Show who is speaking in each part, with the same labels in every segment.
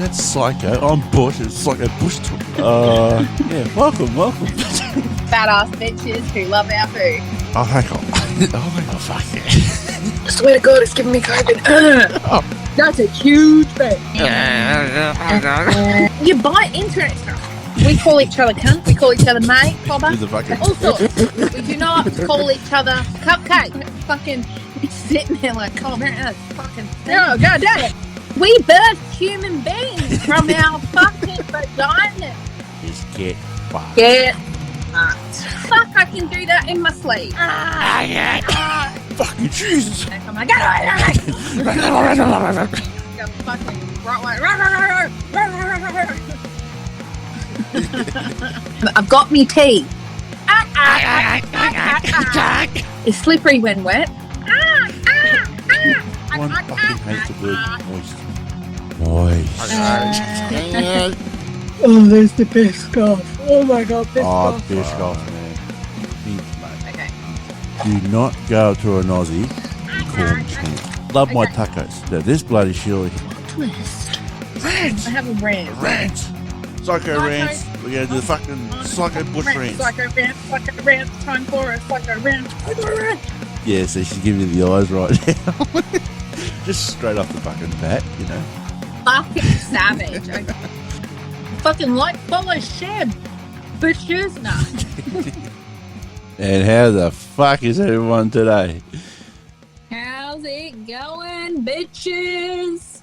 Speaker 1: That's Psycho. I'm Bush. It's like a bush tour. Yeah, welcome.
Speaker 2: Badass bitches who love our food.
Speaker 1: Oh, hang on. Fuck yeah.
Speaker 2: I swear to God, it's giving me COVID. That's a huge thing. You buy internet stuff. We call each other cunt. We call each other mate, bobber. All sorts. We do not call each other cupcake. Fucking sitting there like, oh man, that's fucking. Oh, God damn it. We birthed human beings from our fucking vagina.
Speaker 1: Just get fucked.
Speaker 2: Get fucked. Fuck, I can do that in my sleep.
Speaker 1: Fucking Jesus.
Speaker 2: Oh my God. I've got me tea. It's slippery when wet.
Speaker 1: One fucking hates the word moist.
Speaker 2: Oh, there's the Biscoff. Oh my God, Biscoff.
Speaker 1: Oh, Biscoff, man. Mint, mate.
Speaker 2: Okay.
Speaker 1: Do not go to an Aussie and call them champ. Love my tacos. Now, this bloody Shirley.
Speaker 2: Twist.
Speaker 1: Rant!
Speaker 2: I have a rant.
Speaker 1: Rant! Psycho rants. We're going to do the fucking Psycho Bush rants.
Speaker 2: Psycho rant. Time for a Psycho rant.
Speaker 1: Yeah, so she's giving you the eyes right now. Just straight off the fucking bat, you know.
Speaker 2: Fucking savage. Fucking like, follow, share. Bitches. Nah.
Speaker 1: And how the fuck is everyone today?
Speaker 2: How's it going, bitches?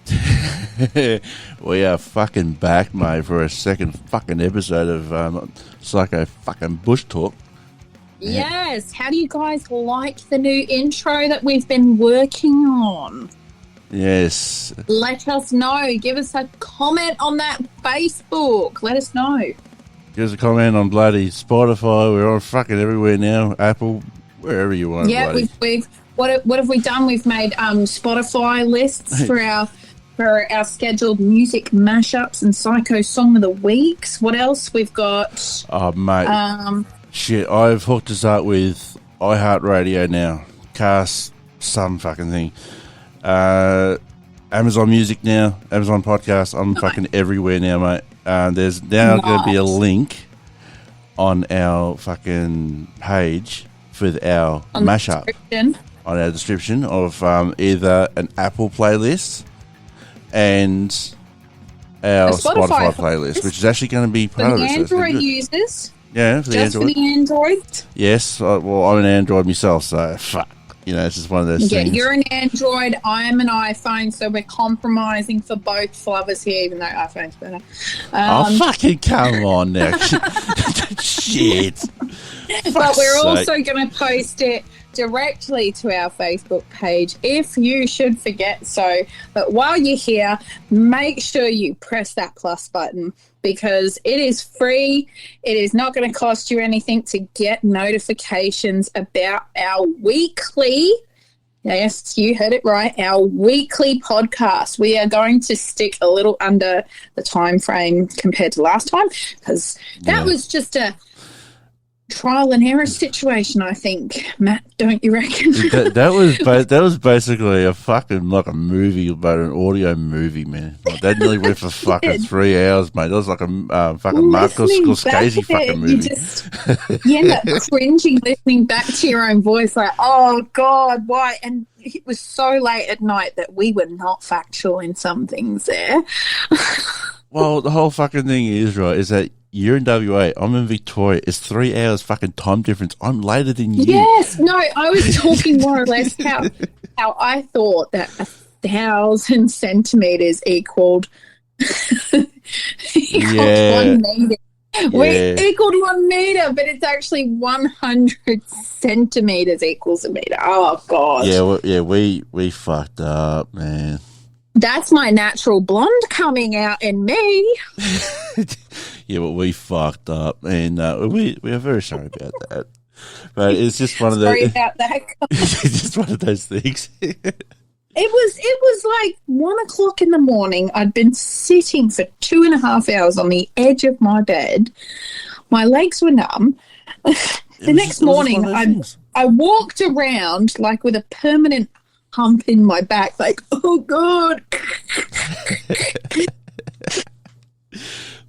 Speaker 1: We are fucking back, mate, for a second fucking episode of Psycho fucking Bush Talk.
Speaker 2: Yes. How do you guys like the new intro that we've been working on?
Speaker 1: Yes.
Speaker 2: Let us know. Give us a comment on that Facebook. Let us know.
Speaker 1: Give us a comment on bloody Spotify. We're on fucking everywhere now. Apple, wherever you want.
Speaker 2: Yeah, we've what have we done? We've made Spotify lists for our scheduled music mashups and Psycho Song of the Weeks. What else? We've got...
Speaker 1: Oh, mate. Shit, I've hooked us up with iHeartRadio now. Cast, some fucking thing. Amazon Music now. Amazon Podcast. I'm fucking everywhere now, mate. There's now going to be a link on our fucking page for our mashup. On our description of either an Apple playlist and our Spotify playlist, which is actually going to be part of it.
Speaker 2: For the Android users.
Speaker 1: Yeah, for the Android.
Speaker 2: Just for the Android?
Speaker 1: Yes. Well, I'm an Android myself, so fuck. You know, it's just one of those things.
Speaker 2: Yeah, you're an Android, I'm an iPhone, so we're compromising for both flubbers here, even though iPhone's better.
Speaker 1: Oh, fucking come on now. Shit.
Speaker 2: But we're also going to post it directly to our Facebook page if you should forget so. But while you're here, make sure you press that plus button because it is free. It is not going to cost you anything to get notifications about our weekly, yes, you heard it right, our weekly podcast. We are going to stick a little under the time frame compared to last time because that was just a trial and error situation, I think. Matt, don't you reckon?
Speaker 1: that was basically a fucking like a movie, but an audio movie, man. Like, that nearly went for fucking 3 hours, mate. That was like a fucking Marcus Scorsese fucking movie.
Speaker 2: You end up cringing listening back to your own voice, like, oh God, why? And it was so late at night that we were not factual in some things there.
Speaker 1: Well, the whole fucking thing is that you're in WA, I'm in Victoria. It's 3 hours fucking time difference. I'm later than you.
Speaker 2: Yes, no, I was talking more or less how I thought that 1,000 centimetres equaled 1 metre. We equaled 1 metre, but it's actually 100 centimetres equals a metre. Oh, God.
Speaker 1: We fucked up, man.
Speaker 2: That's my natural blonde coming out in me.
Speaker 1: Yeah, but we fucked up, and we are very sorry about that. But it's just one of those.
Speaker 2: Sorry about that.
Speaker 1: It's just one of those things.
Speaker 2: It was like 1 o'clock in the morning. I'd been sitting for 2.5 hours on the edge of my bed. My legs were numb. The next morning, I walked around like with a permanent hump in my back, like, oh God.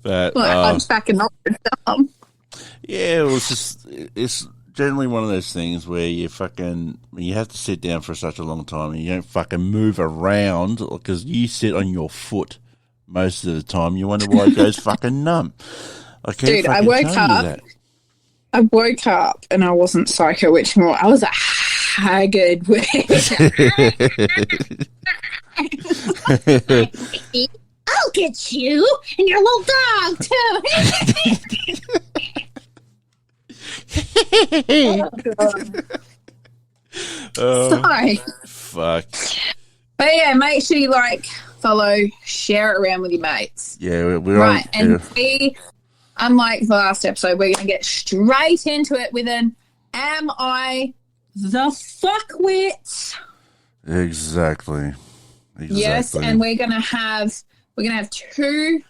Speaker 1: But
Speaker 2: hunchback and Notre Dame.
Speaker 1: Yeah, it's generally one of those things where you have to sit down for such a long time and you don't fucking move around because you sit on your foot most of the time. You wonder why it goes fucking numb.
Speaker 2: Dude, I woke up and I wasn't Psycho Witch anymore. I was a haggard witch. I'll get you and your little dog too. Sorry.
Speaker 1: Fuck.
Speaker 2: But yeah, make sure you follow, share it around with your mates.
Speaker 1: Yeah, we're
Speaker 2: right.
Speaker 1: On,
Speaker 2: and unlike the last episode, we're going to get straight into it with an "Am I the fuckwit?"
Speaker 1: Exactly.
Speaker 2: Yes, and we're going to have two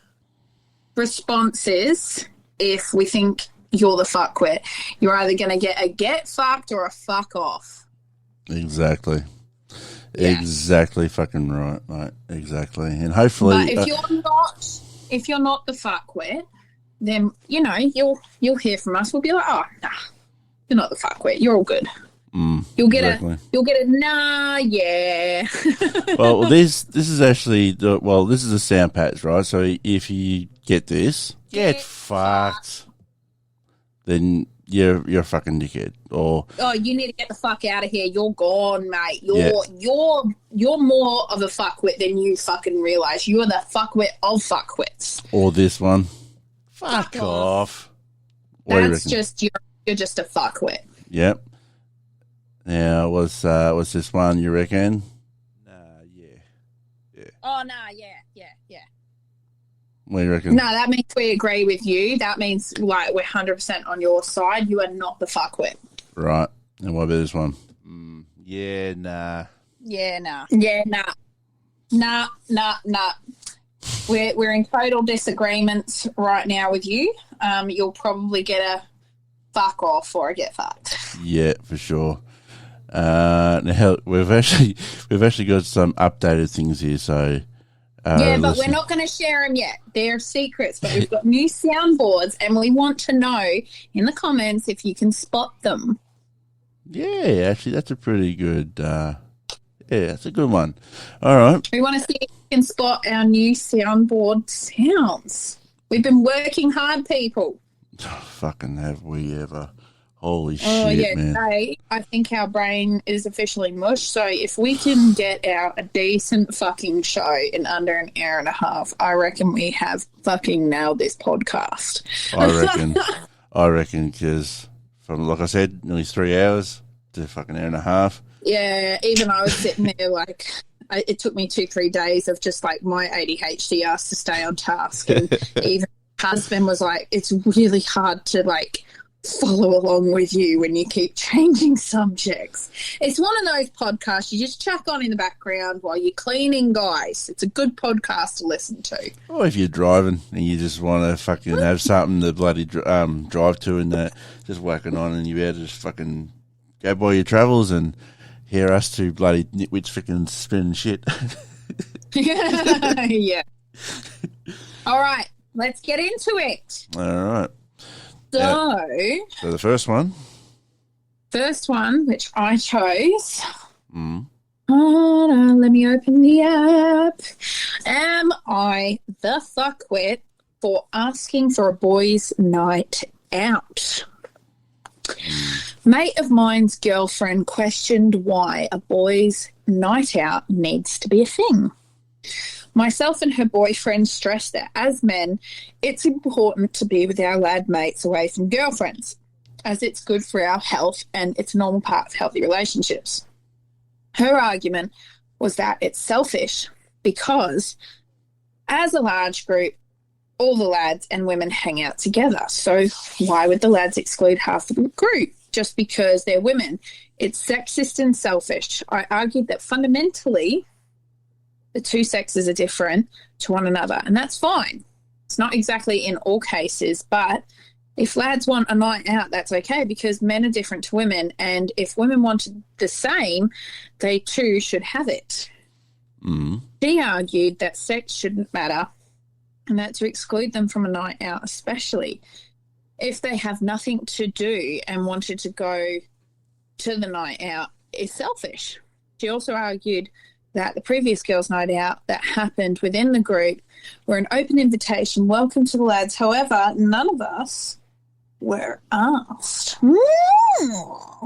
Speaker 2: responses if we think you're the fuckwit. You're either going to get a get fucked or a fuck off.
Speaker 1: Exactly. Yeah. Exactly fucking right, mate. Exactly. And hopefully...
Speaker 2: But if you're not the fuckwit, then, you'll hear from us. We'll be like, oh, nah, you're not the fuckwit. You're all good. You'll get a nah, yeah.
Speaker 1: Well, this is actually this is a sound patch, right? So if you get this, get fucked, then you're a fucking dickhead. Or
Speaker 2: you need to get the fuck out of here. You're gone, mate. You're more of a fuckwit than you fucking realize. You are the fuckwit of fuckwits.
Speaker 1: Or this one, fuck off.
Speaker 2: That's just you're just a fuckwit.
Speaker 1: Yep. Now, what's this one, you reckon? Yeah.
Speaker 2: Oh, nah, yeah.
Speaker 1: What do you reckon?
Speaker 2: No, that means we agree with you. That means, we're 100% on your side. You are not the fuckwit.
Speaker 1: Right. And what about this one? Yeah, nah.
Speaker 2: Yeah, nah. Yeah, nah. Nah. We're in total disagreements right now with you. You'll probably get a fuck off or a get fucked.
Speaker 1: Yeah, for sure. Now we've actually got some updated things here, so
Speaker 2: but we're not going to share them yet. They're secrets, but we've got new soundboards, and we want to know in the comments if you can spot them.
Speaker 1: Yeah, actually, that's a pretty good. That's a good one. All right,
Speaker 2: we want to see if you can spot our new soundboard sounds. We've been working hard, people.
Speaker 1: Fucking have we ever? Holy shit, man.
Speaker 2: Today, I think our brain is officially mush, so if we can get out a decent fucking show in under an hour and a half, I reckon we have fucking nailed this podcast.
Speaker 1: I reckon, because from, like I said, nearly 3 hours to fucking hour and a half.
Speaker 2: Yeah, even I was sitting there it took me 2-3 days of just my ADHD asked to stay on task, and even my husband was like, it's really hard to follow along with you when you keep changing subjects. It's one of those podcasts you just chuck on in the background while you're cleaning, guys. It's a good podcast to listen to.
Speaker 1: Or if you're driving and you just want to fucking have something to bloody drive to and that, just whacking on, and you're able to just fucking go by your travels and hear us two bloody nitwits freaking spinning shit.
Speaker 2: Yeah. All right, let's get into it.
Speaker 1: All right.
Speaker 2: So
Speaker 1: the first one,
Speaker 2: which I chose. Let me open the app. Am I the fuckwit for asking for a boys' night out? Mate of mine's girlfriend questioned why a boys' night out needs to be a thing. Myself and her boyfriend stressed that as men, it's important to be with our lad mates away from girlfriends, as it's good for our health and it's a normal part of healthy relationships. Her argument was that it's selfish because as a large group, all the lads and women hang out together. So why would the lads exclude half the group just because they're women? It's sexist and selfish. I argued that fundamentally the two sexes are different to one another, and that's fine. It's not exactly in all cases, but if lads want a night out, that's okay because men are different to women, and if women wanted the same, they too should have it. She argued that sex shouldn't matter and that to exclude them from a night out, especially if they have nothing to do and wanted to go to the night out, is selfish. She also argued that the previous girls' night out that happened within the group were an open invitation, welcome to the lads. However, none of us were asked.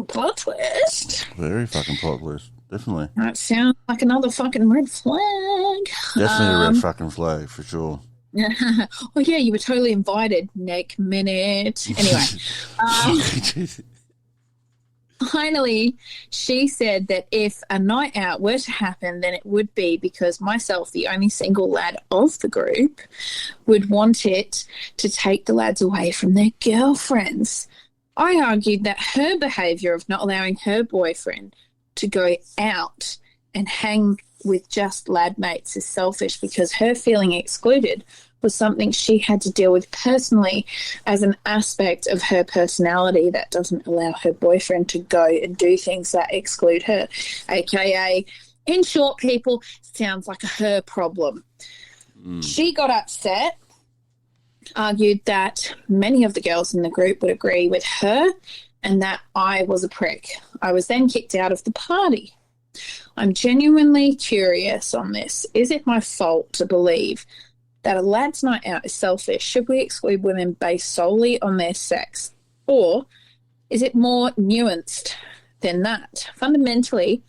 Speaker 2: Plot twist.
Speaker 1: Very fucking plot twist. Definitely.
Speaker 2: That sounds like another fucking red flag.
Speaker 1: Definitely a red fucking flag, for sure.
Speaker 2: Oh, yeah, you were totally invited. Neck minute. Anyway. Finally, she said that if a night out were to happen, then it would be because myself, the only single lad of the group, would want it to take the lads away from their girlfriends. I argued that her behaviour of not allowing her boyfriend to go out and hang with just lad mates is selfish because her feeling excluded was something she had to deal with personally as an aspect of her personality that doesn't allow her boyfriend to go and do things that exclude her, aka, in short, people, sounds like a her problem. She got upset, argued that many of the girls in the group would agree with her and that I was a prick. I was then kicked out of the party. I'm genuinely curious on this. Is it my fault to believe that a lad's night out is selfish? Should we exclude women based solely on their sex? Or is it more nuanced than that? Fundamentally,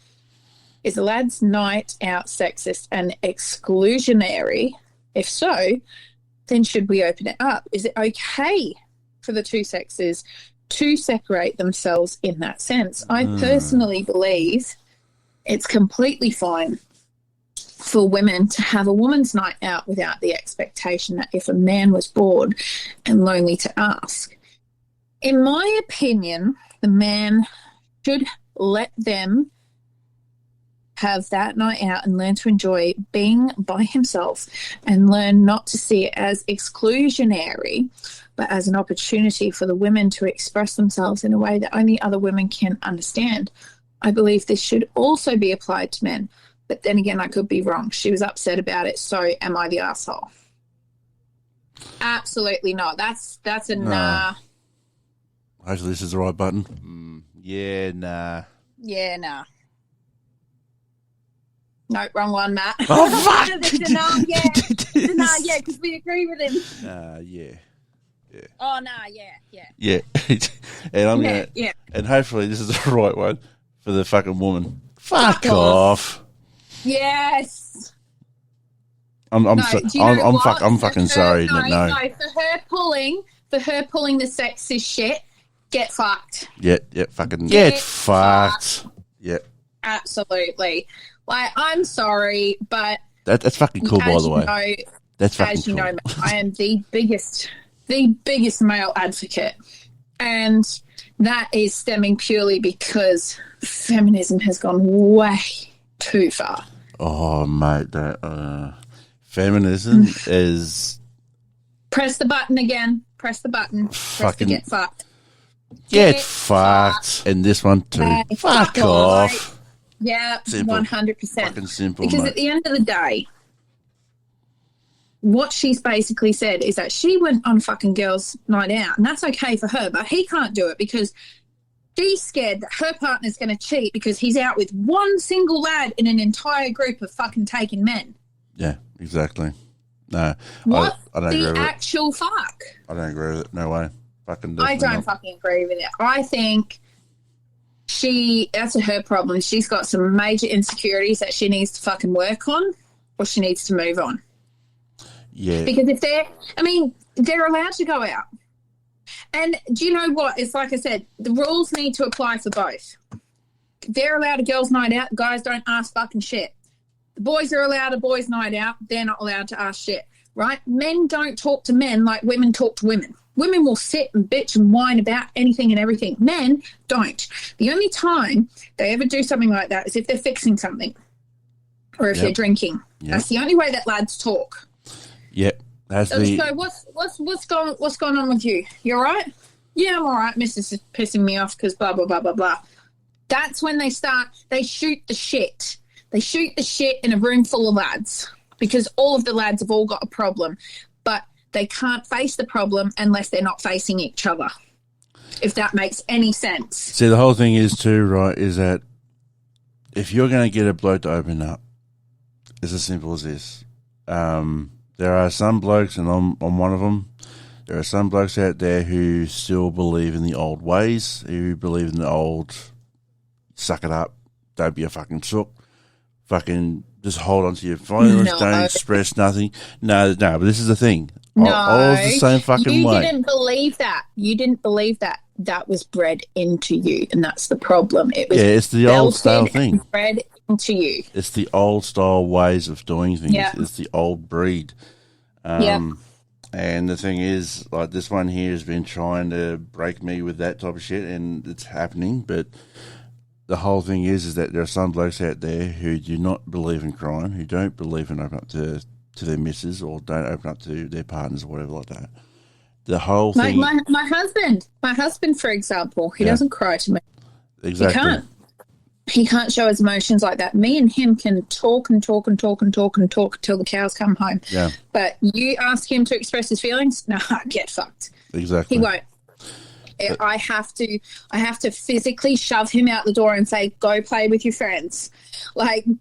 Speaker 2: is a lad's night out sexist and exclusionary? If so, then should we open it up? Is it okay for the two sexes to separate themselves in that sense? I personally believe it's completely fine for women to have a woman's night out without the expectation that if a man was bored and lonely to ask. In my opinion, the man should let them have that night out and learn to enjoy being by himself and learn not to see it as exclusionary, but as an opportunity for the women to express themselves in a way that only other women can understand. I believe this should also be applied to men. But then again, I could be wrong. She was upset about it, so am I the asshole? Absolutely not. That's a nah.
Speaker 1: Hopefully this is the right button. Yeah, nah.
Speaker 2: Yeah, nah. No, wrong one, Matt.
Speaker 1: Oh, fuck!
Speaker 2: It's a nah, yeah. It's a nah, yeah, because we agree with him.
Speaker 1: Yeah.
Speaker 2: Oh, nah, yeah.
Speaker 1: Yeah. And I'm gonna, and hopefully this is the right one for the fucking woman. Fuck off.
Speaker 2: Yes.
Speaker 1: I'm fucking sorry. No. For her pulling the sexist shit,
Speaker 2: get fucked.
Speaker 1: Yeah, fucking get fucked. Yeah.
Speaker 2: Absolutely. Like, I'm sorry, but
Speaker 1: that's fucking cool, by the way. That's fucking
Speaker 2: cool. As you know, I am the biggest male advocate, and that is stemming purely because feminism has gone way too far.
Speaker 1: Oh, mate, that feminism is...
Speaker 2: Press the button again. Press the button. Press to get fucked.
Speaker 1: Get fucked. And this one too. Fuck off.
Speaker 2: Yeah,
Speaker 1: simple.
Speaker 2: 100%.
Speaker 1: Fucking simple,
Speaker 2: because
Speaker 1: mate.
Speaker 2: At the end of the day, what she's basically said is that she went on fucking girls' night out, and that's okay for her, but he can't do it because she's scared that her partner's going to cheat because he's out with one single lad in an entire group of fucking taken men.
Speaker 1: Yeah, exactly. No,
Speaker 2: what
Speaker 1: I don't agree with
Speaker 2: actual fuck?
Speaker 1: I don't agree with it. No way.
Speaker 2: I don't fucking agree with it. I think that's her problem. She's got some major insecurities that she needs to fucking work on, or she needs to move on.
Speaker 1: Yeah.
Speaker 2: Because they're allowed to go out. And do you know what? It's like I said, the rules need to apply for both. They're allowed a girls' night out. Guys don't ask fucking shit. The boys are allowed a boys' night out. They're not allowed to ask shit, right? Men don't talk to men like women talk to women. Women will sit and bitch and whine about anything and everything. Men don't. The only time they ever do something like that is if they're fixing something or if they're drinking. Yep. That's the only way that lads talk.
Speaker 1: Yep.
Speaker 2: So what's going on with you? You all right? Yeah, I'm all right. Mrs. is pissing me off because blah, blah, blah, blah, blah. That's when they shoot the shit. They shoot the shit in a room full of lads because all of the lads have all got a problem. but they can't face the problem unless they're not facing each other, if that makes any sense.
Speaker 1: See, the whole thing is too, right, is that if you're going to get a bloke to open up, it's as simple as this. There are some blokes, and I'm one of them, there are some blokes out there who still believe in the old ways, who believe in the old suck it up, don't be a fucking sook, fucking just hold on to your feelings, don't express nothing. No, but this is the thing.
Speaker 2: No,
Speaker 1: I was the same fucking way.
Speaker 2: You didn't believe that. You didn't believe that. That was bred into you, and that's the problem. It was
Speaker 1: it's the old style thing.
Speaker 2: Bred into you.
Speaker 1: It's the old style ways of doing things. Yeah. It's the old breed. And the thing is, like, this one here has been trying to break me with that type of shit, and it's happening. But the whole thing is that there are some blokes out there who do not believe in crying, who don't believe in opening up to their missus, or don't open up to their partners or whatever like that. The whole thing.
Speaker 2: My husband, for example, he doesn't cry to me.
Speaker 1: Exactly.
Speaker 2: He can't show his emotions like that. Me and him can talk and talk and talk and talk and talk till the cows come home.
Speaker 1: Yeah.
Speaker 2: But you ask him to express his feelings, no, get fucked.
Speaker 1: Exactly.
Speaker 2: He won't. I have to physically shove him out the door and say, go play with your friends. When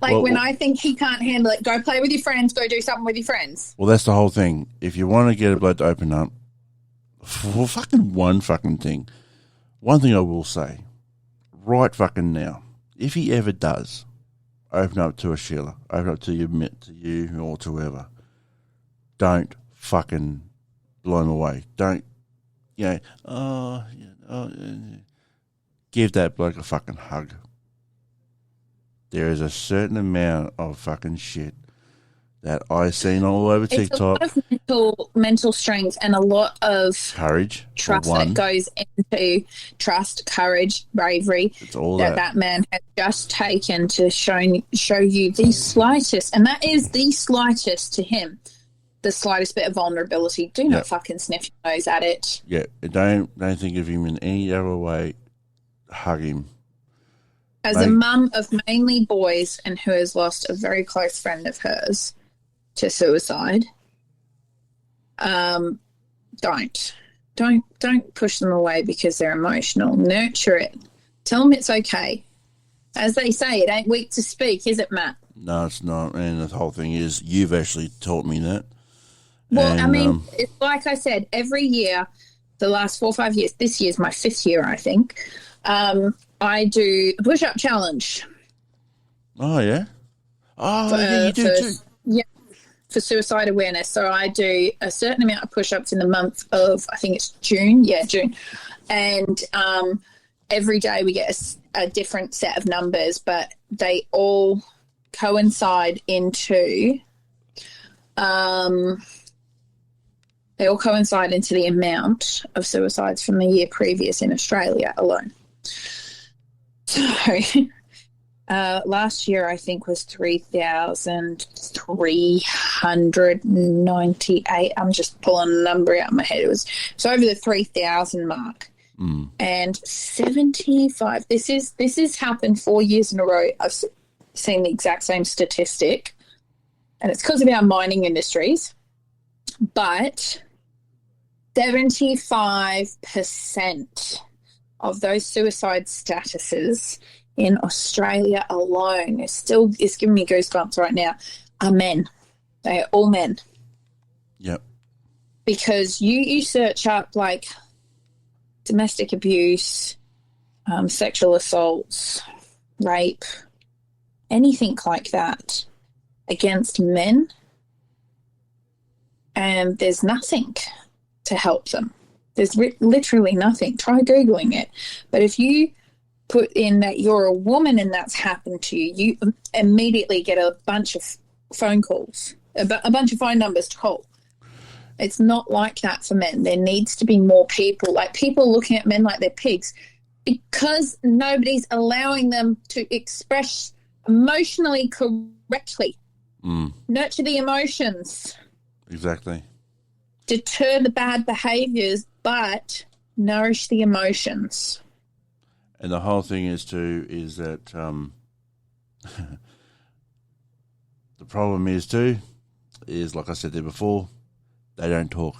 Speaker 2: I think he can't handle it, go play with your friends, go do something with your friends.
Speaker 1: Well, that's the whole thing. If you want to get a bloke to open up, for fucking one fucking thing, one thing I will say, right fucking now, if he ever does open up to a Sheila, open up to you or to whoever, don't fucking blow him away. Don't, give that bloke a fucking hug. There is a certain amount of fucking shit that I've seen all over TikTok.
Speaker 2: It's a lot of mental strength and a lot of
Speaker 1: courage,
Speaker 2: trust that goes into trust, courage, bravery.
Speaker 1: It's all
Speaker 2: that man has just taken to show you the slightest, and that is the slightest to him. The slightest bit of vulnerability. Do not fucking sniff your nose at it.
Speaker 1: Yeah, don't think of him in any other way. Hug him.
Speaker 2: As a mum of mainly boys and who has lost a very close friend of hers to suicide, don't push them away because they're emotional. Nurture it. Tell them it's okay. As they say, it ain't weak to speak, is it, Matt?
Speaker 1: No, it's not. And the whole thing is, you've actually taught me that.
Speaker 2: Well, it's like I said, every year, the last 4 or 5 years, this year's my 5th year, I think, I do a push-up challenge.
Speaker 1: Oh, yeah? Oh, yeah, you do too.
Speaker 2: Yeah, for suicide awareness. So I do a certain amount of push-ups in the month of, I think it's June. Yeah, June. And every day we get a different set of numbers, but they all coincide into... the amount of suicides from the year previous in Australia alone. So last year I think was 3,398. I'm just pulling a number out of my head. It was over the 3,000 mark. And 75. This has happened 4 years in a row. I've seen the exact same statistic, and it's because of our mining industries. But 75% of those suicide statuses in Australia alone is giving me goosebumps right now, are men. They are all men.
Speaker 1: Yep.
Speaker 2: Because you search up like domestic abuse, sexual assaults, rape, anything like that against men, and there's nothing to help them. There's literally nothing. Try Googling it. But if you put in that you're a woman and that's happened to you, you immediately get a bunch of phone calls, a bunch of phone numbers to call. It's not like that for men. There needs to be more people, like people looking at men like they're pigs, because nobody's allowing them to express emotionally correctly. Nurture the emotions.
Speaker 1: Exactly.
Speaker 2: Deter the bad behaviours, but nourish the emotions.
Speaker 1: And the whole thing is that the problem is like I said there before, they don't talk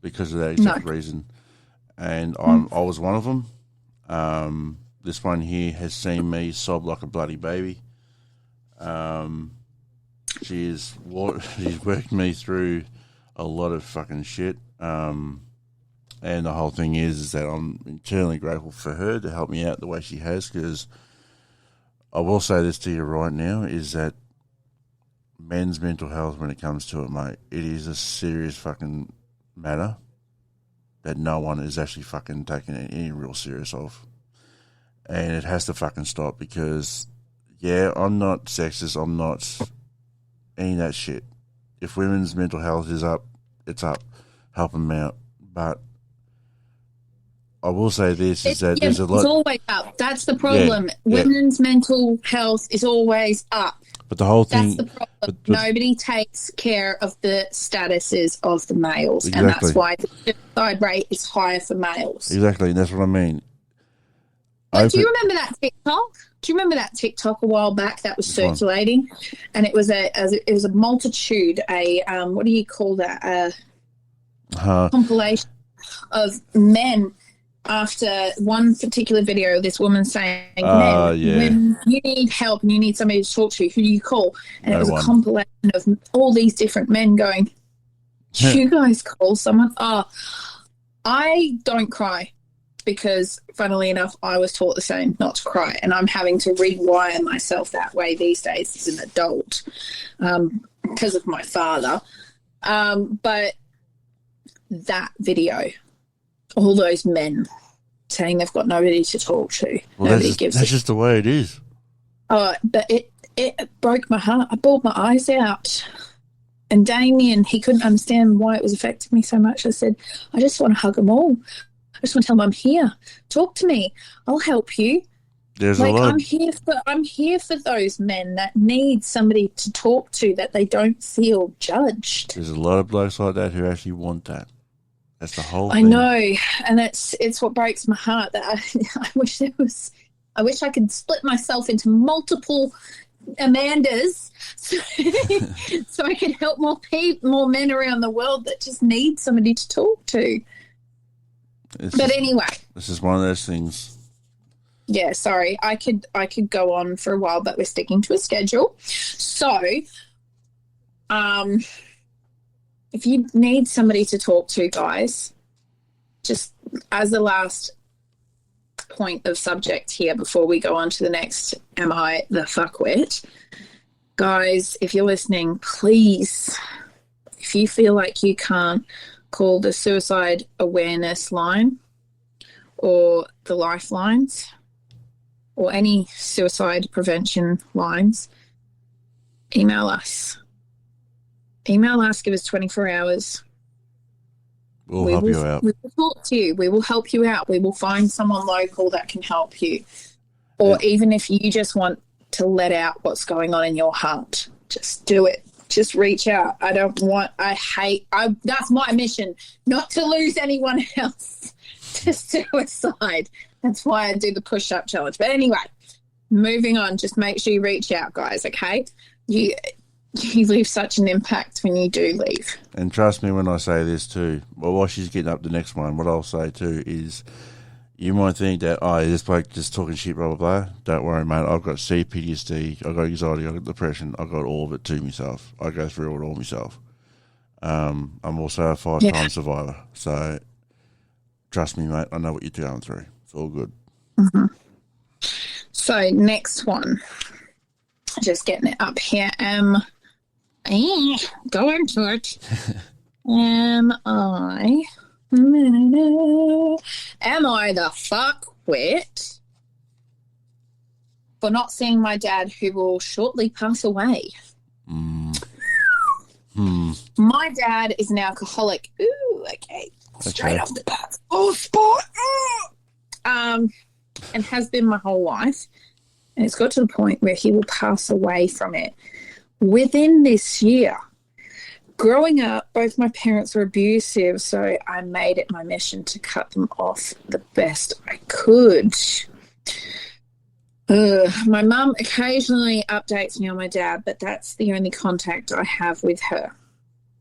Speaker 1: because of that exact reason. And I was one of them. This one here has seen me sob like a bloody baby. She's worked me through a lot of fucking shit. And the whole thing is that I'm eternally grateful for her to help me out the way she has, because I will say this to you right now, is that men's mental health, when it comes to it, mate, it is a serious fucking matter that no one is actually fucking taking any real serious of. And it has to fucking stop, because, yeah, I'm not sexist, I'm not any of that shit. If women's mental health is up, it's up. Help them out. But I will say this, is that there's a lot...
Speaker 2: It's always up. That's the problem. Women's mental health is always up.
Speaker 1: But the whole thing...
Speaker 2: That's the problem. But nobody takes care of the statuses of the males.
Speaker 1: Exactly.
Speaker 2: And that's why the suicide rate is higher for males.
Speaker 1: Exactly, and that's what I mean.
Speaker 2: But do you remember that TikTok? Do you remember that TikTok a while back that was circulating? And it was a multitude, what do you call that? Compilation of men after one particular video of this woman saying, when you need help and you need somebody to talk to, who do you call? And it was a compilation of all these different men going, you guys call someone? Oh, I don't cry, because funnily enough, I was taught the same, not to cry, and I'm having to rewire myself that way these days as an adult because of my father. But that video, all those men saying they've got nobody to talk to.
Speaker 1: Well, that's just the way it is.
Speaker 2: Oh, but it broke my heart. I bawled my eyes out. And Damien, he couldn't understand why it was affecting me so much. I said, I just want to hug them all. I just want to tell them I'm here. Talk to me. I'll help you.
Speaker 1: There's a lot.
Speaker 2: I'm here for those men that need somebody to talk to, that they don't feel judged.
Speaker 1: There's a lot of blokes like that who actually want that. That's the whole thing.
Speaker 2: I know, and it's what breaks my heart. That I wish I could split myself into multiple Amandas so I could help more men around the world that just need somebody to talk to. Anyway,
Speaker 1: this is one of those things.
Speaker 2: Yeah, sorry. I could go on for a while, but we're sticking to a schedule. So, if you need somebody to talk to, guys, just as the last point of subject here before we go on to the next, am I the fuckwit? Guys, if you're listening, please, if you feel like you can't, call the suicide awareness line or the lifelines or any suicide prevention lines. Email us. Give us 24 hours.
Speaker 1: We'll help you out.
Speaker 2: We will talk to you. We will help you out. We will find someone local that can help you. Or even if you just want to let out what's going on in your heart, just do it. Just reach out. That's my mission, not to lose anyone else to suicide. That's why I do the push-up challenge. But anyway, moving on, just make sure you reach out, guys, okay? You leave such an impact when you do leave.
Speaker 1: And trust me when I say this too. Well, while she's getting up the next one, what I'll say too is, you might think that, this bloke just talking shit, blah, blah, blah. Don't worry, mate. I've got CPTSD, I've got anxiety, I've got depression. I've got all of it to myself. I go through it all myself. I'm also a 5-time survivor. So, trust me, mate. I know what you're going through. It's all good.
Speaker 2: Mm-hmm. So, next one. Just getting it up here. Go into it. Am I the fuckwit for not seeing my dad, who will shortly pass away? My dad is an alcoholic. Ooh, okay. Straight off the bat. Oh, sport. And has been my whole life. And it's got to the point where he will pass away from it within this year. Growing up, both my parents were abusive, so I made it my mission to cut them off the best I could. My mum occasionally updates me on my dad, but that's the only contact I have with her.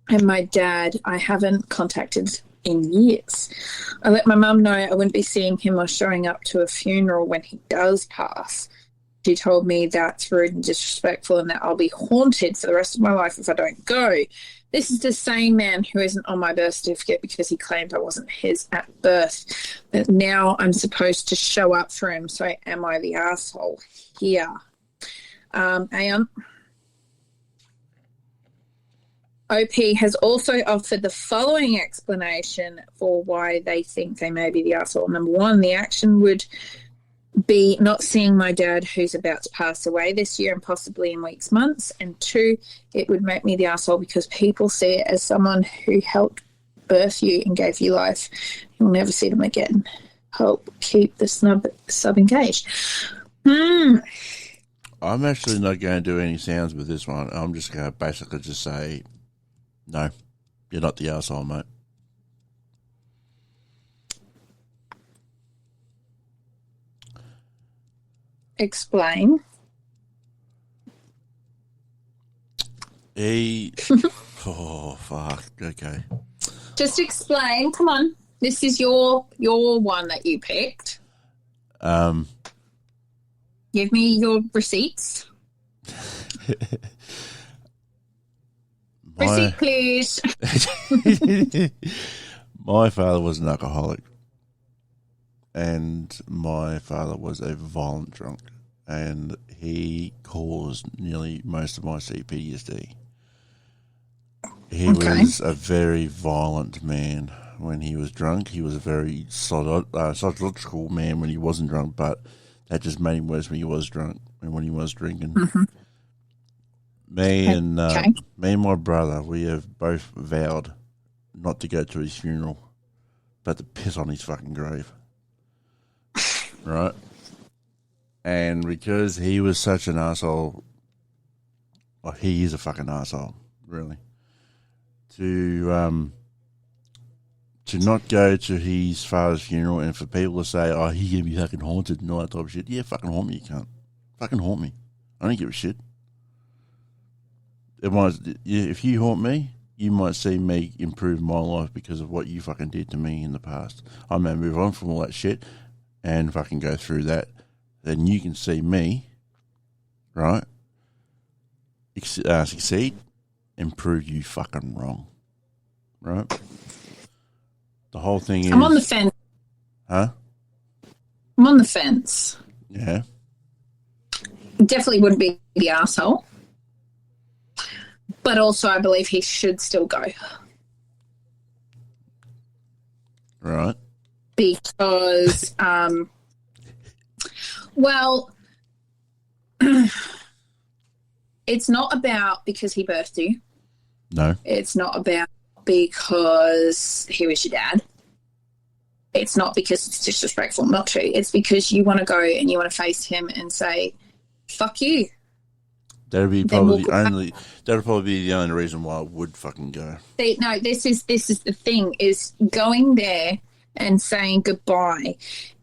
Speaker 2: And my dad, I haven't contacted in years. I let my mum know I wouldn't be seeing him or showing up to a funeral when he does pass. She told me that's rude and disrespectful and that I'll be haunted for the rest of my life if I don't go. This is the same man who isn't on my birth certificate because he claimed I wasn't his at birth. But now I'm supposed to show up for him, so am I the asshole here? Ayan. OP has also offered the following explanation for why they think they may be the asshole. Number one, the action would be not seeing my dad who's about to pass away this year and possibly in weeks, months. And two, it would make me the asshole because people see it as someone who helped birth you and gave you life. You'll never see them again. Help keep the sub engaged.
Speaker 1: I'm actually not going to do any sounds with this one. I'm just going to basically just say, no, you're not the arsehole, mate.
Speaker 2: Explain.
Speaker 1: Oh, fuck. Okay.
Speaker 2: Just explain. Come on. This is your one that you picked. Give me your receipts. Receipt, please.
Speaker 1: My father was an alcoholic, and my father was a violent drunk, and he caused nearly most of my CPTSD. He was a very violent man when he was drunk. He was a very psychological man when he wasn't drunk, but that just made him worse when he was drunk and when he was drinking. Mm-hmm. Me and my brother, we have both vowed not to go to his funeral, but to piss on his fucking grave. Right? And because he was such an arsehole, well, he is a fucking arsehole, really. To not go to his father's funeral and for people to say, oh, he's going to be fucking haunted and all that type of shit. Yeah, fucking haunt me, you can't. Fucking haunt me. I don't give a shit. If you haunt me, you might see me improve my life because of what you fucking did to me in the past. I may move on from all that shit and fucking go through that. Then you can see me, right, succeed and prove you fucking wrong, right? The whole thing is...
Speaker 2: I'm on the fence.
Speaker 1: Huh?
Speaker 2: I'm on the fence.
Speaker 1: Yeah.
Speaker 2: Definitely wouldn't be the arsehole. But also I believe he should still go.
Speaker 1: Right.
Speaker 2: Because, well, it's not about because he birthed you.
Speaker 1: No.
Speaker 2: It's not about because he was your dad. It's not because it's disrespectful not to. It's because you want to go and you want to face him and say, fuck you.
Speaker 1: That'd probably be the only reason why I would fucking go.
Speaker 2: No, this is the thing, is going there and saying goodbye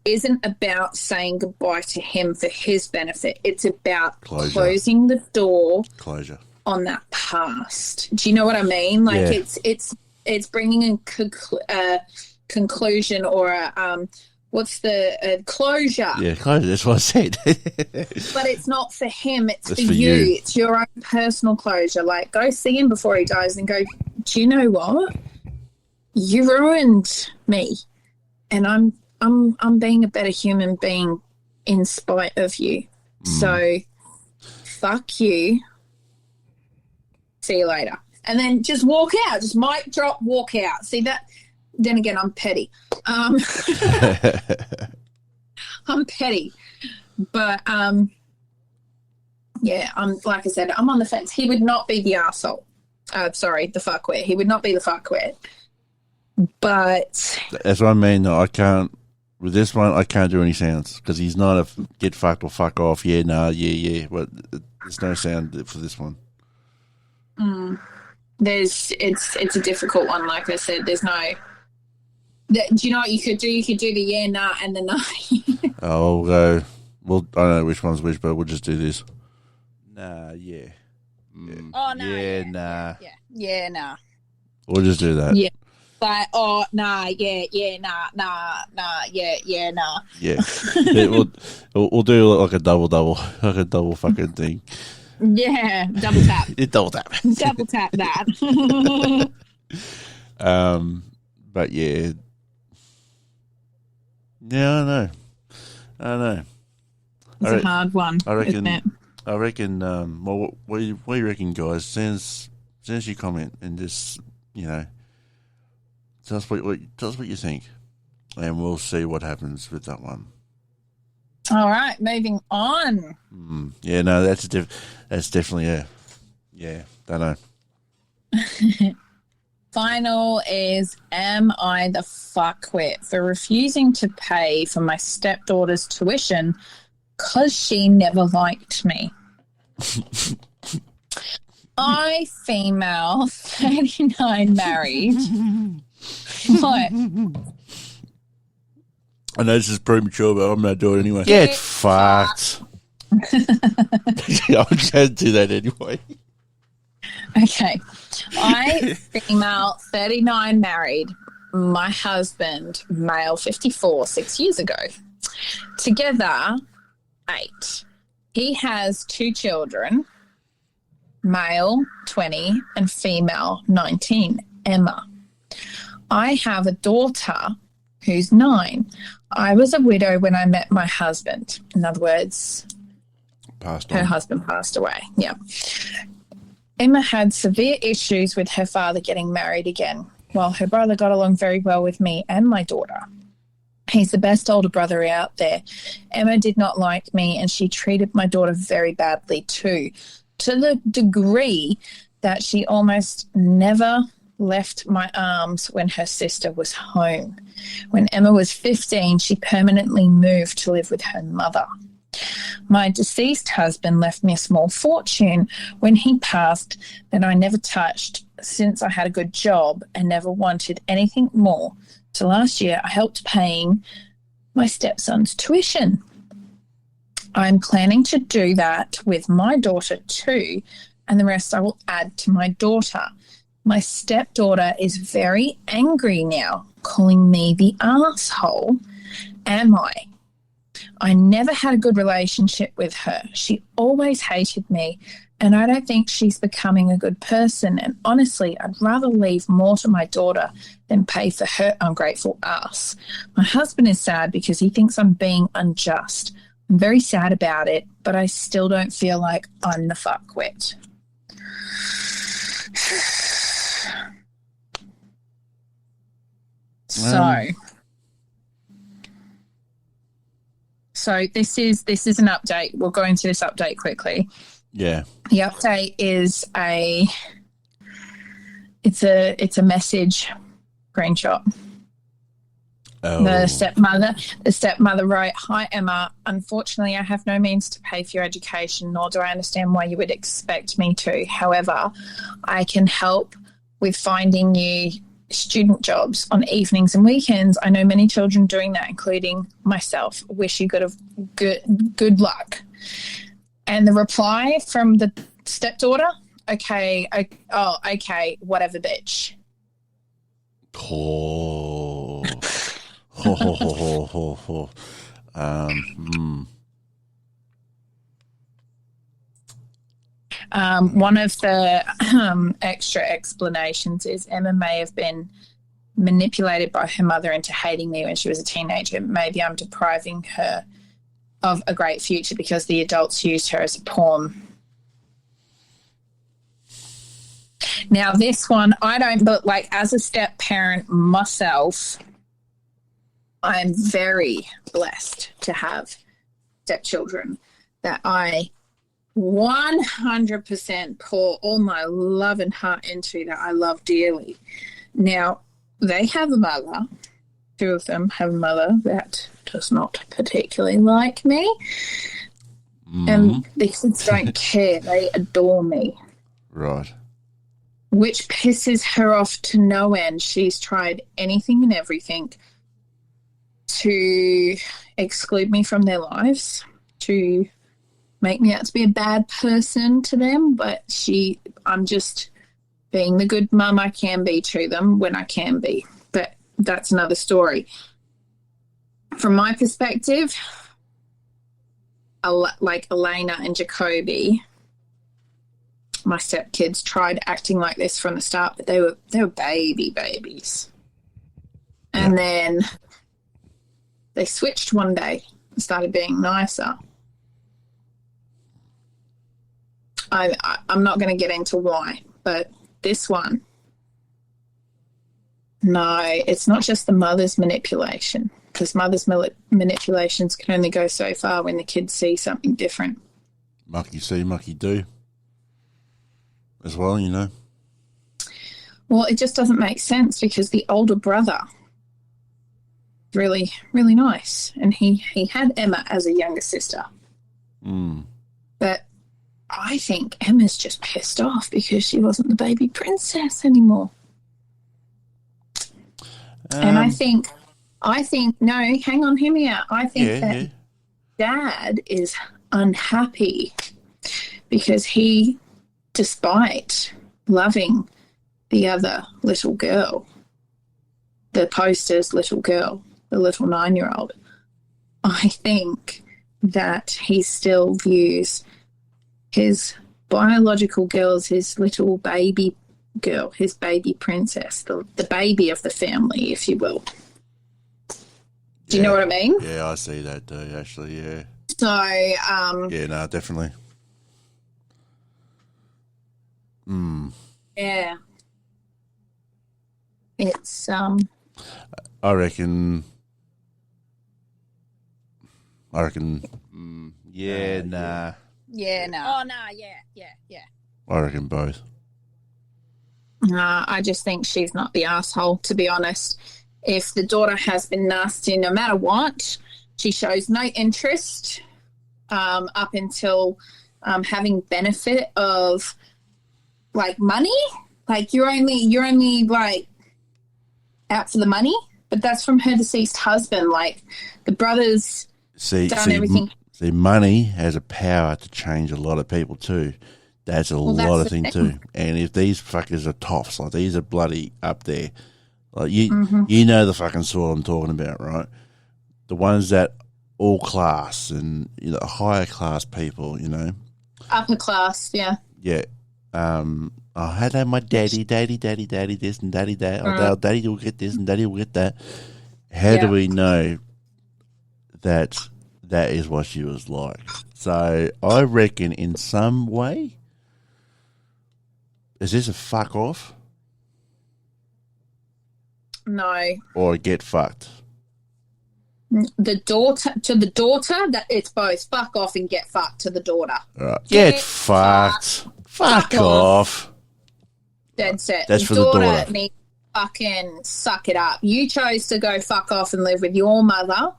Speaker 2: isn't about saying goodbye to him for his benefit. It's about closing the door on that past. Do you know what I mean? Like it's bringing a conclusion or a what's the closure?
Speaker 1: Yeah, closure. That's what I said.
Speaker 2: But it's not for him. It's for you. It's your own personal closure. Like, go see him before he dies and go, do you know what? You ruined me, and I'm being a better human being in spite of you. So, fuck you. See you later. And then just walk out. Just mic drop, walk out. See that? Then again, I'm petty. I'm petty. But, yeah, like I said, I'm on the fence. He would not be the arsehole. Sorry, the fuckwit. He would not be the fuckwit. But...
Speaker 1: That's what I mean. I can't... With this one, I can't do any sounds because he's not a get fucked or fuck off. Yeah, nah, yeah. But there's no sound for this one.
Speaker 2: It's a difficult one. Like I said, there's no... Do you know what you could do? You could do the yeah, nah, and the nah.
Speaker 1: I'll go. Well, I don't know which one's which, but we'll just do this. Nah, yeah.
Speaker 2: Oh, no.
Speaker 1: Yeah, nah.
Speaker 2: Yeah, nah.
Speaker 1: We'll just do that.
Speaker 2: Yeah. Like, oh, nah, yeah, nah.
Speaker 1: Yeah. We'll do like a double, like a double fucking thing.
Speaker 2: Yeah, double tap.
Speaker 1: Double tap.
Speaker 2: Double tap that.
Speaker 1: But yeah. Yeah, I know.
Speaker 2: It's a hard one,
Speaker 1: I reckon.
Speaker 2: isn't it?
Speaker 1: I reckon. Well, what do you reckon, guys? Send us your comment and just tell us what you think, and we'll see what happens with that one.
Speaker 2: All right, moving on.
Speaker 1: Yeah, no, that's definitely don't know.
Speaker 2: Final is, am I the fuckwit for refusing to pay for my stepdaughter's tuition because she never liked me? I, female, 39, married. What?
Speaker 1: I know this is premature, but I'm not doing it anyway. Get fucked. I'm just going to do that anyway.
Speaker 2: Okay. I, female, 39, married. My husband, male, 54, 6 years ago. Together, 8. He has 2 children, male, 20, and female, 19, Emma. I have a daughter who's 9. I was a widow when I met my husband. In other words, her husband passed away. Yeah. Emma had severe issues with her father getting married again, while her brother got along very well with me and my daughter. He's the best older brother out there. Emma did not like me, and she treated my daughter very badly too, to the degree that she almost never left my arms when her sister was home. When Emma was 15, she permanently moved to live with her mother. My deceased husband left me a small fortune when he passed that I never touched since I had a good job and never wanted anything more. So last year I helped paying my stepson's tuition. I'm planning to do that with my daughter too, and the rest I will add to my daughter. My stepdaughter is very angry now, calling me the asshole. Am I? I never had a good relationship with her. She always hated me, and I don't think she's becoming a good person. And honestly, I'd rather leave more to my daughter than pay for her ungrateful ass. My husband is sad because he thinks I'm being unjust. I'm very sad about it, but I still don't feel like I'm the fuckwit. So this is an update. We'll go into this update quickly.
Speaker 1: Yeah.
Speaker 2: The update is it's a message screenshot.
Speaker 1: Oh.
Speaker 2: The stepmother wrote, "Hi Emma, unfortunately I have no means to pay for your education, nor do I understand why you would expect me to. However, I can help with finding you student jobs on evenings and weekends. I know many children doing that, including myself. Wish you good luck." And the reply from the stepdaughter, okay, whatever, bitch.
Speaker 1: Oh.
Speaker 2: One of the extra explanations is Emma may have been manipulated by her mother into hating me when she was a teenager. Maybe I'm depriving her of a great future because the adults used her as a pawn. Now, this one, but as a step parent myself, I'm very blessed to have stepchildren that I 100% pour all my love and heart into, that I love dearly. Now, they have a mother. 2 of them have a mother that does not particularly like me. And the kids don't care. They adore me.
Speaker 1: Right.
Speaker 2: Which pisses her off to no end. She's tried anything and everything to exclude me from their lives, to make me out to be a bad person to them, but I'm just being the good mum I can be to them when I can be. But that's another story. From my perspective, like Elena and Jacoby, my stepkids tried acting like this from the start, but they were babies. And then they switched one day and started being nicer. I'm not going to get into why, but this one, no, it's not just the mother's manipulation, because mother's manipulations can only go so far when the kids see something different.
Speaker 1: Mucky see, mucky do. As well, you know.
Speaker 2: Well, it just doesn't make sense because the older brother, really, really nice, and he had Emma as a younger sister. But I think Emma's just pissed off because she wasn't the baby princess anymore. And I think, no, hang on, hear me out. I think that Dad is unhappy because he, despite loving the other little girl, the poster's little girl, the little 9-year-old, I think that he still views his biological girl as his little baby girl, his baby princess, the baby of the family, if you will. Do you know what I mean?
Speaker 1: Yeah, I see that too, actually, yeah.
Speaker 2: So,
Speaker 1: yeah, no, definitely.
Speaker 2: Yeah. It's,
Speaker 1: I reckon, yeah, nah.
Speaker 2: Yeah, no.
Speaker 3: Oh, no, yeah.
Speaker 1: I reckon both.
Speaker 2: I just think she's not the asshole, to be honest. If the daughter has been nasty, no matter what, she shows no interest up until having benefit of, like, money. Like, you're only like out for the money, but that's from her deceased husband. Like, the brothers done everything.
Speaker 1: See, money has a power to change a lot of people too. That's lot of thing too. And if these fuckers are toffs, like these are bloody up there, like you know the fucking sort I'm talking about, right? The ones that all class and, you know, higher class people, you know,
Speaker 2: upper class, yeah.
Speaker 1: I had to have my daddy this and daddy that. Oh, daddy will get this and daddy will get that. How do we know that is what she was like? So I reckon in some way, is this a fuck off?
Speaker 2: No.
Speaker 1: Or get fucked?
Speaker 2: The daughter, that it's both fuck off and get fucked to the daughter.
Speaker 1: Right. Get fucked. Fuck off.
Speaker 2: Dead set.
Speaker 1: That's for the daughter.
Speaker 2: Needs to fucking suck it up. You chose to go fuck off and live with your mother,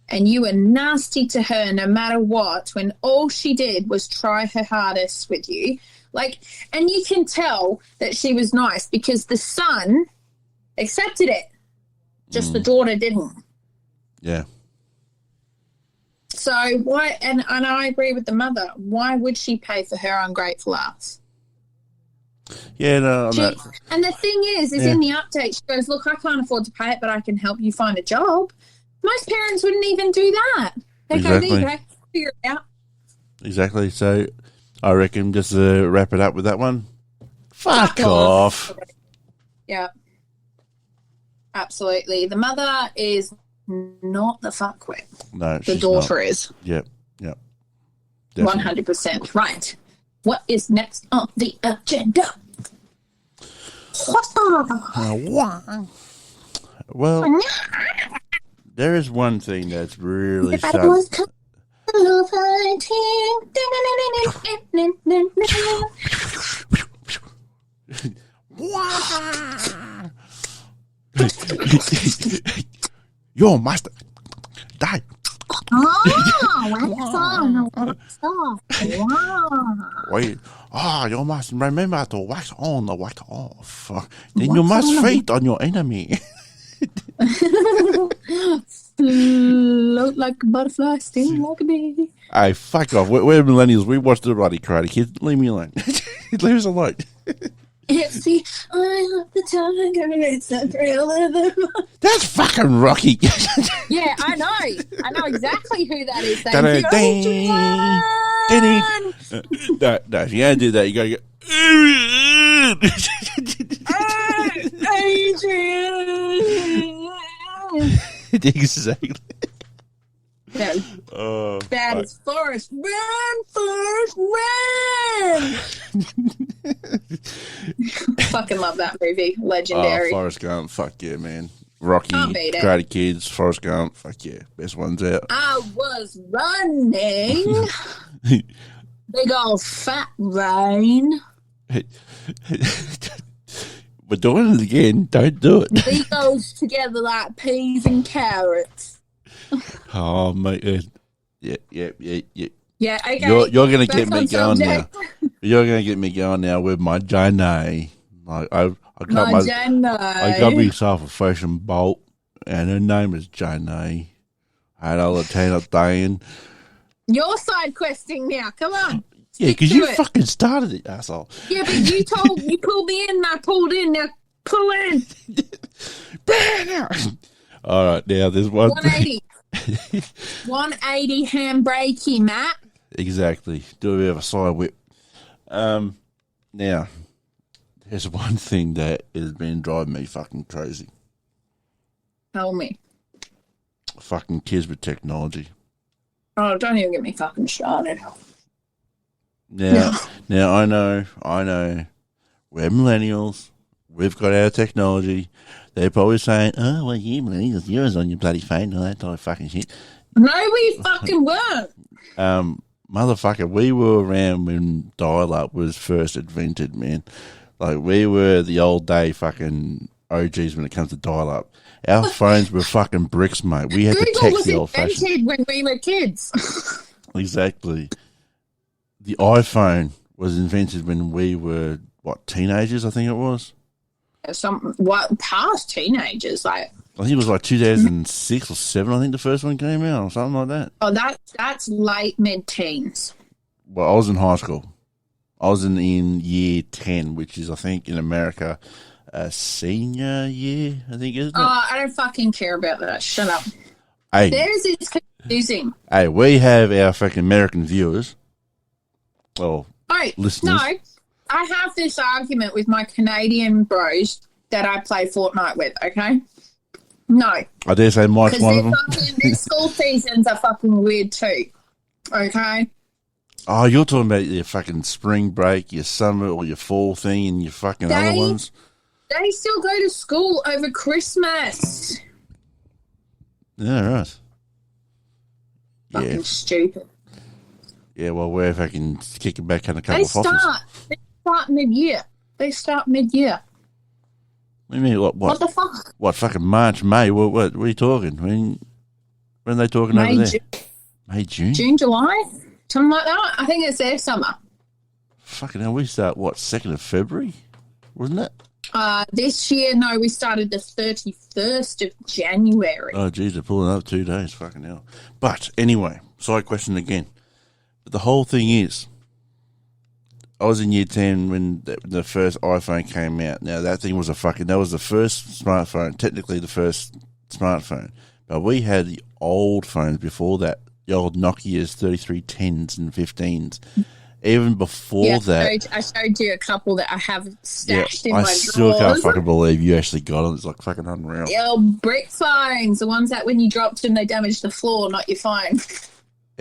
Speaker 2: and you were nasty to her no matter what, when all she did was try her hardest with you. Like, and you can tell that she was nice because the son accepted it. Just the daughter didn't.
Speaker 1: Yeah.
Speaker 2: So why, and I agree with the mother, why would she pay for her ungrateful ass?
Speaker 1: Yeah, no.
Speaker 2: And the thing is in the update, she goes, look, I can't afford to pay it, but I can help you find a job. Most parents wouldn't even do that. They go, there you go, figure it out.
Speaker 1: Exactly. So I reckon just to wrap it up with that one, fuck off.
Speaker 2: Yeah. Absolutely. The mother is not the fuckwit.
Speaker 1: No,
Speaker 2: the daughter is.
Speaker 1: Yep.
Speaker 2: 100%. Right. What is next on the agenda?
Speaker 1: Well, there is one thing that's really Your master died. Wait. You must remember to wax on or wax off. Then you must feed on your enemy.
Speaker 2: Float like a butterfly, sting like a bee.
Speaker 1: Hey, fuck off. We're millennials. We watch the bloody Karate Kid. Leave me alone. Leave us alone.
Speaker 2: It's the eye of the tiger, it's the thrill of the...
Speaker 1: That's fucking Rocky.
Speaker 2: Yeah, I know exactly who that is. Thank
Speaker 1: No, if you're going to do that, you got to go... Exactly.
Speaker 2: That is Forrest. Run, Forrest, run! Fucking love that movie. Legendary.
Speaker 1: Forrest Gump, fuck yeah, man. Rocky, Karate Kids, Forrest Gump, fuck yeah. Best ones out.
Speaker 2: I was running. Big old fat rain.
Speaker 1: We're doing it again. Don't do it.
Speaker 2: They goes together like peas and carrots.
Speaker 1: Oh, mate. Yeah.
Speaker 2: Yeah, okay.
Speaker 1: You're going to get me going now. You're going to get me going now with my Jane. Like, I got myself a fashion bolt, and her name is Jane. I had a Latina thing.
Speaker 2: You're side questing now. Come on.
Speaker 1: Yeah, because you fucking started it, asshole.
Speaker 2: Yeah, but you pulled me in, and I pulled in. Now pull in.
Speaker 1: All right, now there's one
Speaker 2: 180. 180 handbrakey, Matt.
Speaker 1: Exactly. Do a bit of a side whip. Now, there's one thing that has been driving me fucking crazy.
Speaker 2: Tell me.
Speaker 1: Fucking kids with technology.
Speaker 2: Oh, don't even get me fucking started.
Speaker 1: Now, I know, we're millennials. We've got our technology. They're probably saying, "Oh, well, you millennials, you're on your bloody phone and all that type of fucking shit."
Speaker 2: No, we fucking weren't.
Speaker 1: Motherfucker, we were around when dial-up was first invented, man. Like, we were the old day fucking OGs when it comes to dial-up. Our phones were fucking bricks, mate. We had to text the old-fashioned.
Speaker 2: Google was invented when we were kids.
Speaker 1: Exactly. The iPhone was invented when we were, teenagers, I think it was?
Speaker 2: Past teenagers? Like,
Speaker 1: I think it was like 2006 or 7, I think the first one came out, or something like that.
Speaker 2: Oh, that's late mid-teens.
Speaker 1: Well, I was in high school. I was in year 10, which is, I think, in America, a senior year, I think, isn't it?
Speaker 2: Oh, I don't fucking care about that. Shut up.
Speaker 1: Hey.
Speaker 2: Theirs is confusing.
Speaker 1: Hey, we have our fucking American viewers. Listeners.
Speaker 2: No, I have this argument with my Canadian bros that I play Fortnite with, okay? No.
Speaker 1: I dare say Mike's one of them.
Speaker 2: Their school seasons are fucking weird too, okay?
Speaker 1: Oh, you're talking about your fucking spring break, your summer or your fall thing and your fucking other ones?
Speaker 2: They still go to school over Christmas.
Speaker 1: Yeah, right.
Speaker 2: Fucking stupid.
Speaker 1: Yeah, well, we're fucking kicking back on a couple of fossils.
Speaker 2: They start mid-year. What
Speaker 1: do you mean? What
Speaker 2: the fuck?
Speaker 1: What, fucking March, May? What are you talking? When are they talking
Speaker 2: May,
Speaker 1: over there?
Speaker 2: June.
Speaker 1: May, June?
Speaker 2: June, July? Something like that. I think it's their summer.
Speaker 1: Fucking hell, we start, 2nd of February? Wasn't it?
Speaker 2: This year, no, we started the 31st of January.
Speaker 1: Oh, geez, they're pulling up 2 days. Fucking hell. But, anyway, side question again. But the whole thing is, I was in year 10 when the first iPhone came out. Now, that thing was that was the first smartphone, technically the first smartphone. But we had the old phones before that, the old Nokia's 3310s and 15s. Even before that.
Speaker 2: I showed you a couple that I have stashed in my drawers. I
Speaker 1: still can't fucking believe you actually got them. It's like fucking unreal.
Speaker 2: Yeah, brick phones, the ones that when you dropped them, they damaged the floor, not your phone.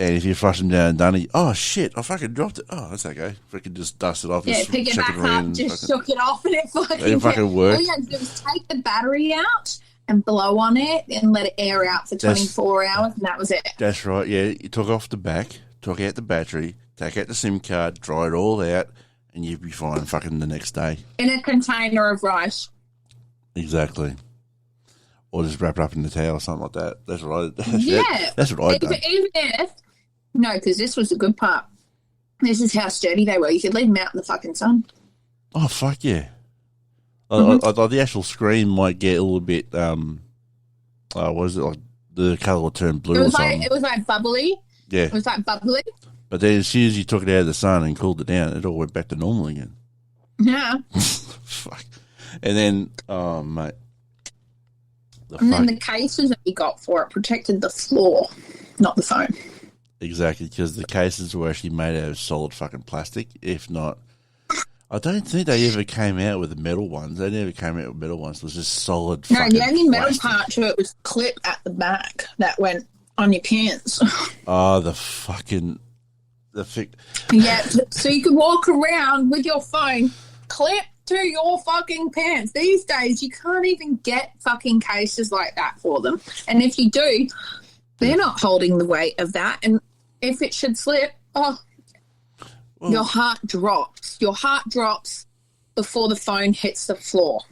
Speaker 1: And if you flush them down and done it, oh shit, I fucking dropped it. Oh, that's okay. If I could just dust it off.
Speaker 2: Yeah, pick it back up, just shook it off and it fucking
Speaker 1: worked.
Speaker 2: All you had to do was take the battery out and blow on it and let it air out for 24 hours and that was it.
Speaker 1: That's right, yeah. You took off the back, took out the battery, take out the SIM card, dry it all out, and you'd be fine fucking the next day. In
Speaker 2: a container of rice.
Speaker 1: Exactly. Or just wrap it up in the towel or something like that. That's right.
Speaker 2: Yeah.
Speaker 1: That's what I done.
Speaker 2: Even if... No, because this was the good part. This is how sturdy they were. You could leave them out in the fucking sun.
Speaker 1: Oh, fuck yeah. I thought the actual screen might get a little bit, what is it, like the colour will turn blue or something.
Speaker 2: It was like bubbly.
Speaker 1: Yeah.
Speaker 2: It was like bubbly.
Speaker 1: But then as soon as you took it out of the sun and cooled it down, it all went back to normal again.
Speaker 2: Yeah.
Speaker 1: Fuck. And then, oh, mate.
Speaker 2: Then the cases that you got for it protected the floor, not the phone.
Speaker 1: Exactly, because the cases were actually made out of solid fucking plastic. If not, I don't think they ever came out with the metal ones. They never came out with metal ones. It was just solid fucking
Speaker 2: the only metal
Speaker 1: plastic.
Speaker 2: part to it was clip at the back that went on your pants.
Speaker 1: Oh, the fucking...
Speaker 2: Yeah, so you could walk around with your phone clipped to your fucking pants. These days, you can't even get fucking cases like that for them. And if you do, they're not holding the weight of that. And if it should slip, your heart drops. Your heart drops before the phone hits the floor.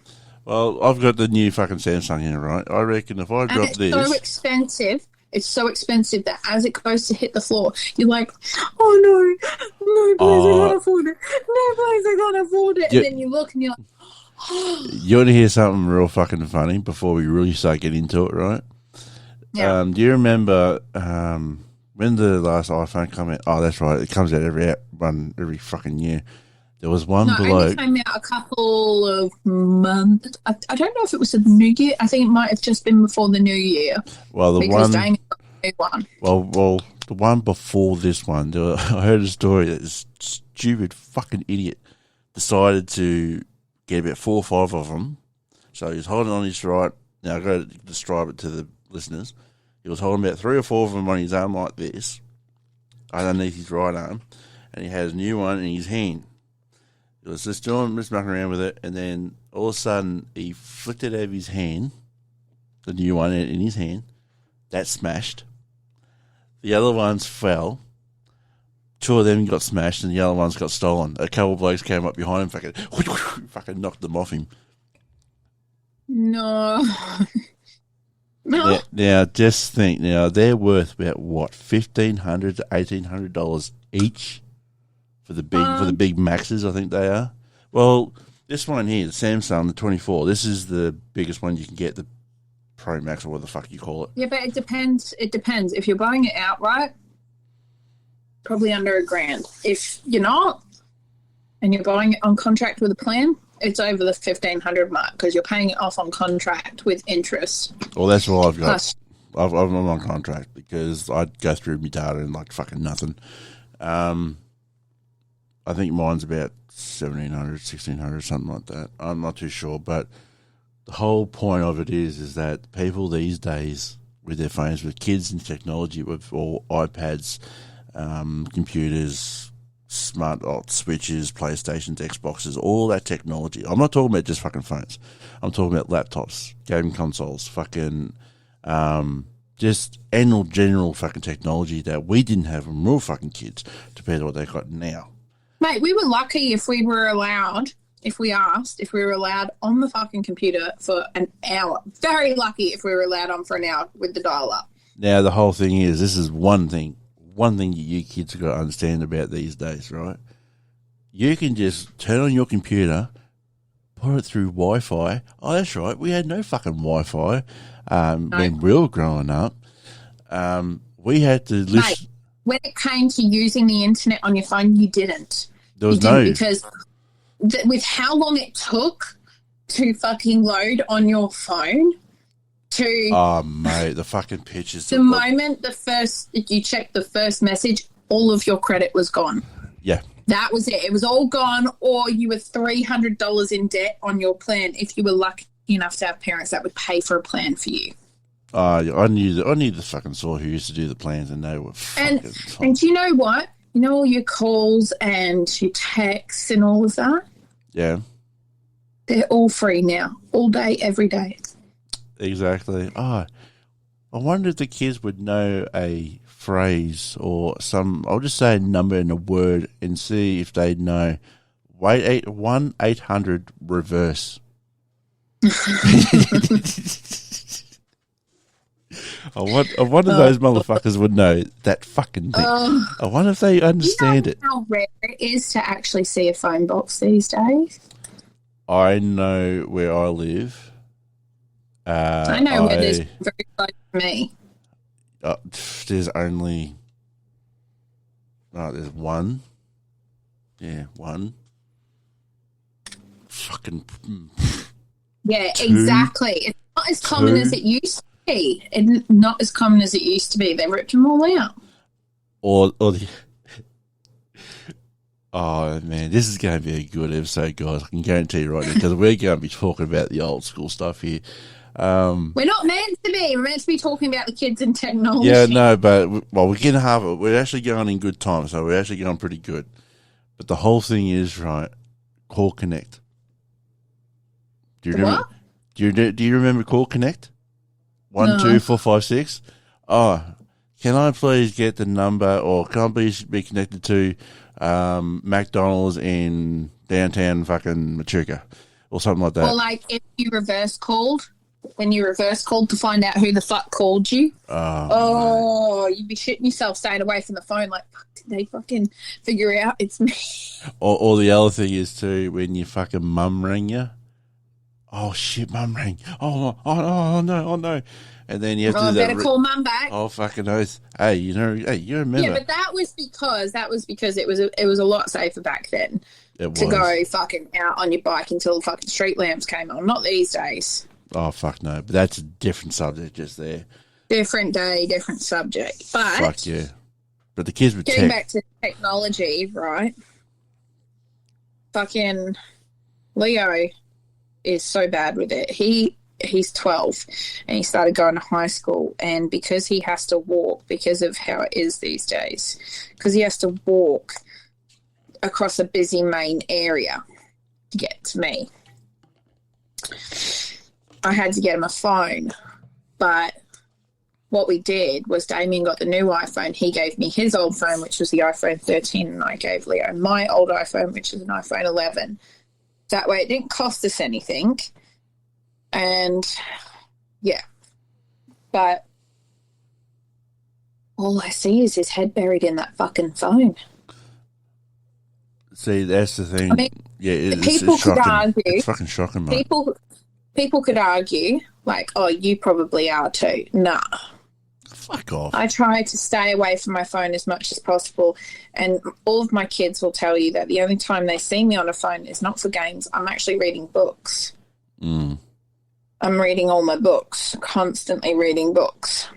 Speaker 1: Well, I've got the new fucking Samsung here, right? I reckon if I drop this...
Speaker 2: so expensive. It's so expensive that as it goes to hit the floor, you're like, oh, no, please, I can't afford it. No, please, I can't afford it. And then you look and you're like, oh.
Speaker 1: You want to hear something real fucking funny before we really start getting into it, right?
Speaker 2: Yeah.
Speaker 1: Do you remember when the last iPhone came out? Oh, that's right. It comes out every fucking year. There was one bloke.
Speaker 2: It only came out a couple of months. I don't know if it was the New Year. I think it might have just been before the New Year.
Speaker 1: Well, the
Speaker 2: one.
Speaker 1: Well, the one before this one, I heard a story that this stupid fucking idiot decided to get about 4 or 5 of them. So he was holding on his right. Now I've got to describe it to the listeners. He was holding about 3 or 4 of them on his arm like this, underneath his right arm, and he had a new one in his hand. He was just mucking around with it, and then all of a sudden he flicked it out of his hand, the new one in his hand. That smashed. The other ones fell. 2 of them got smashed, and the other ones got stolen. A couple of blokes came up behind him, fucking knocked them off him.
Speaker 2: No.
Speaker 1: Now, just think. Now, they're worth about, what, $1,500 to $1,800 each? For the big Maxes, I think they are. Well, this one here, the Samsung, the 24, this is the biggest one you can get, the Pro Max or what the fuck you call it.
Speaker 2: Yeah, but it depends. It depends. If you're buying it outright, probably under $1,000. If you're not, and you're buying it on contract with a plan, it's over the 1,500 mark because you're paying it off on contract with interest.
Speaker 1: Well, that's what I've got. I'm on contract because I'd go through my data and like fucking nothing. I think mine's about 1,700, 1,600, something like that. I'm not too sure, but the whole point of it is that people these days with their phones, with kids and technology, with all iPads, computers, smart switches, PlayStations, Xboxes, all that technology. I'm not talking about just fucking phones. I'm talking about laptops, gaming consoles, fucking just general fucking technology that we didn't have when we were fucking kids compared to what they got now.
Speaker 2: Mate, we were lucky if we were allowed, if we asked, if we were allowed on the fucking computer for an hour. Very lucky if we were allowed on for an hour with the dial-up.
Speaker 1: Now, the whole thing is, this is one thing you kids have got to understand about these days, right? You can just turn on your computer, put it through Wi-Fi. Oh, that's right. We had no fucking Wi-Fi when we were growing up. We had to listen...
Speaker 2: Mate, when it came to using the internet on your phone, you didn't.
Speaker 1: There was no...
Speaker 2: Because with how long it took to fucking load on your phone to...
Speaker 1: Oh, mate, the fucking pictures...
Speaker 2: The moment you checked the first message, all of your credit was gone.
Speaker 1: Yeah.
Speaker 2: That was it. It was all gone, or you were $300 in debt on your plan if you were lucky enough to have parents that would pay for a plan for you.
Speaker 1: I knew the fucking saw who used to do the plans, and they were fucking...
Speaker 2: And do you know what? You know all your calls and your texts and all of that?
Speaker 1: Yeah.
Speaker 2: They're all free now. All day, every day.
Speaker 1: Exactly. I wonder if the kids would know a phrase or I'll just say a number and a word and see if they know. 1-800-reverse. I wonder if those motherfuckers would know that fucking thing. I wonder if they understand it.
Speaker 2: How rare it is to actually see a phone box these days?
Speaker 1: I know where I live.
Speaker 2: I know where there's very close to me.
Speaker 1: There's only... there's one. Yeah, one. fucking
Speaker 2: Yeah, exactly. It's not as common as it used to be. And not as common as it used to be. They ripped them all out.
Speaker 1: Or the... Oh, man, this is going to be a good episode, guys. I can guarantee you right now, because we're going to be talking about the old school stuff here.
Speaker 2: We're not meant to be. We're meant to be talking about the kids and technology.
Speaker 1: Yeah, no, but, well, we're getting half of it. We're actually going in good time, so we're actually going pretty good. But the whole thing is, right, Call Connect. Do you remember? Do you remember Call Connect? 1, 2, 4, 5, 6. Oh, can I please get the number, or can I please be connected to McDonald's in downtown fucking Machuca or something like that?
Speaker 2: Or like if you reverse called, when you reverse called to find out who the fuck called you. Oh, you'd be shitting yourself staying away from the phone. Like, did they fucking figure out it's me?
Speaker 1: Or the other thing is too, when your fucking mum rang you. Oh shit, mum rang. Oh no. And then you have to do that.
Speaker 2: Better call mum back.
Speaker 1: Oh fucking oath. Hey, you remember?
Speaker 2: Yeah, but that was because it was a lot safer back then to go fucking out on your bike until the fucking street lamps came on. Not these days.
Speaker 1: Oh fuck no, but that's a different subject just there.
Speaker 2: Different day, different subject. But
Speaker 1: fuck yeah. But the kids were
Speaker 2: getting back to technology, right? Fucking Leo is so bad with it. He's 12 and he started going to high school, and because he has to walk, because of how it is these days, because he has to walk across a busy main area to get to me, I had to get him a phone. But what we did was Damien got the new iPhone. He gave me his old phone, which was the iPhone 13, and I gave Leo my old iPhone, which is an iPhone 11. That way it didn't cost us anything. And, yeah. But all I see is his head buried in that fucking phone.
Speaker 1: See, that's the thing.
Speaker 2: I mean,
Speaker 1: it's shocking. Argue, it's fucking shocking, mate.
Speaker 2: People could argue, like, oh, you probably are too. Nah.
Speaker 1: Fuck off.
Speaker 2: I try to stay away from my phone as much as possible, and all of my kids will tell you that the only time they see me on a phone is not for games. I'm actually reading books. I'm reading all my books, constantly reading books.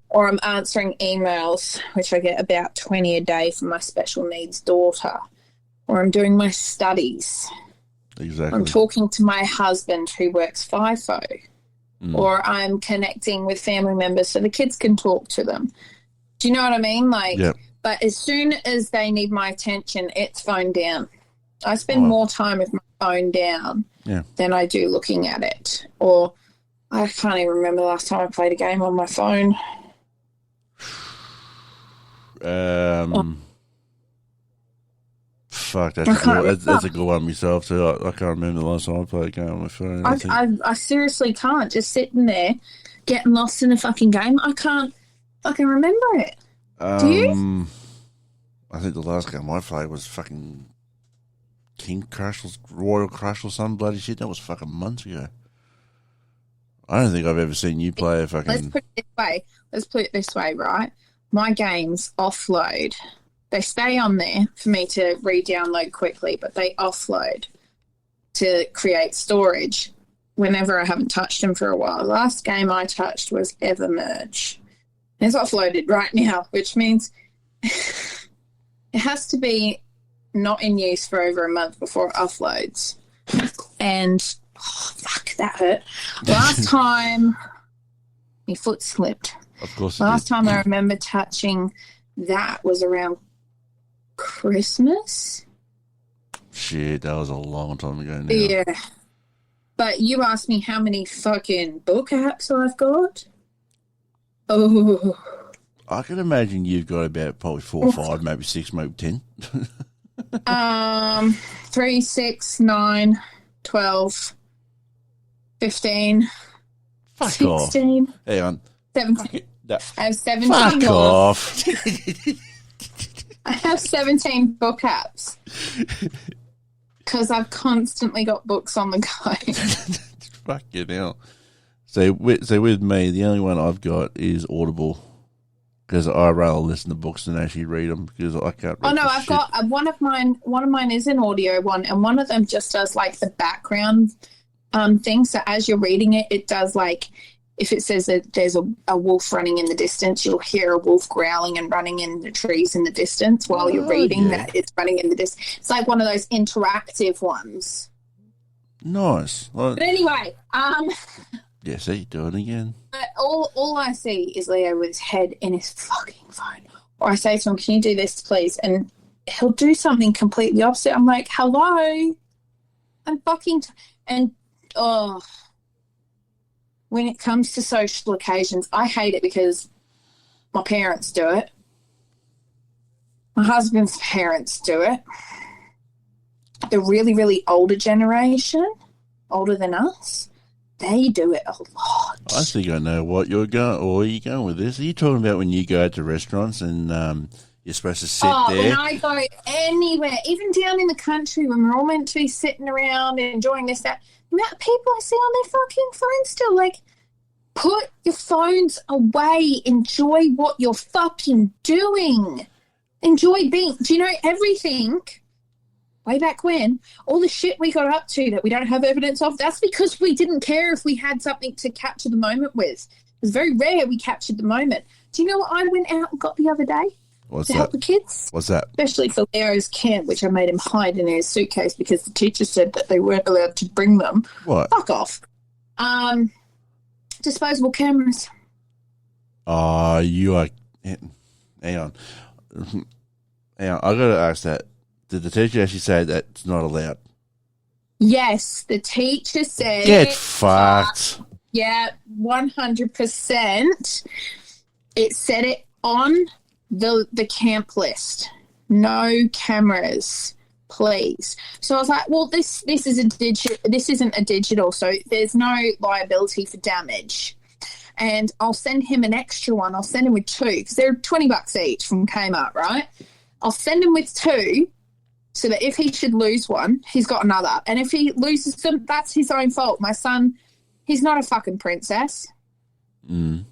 Speaker 2: Or I'm answering emails, which I get about 20 a day from my special needs daughter. Or I'm doing my studies.
Speaker 1: Exactly.
Speaker 2: I'm talking to my husband who works FIFO. Or I'm connecting with family members so the kids can talk to them. Do you know what I mean? Like, yep. But as soon as they need my attention, it's phone down. I spend more time with my phone down than I do looking at it. Or I can't even remember the last time I played a game on my phone.
Speaker 1: Fuck, that's a good one myself too. I can't remember the last time I played a game on my phone.
Speaker 2: I seriously can't. Just sitting there, getting lost in a fucking game. I can't fucking remember it. Do you?
Speaker 1: I think the last game I played was fucking King Crush, Royal Crush or some bloody shit. That was fucking months ago. I don't think I've ever seen you play a fucking...
Speaker 2: Let's put it this way, right? My games offload. They stay on there for me to re-download quickly, but they offload to create storage whenever I haven't touched them for a while. The last game I touched was Evermerge. It's offloaded right now, which means it has to be not in use for over a month before it offloads. And, oh, fuck, that hurt. Last time, my foot slipped.
Speaker 1: Of course.
Speaker 2: Last time I remember touching that was around Christmas.
Speaker 1: Shit, that was a long time ago now.
Speaker 2: Yeah. But you asked me how many fucking book apps I've got. Oh.
Speaker 1: I can imagine you've got about probably 4 or 5, maybe 6, maybe 10.
Speaker 2: 3, 6, 9, 12, 15,
Speaker 1: Fuck
Speaker 2: 16.
Speaker 1: Off. Hang on.
Speaker 2: 17. I have 17
Speaker 1: Fuck
Speaker 2: books.
Speaker 1: off.
Speaker 2: I have 17 book apps. Because I've constantly got books on the go.
Speaker 1: Fucking hell. So with me, the only one I've got is Audible. because I rather listen to books than actually read them because I can't read.
Speaker 2: Oh no, I've got one of mine. One of mine is an audio one, and one of them just does like the background thing. So as you're reading it, it does like if it says that there's a wolf running in the distance, you'll hear a wolf growling and running in the trees in the distance while you're reading that it's running in the distance. It's like one of those interactive ones.
Speaker 1: Nice. Well,
Speaker 2: but anyway,
Speaker 1: yeah, see, do it again.
Speaker 2: But all I see is Leo with his head in his fucking phone. Or I say to him, can you do this, please? And he'll do something completely opposite. I'm like, hello? I'm fucking... when it comes to social occasions, I hate it because my parents do it. My husband's parents do it. The really, really older generation, older than us, they do it a lot.
Speaker 1: I think I know what you're going. Or where you're going with this? Are you talking about when you go to restaurants and you're supposed to sit there?
Speaker 2: When I go anywhere, even down in the country, when we're all meant to be sitting around and enjoying this, that, the amount of people I see on their fucking phones still, like, put your phones away. Enjoy what you're fucking doing. Enjoy being. Do you know everything? Way back when, all the shit we got up to that we don't have evidence of, that's because we didn't care if we had something to capture the moment with. It was very rare we captured the moment. Do you know what I went out and got the other day?
Speaker 1: What's
Speaker 2: to
Speaker 1: that?
Speaker 2: Help the kids?
Speaker 1: What's that?
Speaker 2: Especially for Leo's camp, which I made him hide in his suitcase because the teacher said that they weren't allowed to bring them.
Speaker 1: What?
Speaker 2: Fuck off. Disposable cameras.
Speaker 1: Oh, you are... Hang on. I got to ask that. Did the teacher actually say that's not allowed?
Speaker 2: Yes, the teacher said...
Speaker 1: Get fucked.
Speaker 2: Yeah, 100%. It said it on the camp list. No cameras, please. So I was like, well, this is this isn't a digital, so there's no liability for damage. And I'll send him an extra one. I'll send him with two because they're $20 each from Kmart, right? I'll send him with two so that if he should lose one, he's got another. And if he loses them, that's his own fault. My son, he's not a fucking princess.
Speaker 1: Mm.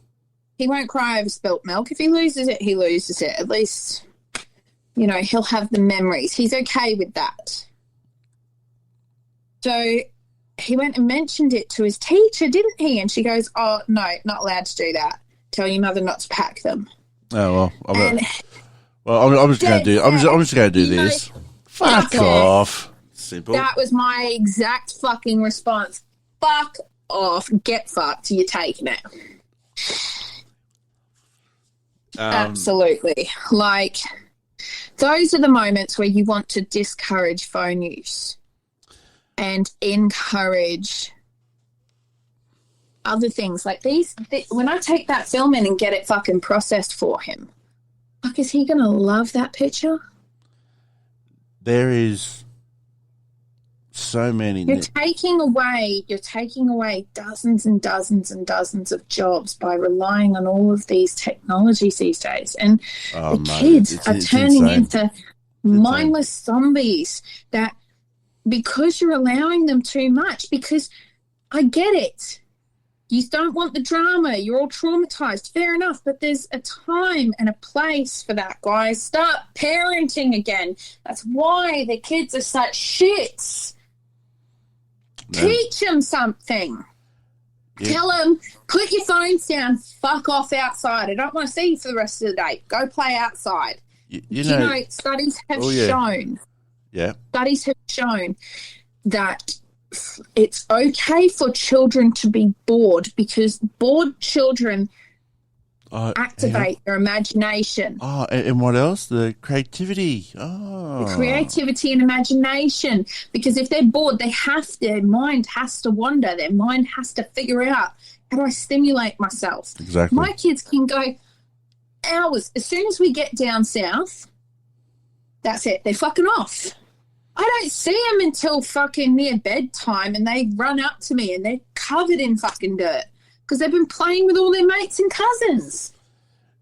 Speaker 2: He won't cry over spilt milk. If he loses it, he loses it. At least, you know, he'll have the memories. He's okay with that. So he went and mentioned it to his teacher, didn't he? And she goes, oh, no, not allowed to do that. Tell your mother not to pack them.
Speaker 1: Oh, well. I'm just going to do. I'm just going to do this. Fuck off. Simple.
Speaker 2: That was my exact fucking response. Fuck off. Get fucked. You're taking it. Absolutely. Like, those are the moments where you want to discourage phone use and encourage other things like these. When I take that film in and get it fucking processed for him, like, is he going to love that picture?
Speaker 1: There is so many.
Speaker 2: You're taking away dozens and dozens and dozens of jobs by relying on all of these technologies these days. And kids are turning into mindless zombies that because you're allowing them too much, because I get it. You don't want the drama. You're all traumatized. Fair enough. But there's a time and a place for that, guys. Start parenting again. That's why the kids are such shits. No. Teach them something. Yeah. Tell them, put your phones down, fuck off outside. I don't want to see you for the rest of the day. Go play outside. You know, studies have shown.
Speaker 1: Yeah.
Speaker 2: Studies have shown that it's okay for children to be bored because bored children activate their imagination.
Speaker 1: Oh, and what else? The creativity. Oh.
Speaker 2: The creativity and imagination. Because if they're bored, their mind has to wander. Their mind has to figure out, how do I stimulate myself?
Speaker 1: Exactly.
Speaker 2: My kids can go hours. As soon as we get down south, that's it. They're fucking off. I don't see them until fucking near bedtime, and they run up to me and they're covered in fucking dirt because they've been playing with all their mates and cousins.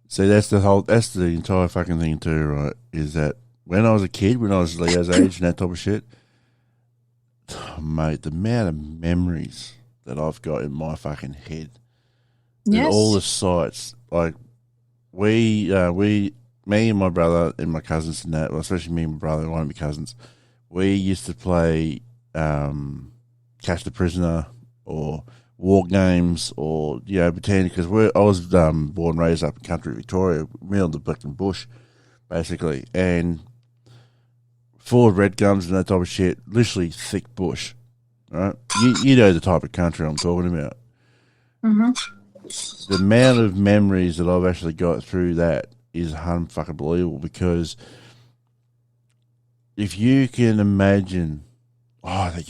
Speaker 1: See, that's the entire fucking thing too, right? Is that when I was a kid, when I was Leo's age and that type of shit, mate, the amount of memories that I've got in my fucking head, yes, all the sights, like me and my brother and my cousins and that, well, especially me and my brother and one of my cousins, we used to play Catch the Prisoner or war games or, pretend, because I was born and raised up in country Victoria, middle of the fucking bush, basically, and full of red gums and that type of shit, literally thick bush, right? You know the type of country I'm talking about. The amount of memories that I've actually got through that is unfucking believable, because if you can imagine, that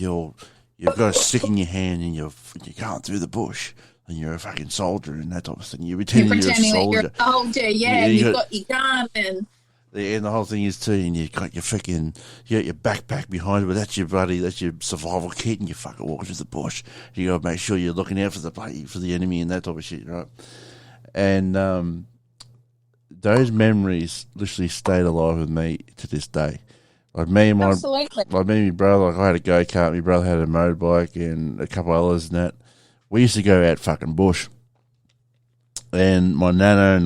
Speaker 1: you've got a stick in your hand and you're going through the bush and you're a fucking soldier and that type of thing. You're pretending you're a soldier.
Speaker 2: You're a soldier, you've got your gun and
Speaker 1: the whole thing is too, and you've got your backpack behind you, but that's your survival kit, and you fucking walk through the bush. You got to make sure you're looking out for the enemy and that type of shit, right? And those memories literally stayed alive with me to this day. Like me and my brother, like I had a go-kart, my brother had a motorbike, and a couple others and that. We used to go out fucking bush. And my nana and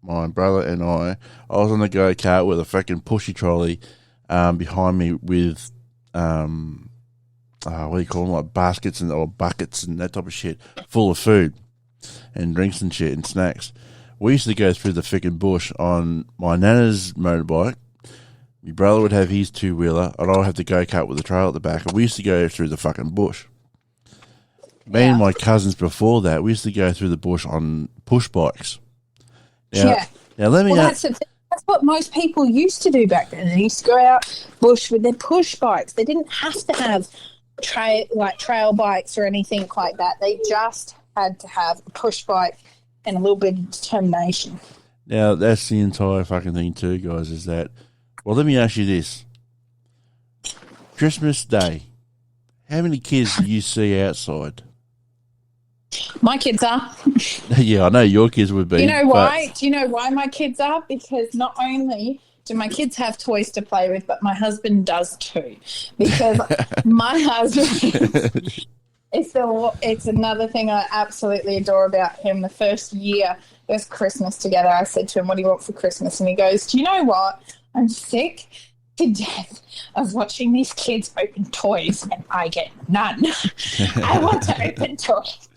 Speaker 1: my brother and I was on the go-kart with a fucking pushy trolley behind me with, what do you call them, like baskets or buckets and that type of shit, full of food and drinks and shit and snacks. We used to go through the fucking bush on my nana's motorbike. My brother would have his two-wheeler, and I would have the go-kart with the trailer at the back, and we used to go through the fucking bush. Me and my cousins before that, we used to go through the bush on push bikes. Now let me
Speaker 2: that's what most people used to do back then. They used to go out bush with their push bikes. They didn't have to have trail bikes or anything like that. They just had to have a push bike and a little bit of determination.
Speaker 1: Now, that's the entire fucking thing too, guys, is that, well, let me ask you this. Christmas Day, how many kids do you see outside?
Speaker 2: My kids are.
Speaker 1: Yeah, I know your kids would be.
Speaker 2: Do you know why? Do you know why my kids are? Because not only do my kids have toys to play with, but my husband does too. Because my husband, it's another thing I absolutely adore about him. The first Christmas together, I said to him, "What do you want for Christmas?" And he goes, "Do you know what? I'm sick to death of watching these kids open toys and I get none. I want to open toys."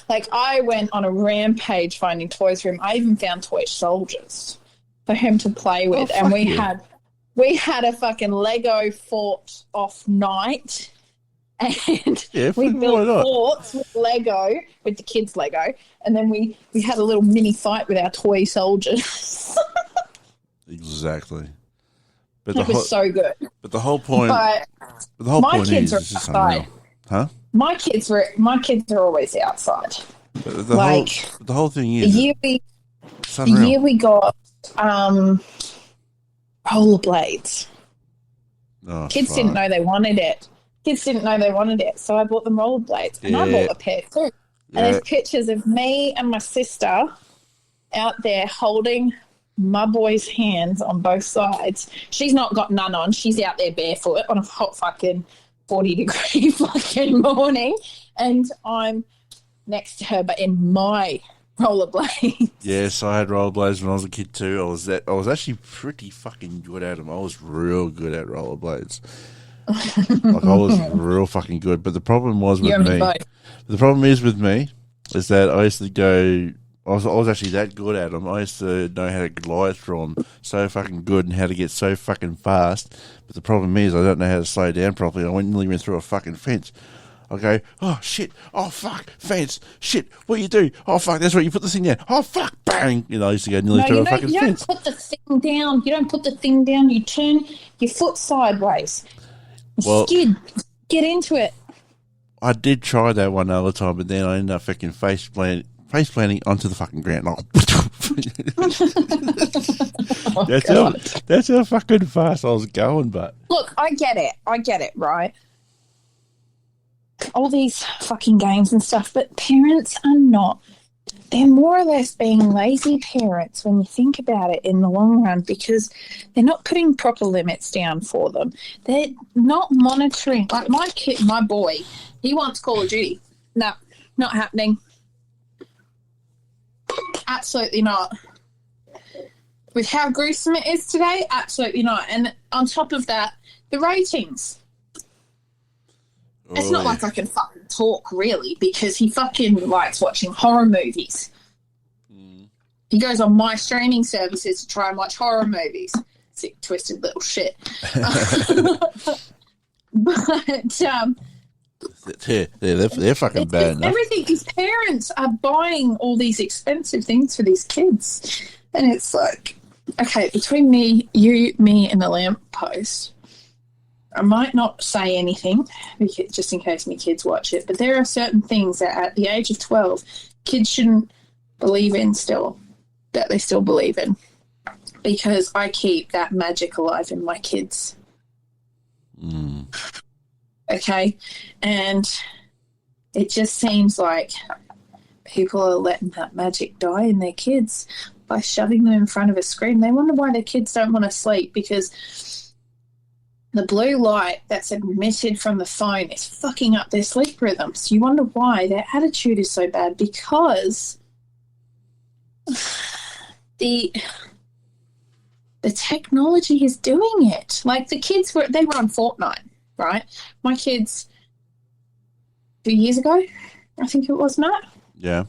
Speaker 2: Like, I went on a rampage finding toys for him. I even found toy soldiers for him to play with. And we had a fucking Lego fort off night. And we built forts with Lego, with the kids' Lego. And then we had a little mini fight with our toy soldiers.
Speaker 1: Exactly. But
Speaker 2: it was so good.
Speaker 1: But the whole point is it's just unreal. Huh?
Speaker 2: My kids are always outside.
Speaker 1: But the whole thing is
Speaker 2: the year we got rollerblades.
Speaker 1: Oh,
Speaker 2: kids didn't know they wanted it. So I bought them rollerblades, and I bought a pair too. And there's pictures of me and my sister out there holding my boy's hands on both sides. She's not got none on. She's out there barefoot on a hot fucking 40-degree fucking morning, and I'm next to her, but in my rollerblades.
Speaker 1: Yes, I had rollerblades when I was a kid too. I was actually pretty fucking good at them. I was real good at rollerblades. Like, I was real fucking good. But the problem was with me. The problem is with me is that I used to go. I was actually that good at them. I used to know how to glide through them so fucking good and how to get so fucking fast. But the problem is I don't know how to slow down properly. I nearly went through a fucking fence. I go, oh, shit, oh, fuck, fence, shit, what do you do? Oh, fuck, that's right, you put the thing down. Oh, fuck, bang. I used to go nearly through a fucking fence.
Speaker 2: You don't put the thing down. You don't put the thing down. You turn your foot sideways. Skid. Get into it.
Speaker 1: I did try that one other time, but then I ended up fucking face planting onto the fucking ground. That's how fucking fast I was going, but...
Speaker 2: Look, I get it, right? All these fucking games and stuff, but parents are not. They're more or less being lazy parents when you think about it in the long run, because they're not putting proper limits down for them. They're not monitoring. Like my boy, he wants Call of Duty. No, not happening. Absolutely not. With how gruesome it is today, absolutely not. And on top of that, the ratings. It's not like I can fucking talk, really, because he fucking likes watching horror movies. He goes on my streaming services to try and watch horror movies. Sick, twisted little shit. But
Speaker 1: they're fucking bad enough.
Speaker 2: Everything. His parents are buying all these expensive things for these kids, and it's like, okay, between me, and the lamppost, I might not say anything just in case my kids watch it, but there are certain things that at the age of 12, kids shouldn't believe in still, that they still believe in, because I keep that magic alive in my kids. Okay? And it just seems like people are letting that magic die in their kids by shoving them in front of a screen. They wonder why their kids don't want to sleep, because the blue light that's emitted from the phone is fucking up their sleep rhythms. You wonder why their attitude is so bad, because the technology is doing it. Like the kids were on Fortnite, right? My kids 2 years ago, I think it was, Matt.
Speaker 1: Yeah.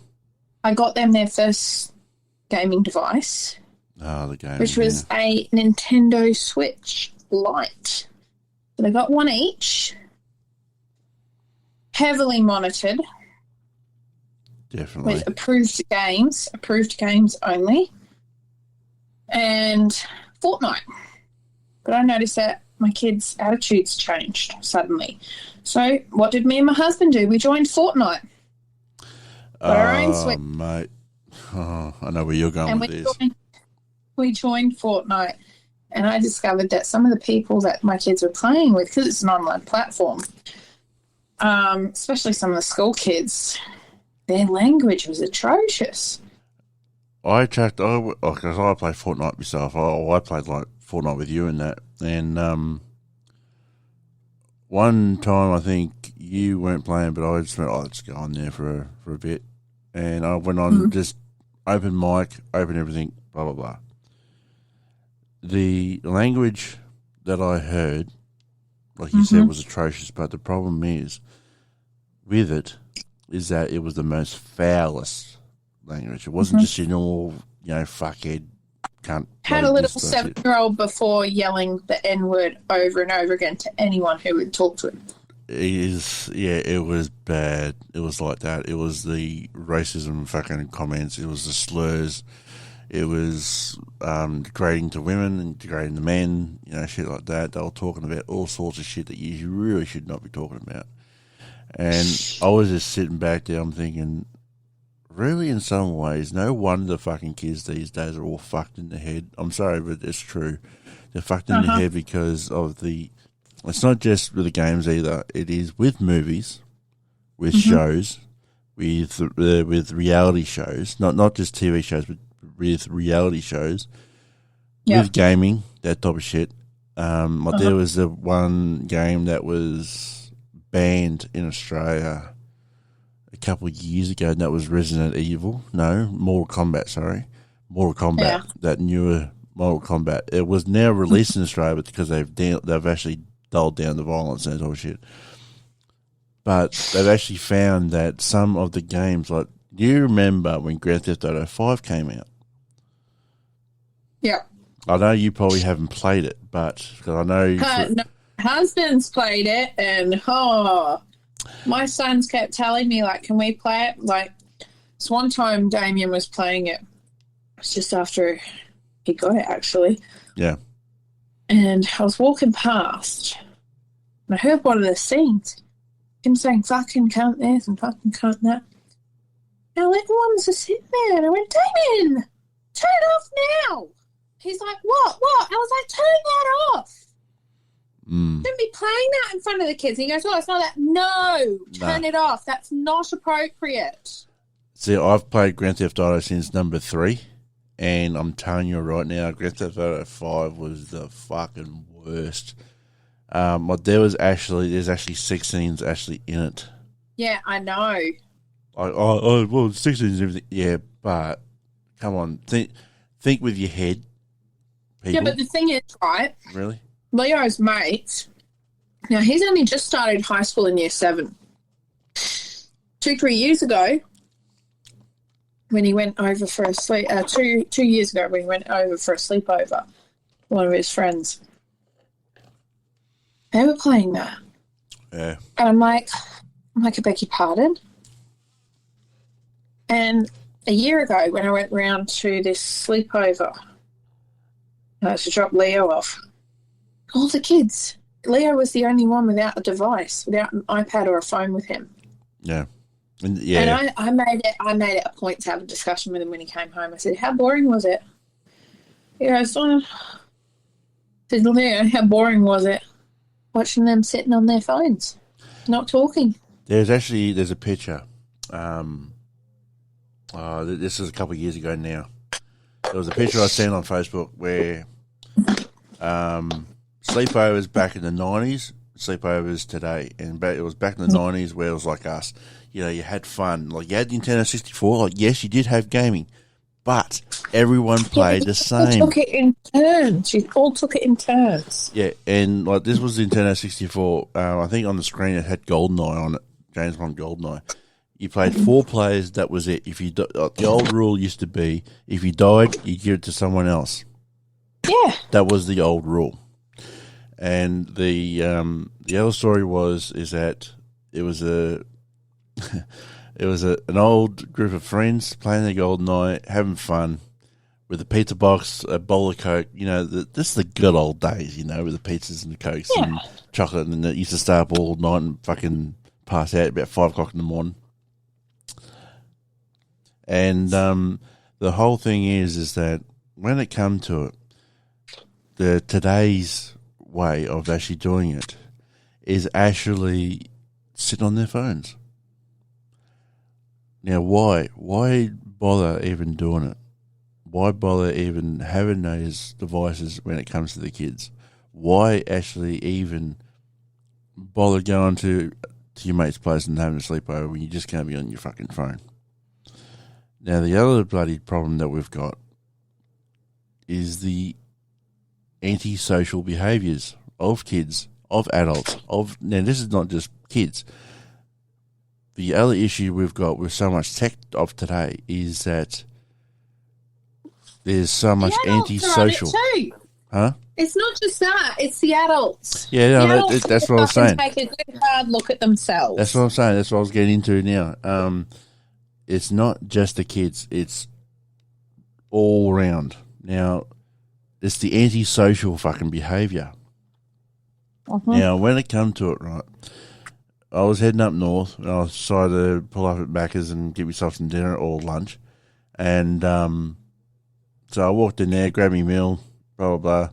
Speaker 2: I got them their first gaming device.
Speaker 1: Oh, the game.
Speaker 2: Which was a Nintendo Switch Lite. So they got one each. Heavily monitored.
Speaker 1: Definitely.
Speaker 2: With approved games only. And Fortnite. But I noticed that my kids' attitudes changed suddenly. So what did me and my husband do? We joined Fortnite. Got our own Switch.
Speaker 1: Mate. Oh, I know where you're going with this.
Speaker 2: We joined Fortnite, and I discovered that some of the people that my kids were playing with, because it's an online platform, especially some of the school kids, their language was atrocious.
Speaker 1: Because I play Fortnite myself. I played like Fortnite with you and that. And one time I think you weren't playing, but I just went, let's go on there for a bit. And I went on, just open mic, open everything, blah, blah, blah. The language that I heard, like you said, was atrocious. But the problem is that it was the most foulest language. It wasn't just your normal, fuckhead, cunt.
Speaker 2: Had a little 7-year-old before yelling the N-word over and over again to anyone who would talk to him.
Speaker 1: It was bad. It was like that. It was the racism fucking comments. It was the slurs. It was degrading to women and degrading to men, shit like that. They were talking about all sorts of shit that you really should not be talking about. And I was just sitting back there, I'm thinking, really, in some ways, no wonder fucking kids these days are all fucked in the head. I'm sorry, but it's true. They're fucked in the head because of it's not just with the games either. It is with movies, with shows, with reality shows, not just TV shows, but with reality shows, with gaming, that type of shit. There was the one game that was banned in Australia a couple of years ago, and that was Mortal Kombat, that newer Mortal Kombat. It was now released in Australia, but because they've actually dulled down the violence and that type of shit. But they've actually found that some of the games, like, do you remember when Grand Theft Auto 5 came out?
Speaker 2: Yeah.
Speaker 1: I know you probably haven't played it, but because I know
Speaker 2: no, husband's played it, and my sons kept telling me, like, can we play it? Like, so one time Damien was playing it. It was just after he got it, actually.
Speaker 1: Yeah.
Speaker 2: And I was walking past, and I heard one of the scenes, him saying, fucking cunt this and fucking cunt that. Now, little ones are sitting there, and I went, Damien, turn it off now. He's like, what? I was like, turn that off. Don't be playing that in front of the kids. And he goes, it's not that. No, turn it off. That's not appropriate.
Speaker 1: See, I've played Grand Theft Auto since number 3, and I'm telling you right now, Grand Theft Auto 5 was the fucking worst. There's actually 6 scenes actually in it.
Speaker 2: Yeah, I know.
Speaker 1: Well, 6 scenes and everything. Yeah, but Come on, think with your head. People.
Speaker 2: Yeah, but the thing is, right?
Speaker 1: Really?
Speaker 2: Leo's mates. Now, he's only just started high school in year 7. 2-3 years ago, when he went over for a sleep, 2 years ago when he went over for a sleepover, one of his friends, they were playing that.
Speaker 1: Yeah.
Speaker 2: And I'm like, I beg your pardon? And a year ago when I went round to this sleepover to drop Leo off, all the kids, Leo was the only one without a device, without an iPad or a phone with him.
Speaker 1: Yeah. And
Speaker 2: I made it a point to have a discussion with him when he came home. I said, how boring was it? He goes, I said, Leo, how boring was it watching them sitting on their phones, not talking?
Speaker 1: There's a picture. This is a couple of years ago now. There was a picture I seen on Facebook where sleepovers back in the 90s, sleepovers today. And it was back in the 90s where it was like us. You know, you had fun. Like, you had Nintendo 64. Like, yes, you did have gaming. But everyone played the same.
Speaker 2: You took it in turns. You all took it in turns.
Speaker 1: Yeah, and like this was Nintendo 64. I think on the screen it had GoldenEye on it, James Bond GoldenEye. You played 4 players. That was it. If you the old rule used to be, if you died, you give it to someone else.
Speaker 2: Yeah, that
Speaker 1: was the old rule. And the other story is that it was an old group of friends playing their GoldenEye, having fun with a pizza box, a bowl of Coke. You know, this is the good old days. You know, with the pizzas and the Cokes and chocolate, and it used to stay up all night and fucking pass out about 5 o'clock in the morning. And the whole thing is that when it comes to it, today's way of actually doing it is actually sitting on their phones. Now, why bother even doing it? Why bother even having those devices when it comes to the kids? Why actually even bother going to your mate's place and having a sleepover when you just can't be on your fucking phone? Now, the other bloody problem that we've got is the antisocial behaviours of kids, of adults, now this is not just kids. The other issue we've got with so much tech of today is that there's so much antisocial. Huh?
Speaker 2: It's not just that; it's the adults.
Speaker 1: Yeah, no, that's what I was saying.
Speaker 2: Take a good hard look at themselves.
Speaker 1: That's what I'm saying. That's what I was getting into now. It's not just the kids; it's all round. Now, it's the antisocial fucking behaviour. Now, when it comes to it, right, I was heading up north, and I decided to pull up at Macca's and get myself some dinner or lunch. And so I walked in there, grabbed my meal, blah, blah, blah.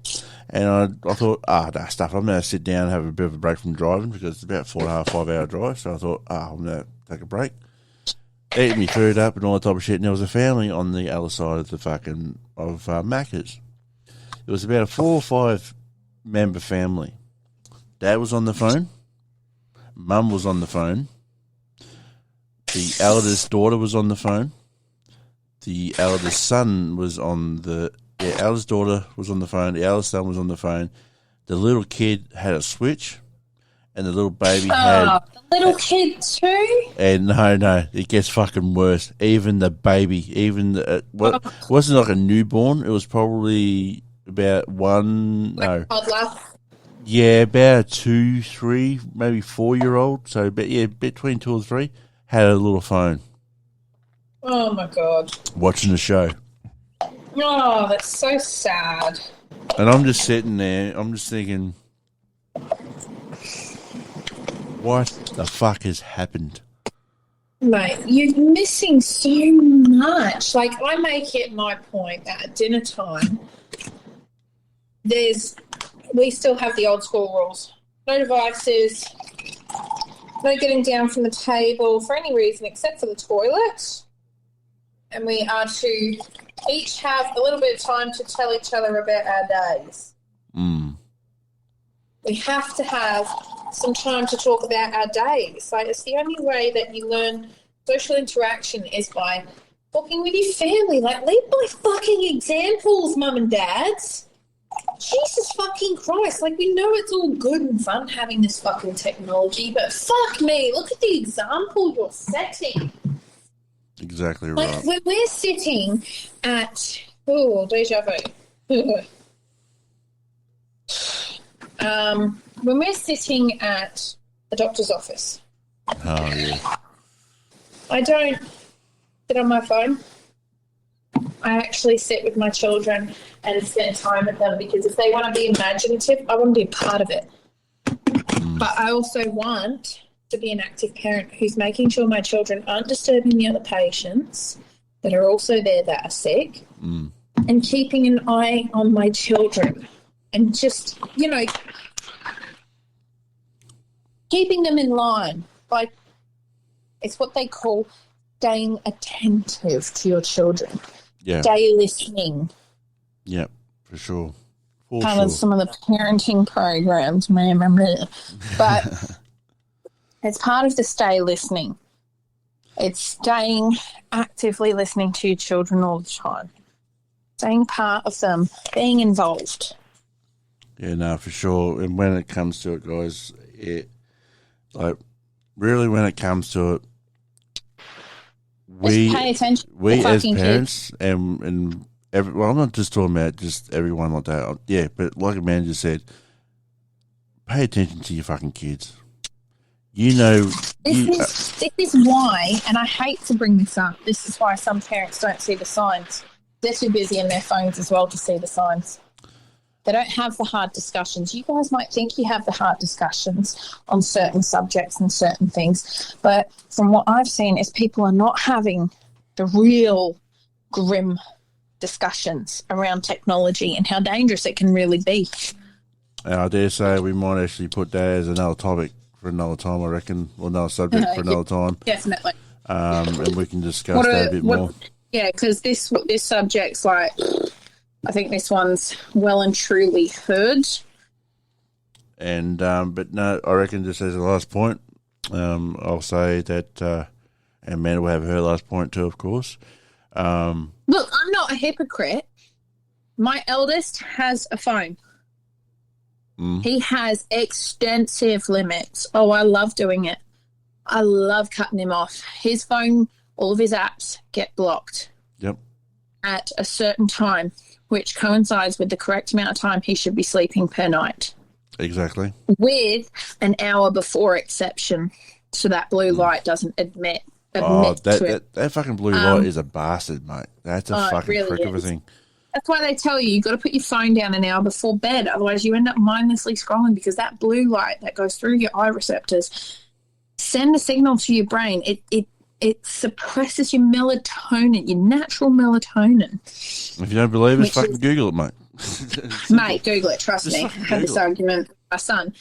Speaker 1: And I thought, stuff, I'm going to sit down and have a bit of a break from driving because it's about 4.5, 5 hour drive. So I thought, I'm going to take a break. Eat me food up and all that type of shit. And there was a family on the other side of Macca's. It was about a 4 or 5 member family. Dad was on the phone. Mum was on the phone. The eldest daughter was on the phone. The eldest son was on the eldest daughter was on the phone. The eldest son was on the phone. The little kid had a Switch, and the little baby had
Speaker 2: the little kid too.
Speaker 1: And no, it gets fucking worse. Even the baby, wasn't like a newborn. It was probably about
Speaker 2: toddler.
Speaker 1: Yeah, about a 2, 3, maybe 4-year-old. So, between 2 or 3, had a little phone.
Speaker 2: Oh my god!
Speaker 1: Watching the show.
Speaker 2: Oh, that's so sad.
Speaker 1: And I'm just sitting there. I'm just thinking, what the fuck has happened?
Speaker 2: Mate, you're missing so much. Like, I make it my point that at dinner time, we still have the old school rules. No devices, no getting down from the table for any reason except for the toilet. And we are to each have a little bit of time to tell each other about our days. We have to have some time to talk about our days. Like, it's the only way that you learn social interaction is by talking with your family. Like, lead by fucking examples, mum and dads. Jesus fucking Christ. Like, we know it's all good and fun having this fucking technology, but fuck me, look at the example you're setting.
Speaker 1: Exactly right.
Speaker 2: Like, when we're sitting at... Oh, deja vu. When we're sitting at the doctor's office.
Speaker 1: Oh, yeah.
Speaker 2: I don't sit on my phone. I actually sit with my children and spend time with them, because if they want to be imaginative, I want to be a part of it. But I also want to be an active parent who's making sure my children aren't disturbing the other patients that are also there that are sick, and keeping an eye on my children and just, keeping them in line. Like, it's what they call staying attentive to your children.
Speaker 1: Yeah.
Speaker 2: Stay listening.
Speaker 1: Yep, for sure.
Speaker 2: Kind of some of the parenting programs, but it's part of the stay listening. It's staying actively listening to your children all the time, staying part of them, being involved.
Speaker 1: Yeah, no, for sure. And when it comes to it, guys, really when it comes to it,
Speaker 2: just pay attention.
Speaker 1: We as parents and I'm not just talking about just everyone like that. Yeah, but like Amanda just said, pay attention to your fucking kids. This is why, and I hate to bring this up, this is why some parents don't see the signs. They're too busy in their phones as well to see the signs. They don't have the hard discussions. You guys might think you have the hard discussions on certain subjects and certain things, but from what I've seen is people are not having the real grim discussions around technology and how dangerous it can really be. And I dare say we might actually put that as another topic for another time, I reckon, or another subject for another time.
Speaker 2: Definitely.
Speaker 1: And we can discuss that a bit more.
Speaker 2: Yeah, because this subject's like... I think this one's well and truly heard. And
Speaker 1: but no, I reckon just as a last point, I'll say that, and Amanda will have her last point too, of course.
Speaker 2: Look, I'm not a hypocrite. My eldest has a phone. He has extensive limits. Oh, I love doing it. I love cutting him off. His phone, all of his apps get blocked.
Speaker 1: Yep.
Speaker 2: At a certain time, which coincides with the correct amount of time he should be sleeping per night.
Speaker 1: Exactly.
Speaker 2: With an hour before exception, so that blue light doesn't emit
Speaker 1: that fucking blue light is a bastard, mate. That's a fucking really prick of a thing.
Speaker 2: That's why they tell you got to put your phone down an hour before bed, otherwise you end up mindlessly scrolling, because that blue light that goes through your eye receptors send a signal to your brain. It suppresses your melatonin, your natural melatonin.
Speaker 1: If you don't believe us, fucking Google it, mate.
Speaker 2: Mate, Google it, trust me. I had this argument with my son.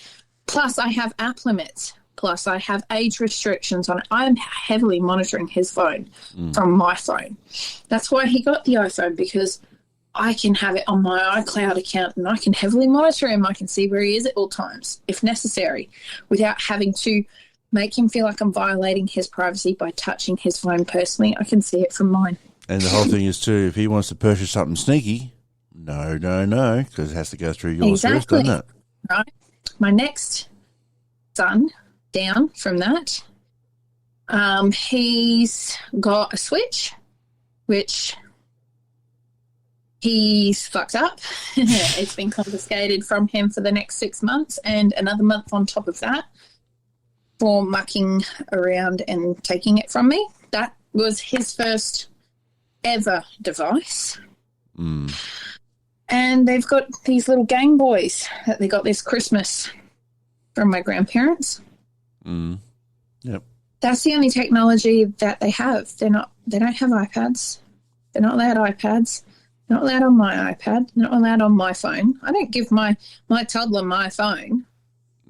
Speaker 2: Plus, I have app limits. Plus, I have age restrictions on it. I am heavily monitoring his phone from my phone. That's why he got the iPhone, because I can have it on my iCloud account and I can heavily monitor him. I can see where he is at all times, if necessary, without having to make him feel like I'm violating his privacy by touching his phone personally. I can see it from mine.
Speaker 1: And the whole thing is too, if he wants to purchase something sneaky, no, because it has to go through yours first, doesn't it?
Speaker 2: Right. My next son down from that, he's got a Switch, which he's fucked up. It's been confiscated from him for the next 6 months and another month on top of that for mucking around and taking it from me. That was his first ever device. And they've got these little Game Boys that they got this Christmas from my grandparents.
Speaker 1: Yep.
Speaker 2: That's the only technology that they have. They don't have iPads. They're not allowed iPads. They're not allowed on my iPad. They're not allowed on my phone. I don't give my toddler my phone.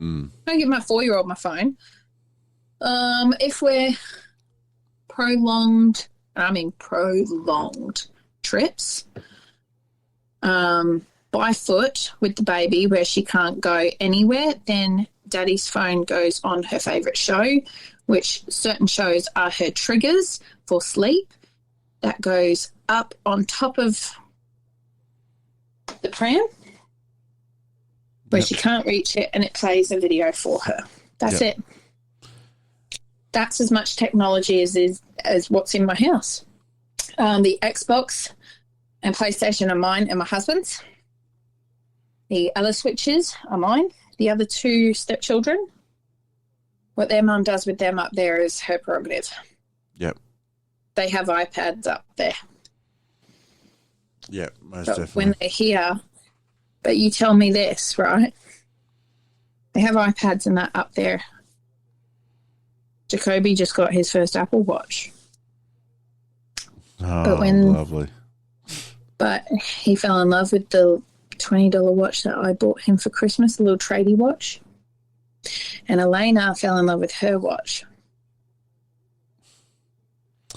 Speaker 2: I don't give my 4-year-old my phone. If we're prolonged trips, by foot with the baby where she can't go anywhere, then Daddy's phone goes on her favourite show, which certain shows are her triggers for sleep. that goes up on top of the pram where she can't reach it, and it plays a video for her. That's it. That's as much technology as what's in my house. The Xbox and PlayStation are mine and my husband's. The other switches are mine. The other two stepchildren, what their mum does with them up there is her prerogative.
Speaker 1: Yep.
Speaker 2: They have iPads up there.
Speaker 1: Yeah, most
Speaker 2: but
Speaker 1: definitely.
Speaker 2: When they're here, but you tell me this, right? They have iPads and that up there. Jacoby just got his first Apple Watch.
Speaker 1: Oh, lovely.
Speaker 2: But he fell in love with the $20 watch that I bought him for Christmas, a little tradie watch. And Elena fell in love with her watch.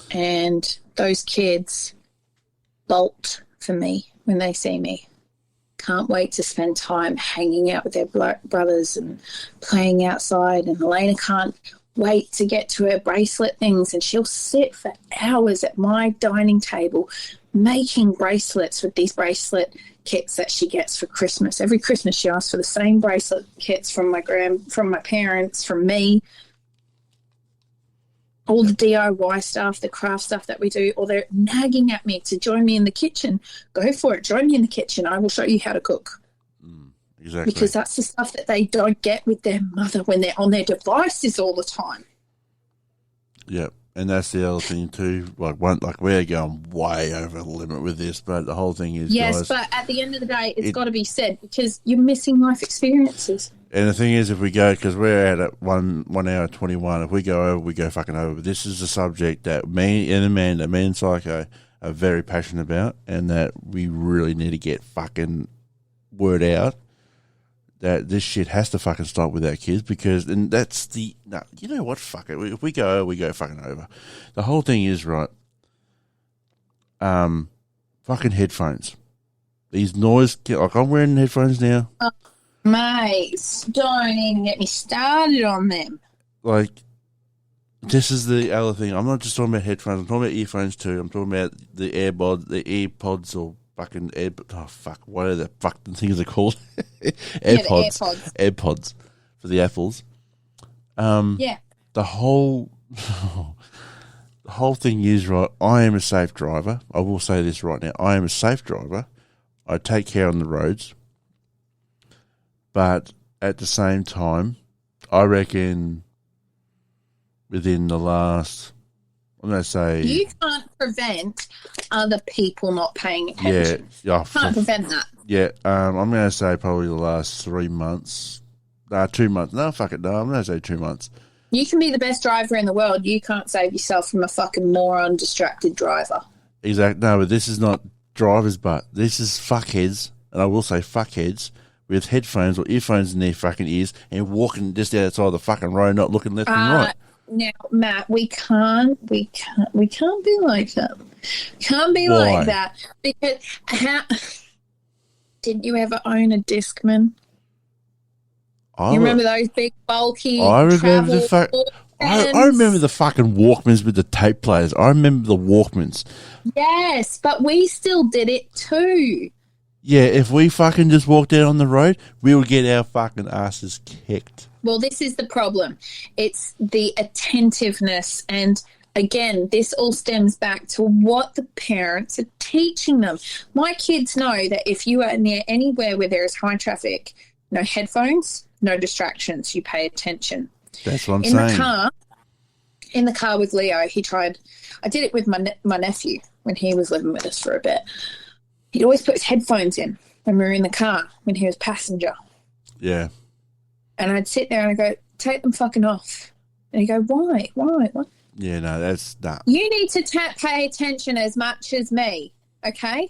Speaker 2: And those kids bolt for me when they see me. Can't wait to spend time hanging out with their brothers and playing outside. And Elena can't wait to get to her bracelet things, and she'll sit for hours at my dining table making bracelets with these bracelet kits that she gets for Christmas. Every Christmas she asks for the same bracelet kits from my parents, from me. All the DIY stuff, the craft stuff that we do, or they're nagging at me to join me in the kitchen. Go for it. Join me in the kitchen. I will show you how to cook.
Speaker 1: Exactly.
Speaker 2: Because that's the stuff that they don't get with their mother when they're on their devices all the time.
Speaker 1: Yep. And that's the other thing too. Like we're going way over the limit with this, but the whole thing is,
Speaker 2: yes,
Speaker 1: guys,
Speaker 2: but at the end of the day, it's got to be said because you're missing life experiences.
Speaker 1: And the thing is, if we go, because we're at 1 hour 21, if we go over, we go fucking over. But this is a subject that me and Psycho are very passionate about, and that we really need to get fucking word out that this shit has to fucking stop with our kids, because, and that's the, no, you know what, fuck it. If we go over, we go fucking over. The whole thing is, right, fucking headphones. These noise, like I'm wearing headphones now.
Speaker 2: Oh, mate, don't even get me started on them.
Speaker 1: Like, this is the other thing. I'm not just talking about headphones. I'm talking about earphones too. I'm talking about the AirPods, or fucking what are the fucking things are called? AirPods. Yeah, AirPods for the Apples.
Speaker 2: Yeah.
Speaker 1: The whole thing is, right, I am a safe driver. I will say this right now. I am a safe driver. I take care on the roads. But at the same time, I reckon within the last, I'm going to say...
Speaker 2: You can't prevent other people not paying attention.
Speaker 1: Yeah.
Speaker 2: Can't prevent that.
Speaker 1: Yeah, I'm going to say probably the last 3 months. 2 months. No, fuck it. No, I'm going to say 2 months.
Speaker 2: You can be the best driver in the world. You can't save yourself from a fucking moron, distracted driver.
Speaker 1: Exactly. No, but this is not drivers, but this is fuckheads, and I will say fuckheads, with headphones or earphones in their fucking ears and walking just outside the fucking road, not looking left and right.
Speaker 2: Now, Matt, we can't be like that. Can't be like that, because didn't you ever own a Discman? You remember those big, bulky?
Speaker 1: I remember I remember the fucking Walkmans with the tape players. I remember the Walkmans.
Speaker 2: Yes, but we still did it too.
Speaker 1: Yeah, if we fucking just walked out on the road, we would get our fucking asses kicked.
Speaker 2: Well, this is the problem. It's the attentiveness. And again, this all stems back to what the parents are teaching them. My kids know that if you are near anywhere where there is high traffic, no headphones, no distractions, you pay attention.
Speaker 1: That's what I'm saying.
Speaker 2: In the car with Leo, I did it with my nephew when he was living with us for a bit. He'd always put his headphones in when we were in the car, when he was passenger.
Speaker 1: Yeah.
Speaker 2: And I'd sit there and I'd go, take them fucking off. And he'd go, why? What?
Speaker 1: Yeah, no, that's not.
Speaker 2: You need to pay attention as much as me, okay?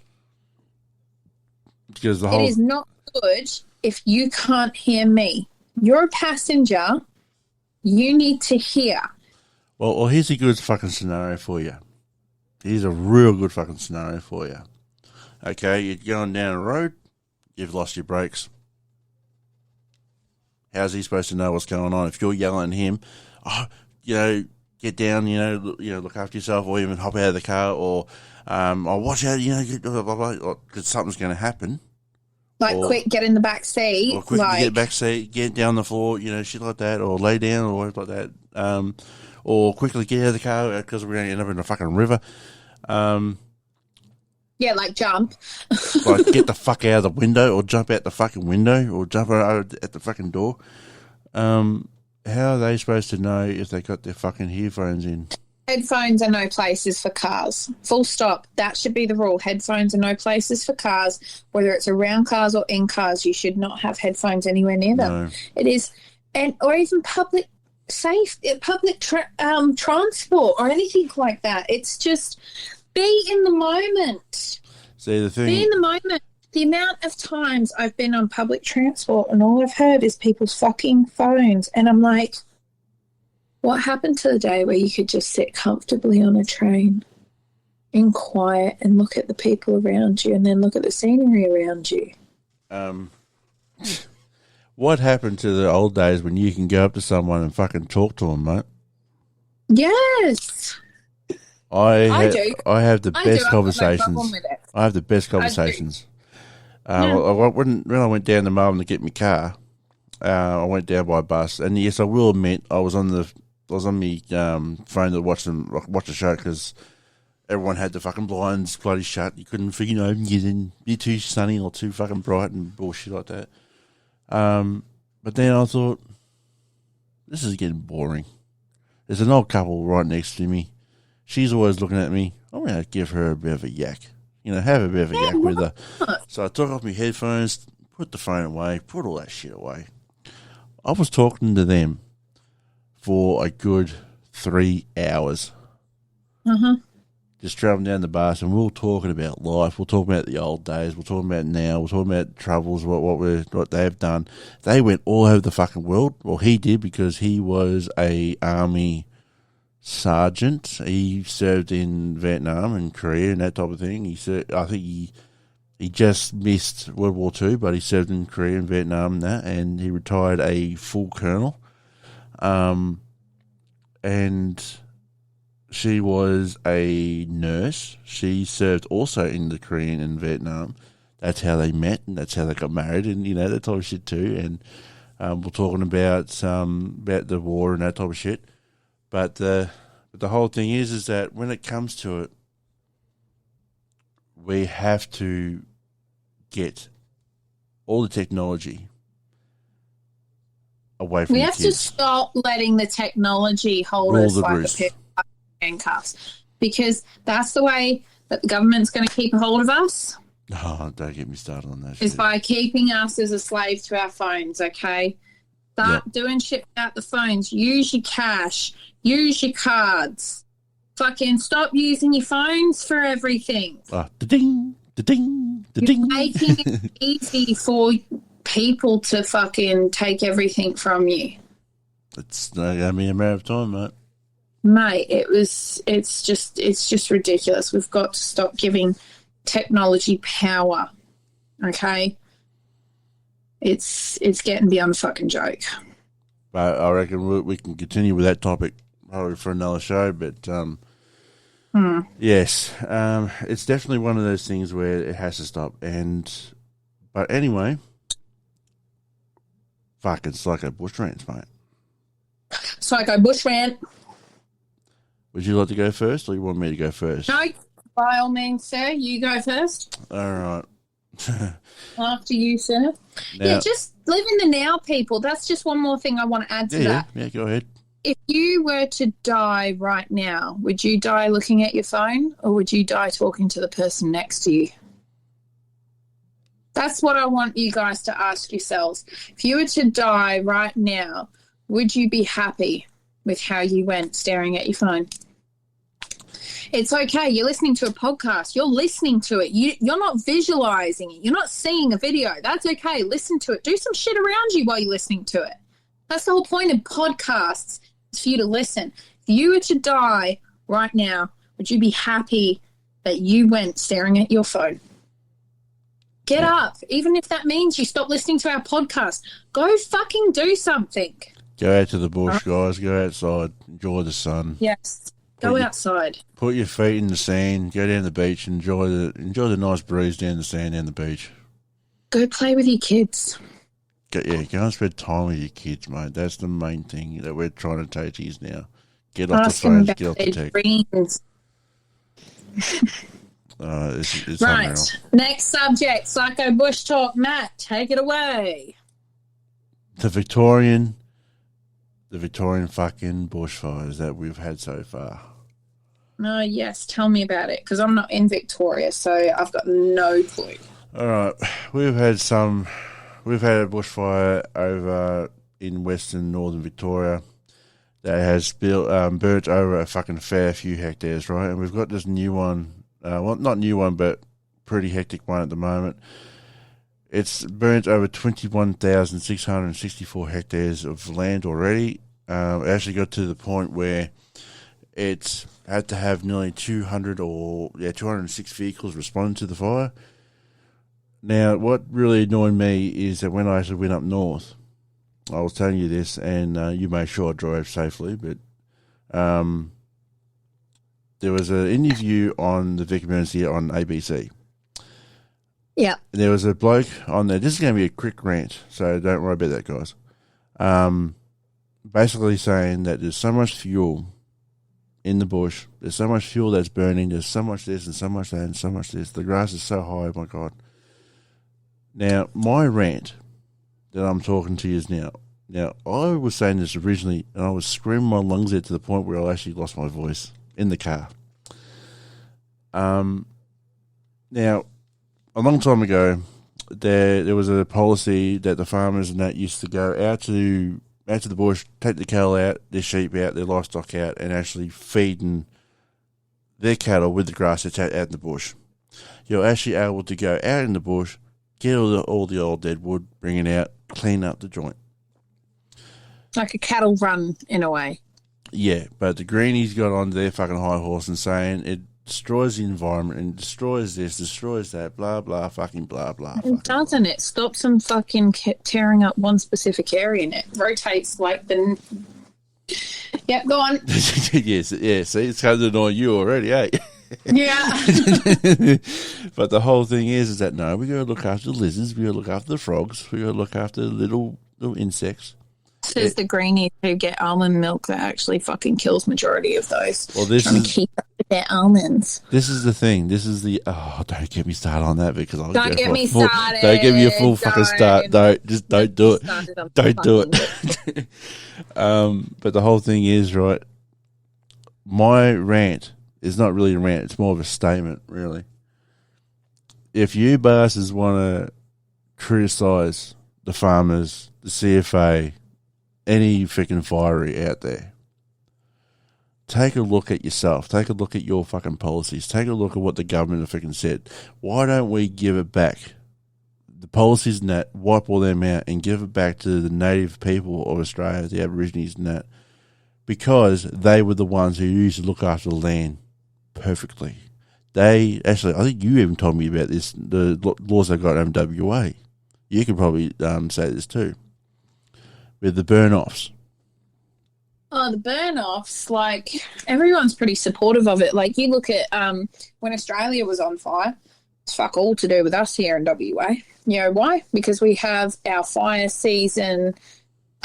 Speaker 1: Because
Speaker 2: it is not good if you can't hear me. You're a passenger. You need to hear.
Speaker 1: Well, here's a good fucking scenario for you. Here's a real good fucking scenario for you. Okay, you're going down a road. You've lost your brakes. How's he supposed to know what's going on if you're yelling at him? Oh, get down, look after yourself, or even hop out of the car, or watch out, blah, blah, blah, because something's going to happen.
Speaker 2: Quick, get in the back seat.
Speaker 1: Or quick, get in the back seat, get down the floor, shit like that, or lay down, or whatever like that. Or quickly get out of the car because we're going to end up in a fucking river.
Speaker 2: Yeah, jump.
Speaker 1: Get the fuck out of the window, or jump out the fucking window, or jump out at the fucking door. How are they supposed to know if they got their fucking earphones in?
Speaker 2: Headphones are no places for cars. Full stop. That should be the rule. Headphones are no places for cars. Whether it's around cars or in cars, you should not have headphones anywhere near them.
Speaker 1: No.
Speaker 2: It is, or even public transport or anything like that. It's just be in the moment.
Speaker 1: See, the thing.
Speaker 2: Be in the moment. The amount of times I've been on public transport and all I've heard is people's fucking phones, and I'm like, what happened to the day where you could just sit comfortably on a train in quiet and look at the people around you and then look at the scenery around you?
Speaker 1: What happened to the old days when you can go up to someone and fucking talk to them, mate?
Speaker 2: Yes.
Speaker 1: I have the best conversations. I have the best conversations. When I went down to Melbourne to get my car, I went down by bus, and yes, I will admit I was on my phone to watch the show because everyone had the fucking blinds bloody shut. You couldn't figure, you're too sunny or too fucking bright and bullshit like that. But then I thought, this is getting boring. There's an old couple right next to me. She's always looking at me. I'm going to give her a bit of a yak. Have a bit of a yak with her. So I took off my headphones, put the phone away, put all that shit away. I was talking to them for a good 3 hours. Just traveling down the bus, and we were talking about life. We're talking about the old days. We're talking about now. We're talking about troubles, what they've done. They went all over the fucking world. Well, he did because he was a army sergeant. He served in Vietnam and Korea and that type of thing. I think he just missed World War II, but he served in Korea and Vietnam and that, and he retired a full colonel. And she was a nurse. She served also in the Korean and Vietnam. That's how they met, and that's how they got married, and that type of shit too. And we're talking about the war and that type of shit. But the whole thing is that when it comes to it, we have to get all the technology away from the kids.
Speaker 2: We have to stop letting the technology hold us like a pair of handcuffs, because that's the way that the government's going to keep a hold of us.
Speaker 1: Oh, don't get me started on that shit.
Speaker 2: Is by keeping us as a slave to our phones, okay? Start doing shit without the phones. Use your cash. Use your cards. Fucking stop using your phones for everything.
Speaker 1: Da-ding, da-ding, da-ding.
Speaker 2: You're making it easy for people to fucking take everything from you.
Speaker 1: It's not going to be a matter of time, mate.
Speaker 2: Mate, it's just ridiculous. We've got to stop giving technology power, okay? It's getting beyond a fucking joke.
Speaker 1: I reckon we can continue with that topic probably for another show, but yes, it's definitely one of those things where it has to stop. But anyway, fuck, it's like a bush rant, mate.
Speaker 2: Psycho bush rant.
Speaker 1: Would you like to go first, or you want me to go first?
Speaker 2: No, by all means, sir. You go first.
Speaker 1: All right.
Speaker 2: After you, sir.
Speaker 1: Now,
Speaker 2: just live in the now, people. That's just one more thing I want to add to that.
Speaker 1: Yeah, go ahead.
Speaker 2: If you were to die right now, would you die looking at your phone, or would you die talking to the person next to you? That's what I want you guys to ask yourselves. If you were to die right now, would you be happy with how you went staring at your phone? It's okay. You're listening to a podcast. You're listening to it. You're not visualizing it. You're not seeing a video. That's okay. Listen to it. Do some shit around you while you're listening to it. That's the whole point of podcasts, is for you to listen. If you were to die right now, would you be happy that you went staring at your phone? Get up. Even if that means you stop listening to our podcast, go fucking do something.
Speaker 1: Go out to the bush, guys. Go outside. Enjoy the sun.
Speaker 2: Yes. Go outside.
Speaker 1: Put your feet in the sand. Go down the beach. Enjoy the nice breeze down the sand down the beach.
Speaker 2: Go play with your kids.
Speaker 1: Go and spend time with your kids, mate. That's the main thing that we're trying to teach you now. Get off the phones. Get off the tech. It's
Speaker 2: right.
Speaker 1: unreal.
Speaker 2: Next subject. Psycho Bush Talk. Matt, take it away.
Speaker 1: The Victorian fucking bushfires that we've had so far.
Speaker 2: Yes, tell me about it, because I'm not in Victoria, so I've got no clue.
Speaker 1: All right, we've had a bushfire over in western northern Victoria that has burnt over a fucking fair few hectares, right? And we've got this new one, well, not new one, but pretty hectic one at the moment. It's burnt over 21,664 hectares of land already. It actually got to the point where it's had to have nearly 206 vehicles respond to the fire. Now, what really annoyed me is that when I actually went up north, I was telling you this, and you made sure I drove safely, but there was an interview on the Vic Emergency on ABC.
Speaker 2: Yeah.
Speaker 1: There was a bloke on there. This is going to be a quick rant, so don't worry about that, guys. Basically saying that there's so much fuel in the bush. There's so much fuel that's burning. There's so much this and so much that and so much this. The grass is so high, oh my God. Now, my rant that I'm talking to you is now, I was saying this originally, and I was screaming my lungs out to the point where I actually lost my voice in the car. Now, a long time ago, there was a policy that the farmers and that used to go out to the bush, take the cattle out, their sheep out, their livestock out, and actually feeding their cattle with the grass that's out in the bush. You're actually able to go out in the bush, get all the old dead wood, bring it out, clean up the joint.
Speaker 2: Like a cattle run, in a way.
Speaker 1: Yeah, but the greenies got on their fucking high horse and saying it destroys the environment and destroys this, destroys that, blah, blah, fucking blah, blah.
Speaker 2: It doesn't. It stops them fucking tearing up one specific area, and it rotates like the... Yep, go on.
Speaker 1: Yes, yeah, see, it's kind of annoying you already, eh?
Speaker 2: Yeah.
Speaker 1: But the whole thing is that, no, we got to look after the lizards, we got to look after the frogs, we got to look after the little insects.
Speaker 2: Says the greenies who get almond milk that actually fucking kills majority of those.
Speaker 1: Well, this
Speaker 2: trying to keep up with their almonds.
Speaker 1: This is the thing. This is the don't get me started on that because I'll
Speaker 2: don't get me started.
Speaker 1: Don't give me a full fucking start. Don't do it. Don't do it. But the whole thing is, right, my rant is not really a rant. It's more of a statement, really. If you bastards want to criticise the farmers, the CFA, any freaking fiery out there, take a look at yourself. Take a look at your fucking policies. Take a look at what the government have freaking said. Why don't we give it back? The policies and that, wipe all them out and give it back to the native people of Australia, the Aborigines and that, because they were the ones who used to look after the land perfectly. They actually, I think you even told me about this, the laws they got in WA. You could probably say this too. With the burn-offs.
Speaker 2: Oh, the burn-offs, like, everyone's pretty supportive of it. Like, you look at when Australia was on fire, it's fuck all to do with us here in WA. You know why? Because we have our fire season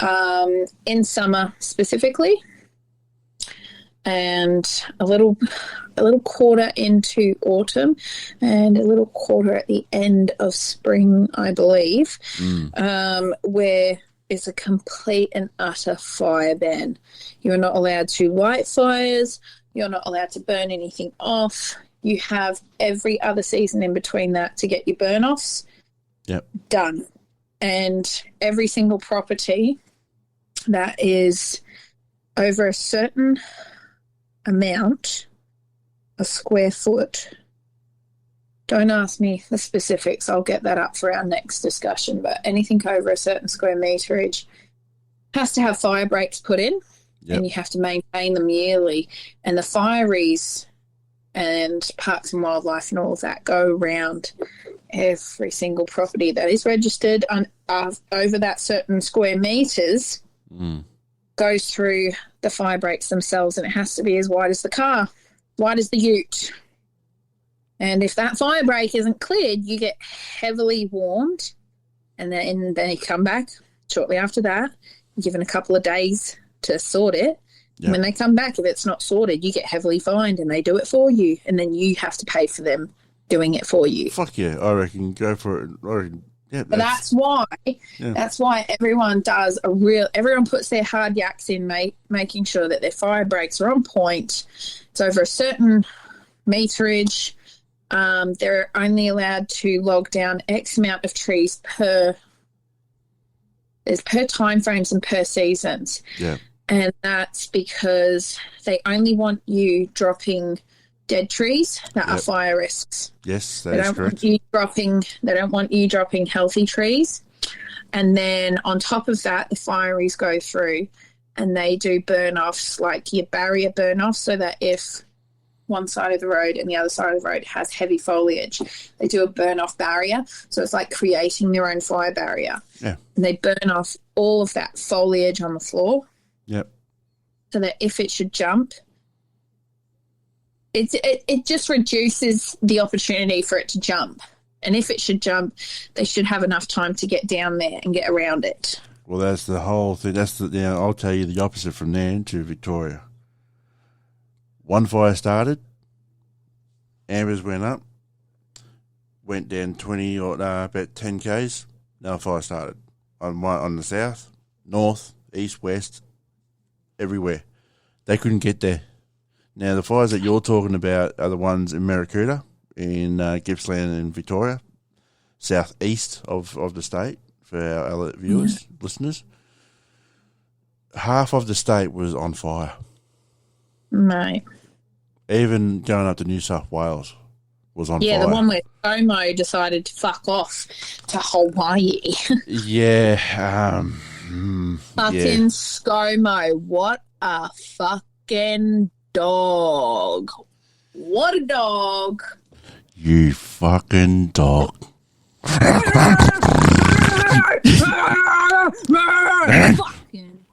Speaker 2: in summer specifically, and a little quarter into autumn, and a little quarter at the end of spring, I believe, where it's a complete and utter fire ban. You're not allowed to light fires. You're not allowed to burn anything off. You have every other season in between that to get your burn-offs done. And every single property that is over a certain amount, a square foot. Don't ask me the specifics. I'll get that up for our next discussion. But anything over a certain square meterage has to have fire breaks put in, and you have to maintain them yearly. And the fireys and Parks and Wildlife and all of that go around every single property that is registered on over that certain square meters goes through the fire breaks themselves, and it has to be as wide as the car, wide as the ute. And if that fire break isn't cleared, you get heavily warmed, and then you come back shortly after that, given a couple of days to sort it. Yep. When they come back, if it's not sorted, you get heavily fined, and they do it for you, and then you have to pay for them doing it for you.
Speaker 1: Fuck yeah, I reckon go for it. Yeah,
Speaker 2: but that's why everyone does everyone puts their hard yaks in, making sure that their fire breaks are on point. It's over a certain meterage. They're only allowed to log down X amount of trees per time frames and per seasons.
Speaker 1: Yeah.
Speaker 2: And that's because they only want you dropping dead trees that are fire risks.
Speaker 1: Yes, that is correct.
Speaker 2: They don't want you dropping healthy trees. And then on top of that, the fireys go through and they do burn-offs, like your barrier burn-offs, so that if one side of the road and the other side of the road has heavy foliage, they do a burn-off barrier. So it's like creating their own fire barrier.
Speaker 1: Yeah.
Speaker 2: And they burn off all of that foliage on the floor.
Speaker 1: Yep.
Speaker 2: So that if it should jump, it just reduces the opportunity for it to jump. And if it should jump, they should have enough time to get down there and get around it.
Speaker 1: Well, that's the whole thing. I'll tell you the opposite from there to Victoria. One fire started, ambers went up, went down 20 or about 10 k's. Another fire started on the south, north, east, west, everywhere. They couldn't get there. Now, the fires that you're talking about are the ones in Maricoota, in Gippsland and Victoria, southeast of the state, for our other viewers, listeners. Half of the state was on fire.
Speaker 2: Mate.
Speaker 1: Even going up to New South Wales was on fire.
Speaker 2: Yeah, the one where ScoMo decided to fuck off to Hawaii.
Speaker 1: Yeah.
Speaker 2: Fucking ScoMo. What a fucking dog. What a dog.
Speaker 1: You fucking dog.
Speaker 2: Fucking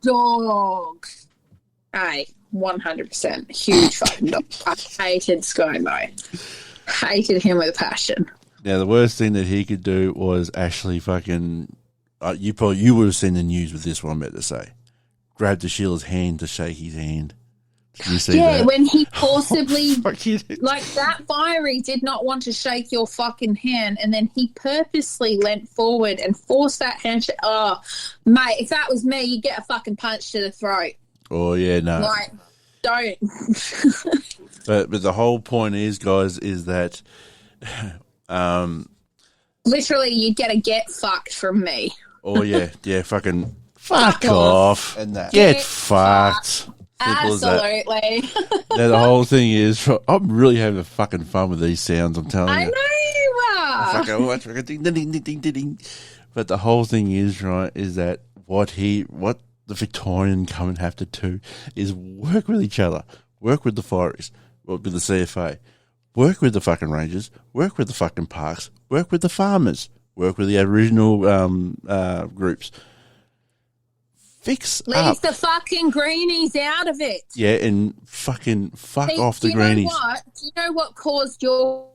Speaker 2: dog. Hey, 100%. Huge fucking dog. I hated ScoMo. Hated him with a passion.
Speaker 1: Now, the worst thing that he could do was actually fucking... you would have seen the news with this one, I'm about to say. Grabbed the Sheila's hand to shake his hand. Did you see that?
Speaker 2: When he forcibly... like, that fiery did not want to shake your fucking hand, and then he purposely leant forward and forced that handshake. Oh, mate, if that was me, you'd get a fucking punch to the throat.
Speaker 1: Oh, yeah, no.
Speaker 2: Like, don't.
Speaker 1: But the whole point is, guys, is that...
Speaker 2: literally, you'd get a get fucked from me.
Speaker 1: Oh, yeah, fucking... Fuck off. And that. Get fucked.
Speaker 2: Absolutely.
Speaker 1: Now, the whole thing is, I'm really having fucking fun with these sounds, I'm telling you.
Speaker 2: I know you are.
Speaker 1: Fucking ding, ding, ding, ding, ding. But the whole thing is, right, is that what the Victorian come and have to do is work with each other, work with the fireys, work with the CFA, work with the fucking rangers, work with the fucking parks, work with the farmers, work with the Aboriginal groups.
Speaker 2: Leave the fucking greenies out of it.
Speaker 1: Yeah, and fucking fuck off the greenies.
Speaker 2: Do you know what caused your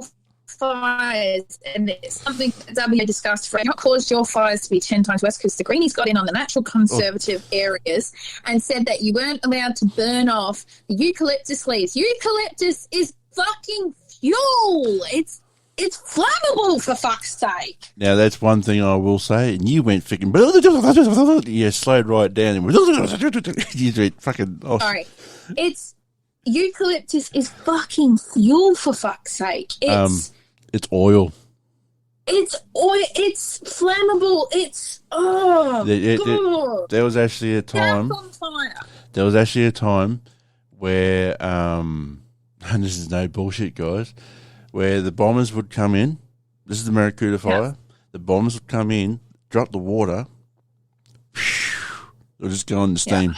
Speaker 2: fires? And it's something that we discussed. What caused your fires to be 10 times worse? Because the greenies got in on the natural conservative areas and said that you weren't allowed to burn off the eucalyptus leaves. Eucalyptus is fucking fuel. It's flammable, for fuck's sake.
Speaker 1: Now, that's one thing I will say. And you went fucking... You slowed right down. And you went fucking off.
Speaker 2: Sorry. Eucalyptus is fucking fuel, for fuck's sake.
Speaker 1: It's oil.
Speaker 2: It's oil. It's flammable. It's... Oh, God.
Speaker 1: There was actually a time...
Speaker 2: on fire.
Speaker 1: There was actually a time where... and this is no bullshit, guys... where the bombers would come in. This is the Maricoota fire. Yep. The bombers would come in, drop the water. They'll just go on the steam.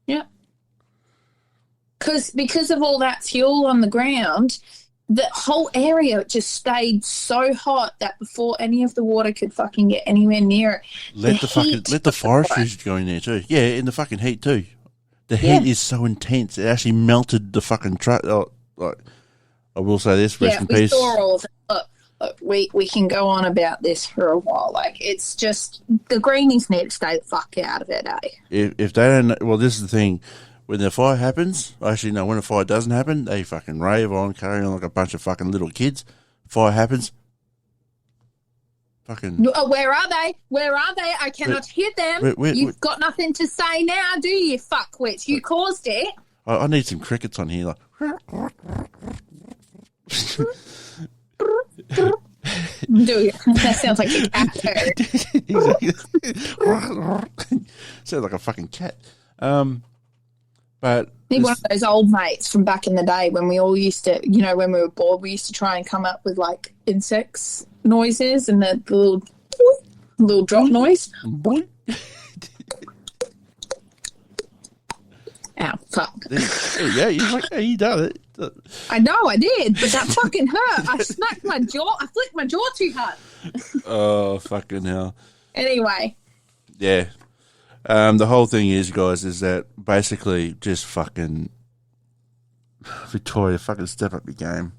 Speaker 2: Yeah. Because of all that fuel on the ground, the whole area just stayed so hot that before any of the water could fucking get anywhere near it,
Speaker 1: let the foresters go in there too. Yeah, in the fucking heat too. The heat is so intense; it actually melted the fucking truck. Like, I will say this: rest in peace.
Speaker 2: Saw all of it. Look, we can go on about this for a while. Like, it's just the greenies need to stay the fuck out of it, eh?
Speaker 1: If they don't, well, this is the thing. When the fire happens, actually, no, when a fire doesn't happen, they fucking rave on, carry on like a bunch of fucking little kids. Fire happens. Fucking.
Speaker 2: Where are they? Where are they? I cannot hear them. You've got nothing to say now, do you, fuckwits? You caused it.
Speaker 1: I need some crickets on here. Like.
Speaker 2: Do you? That sounds like a cat
Speaker 1: bird. Sounds like a fucking cat. But
Speaker 2: need one of those old mates from back in the day when we all used to, when we were bored, we used to try and come up with like insects noises and the little drop noise. Ow, fuck.
Speaker 1: Yeah, you done it.
Speaker 2: I know, I did, but that fucking hurt. I smacked my jaw. I flicked my jaw too hard.
Speaker 1: Oh, fucking hell.
Speaker 2: Anyway.
Speaker 1: Yeah. The whole thing is, guys, is that basically just fucking Victoria, fucking step up your game.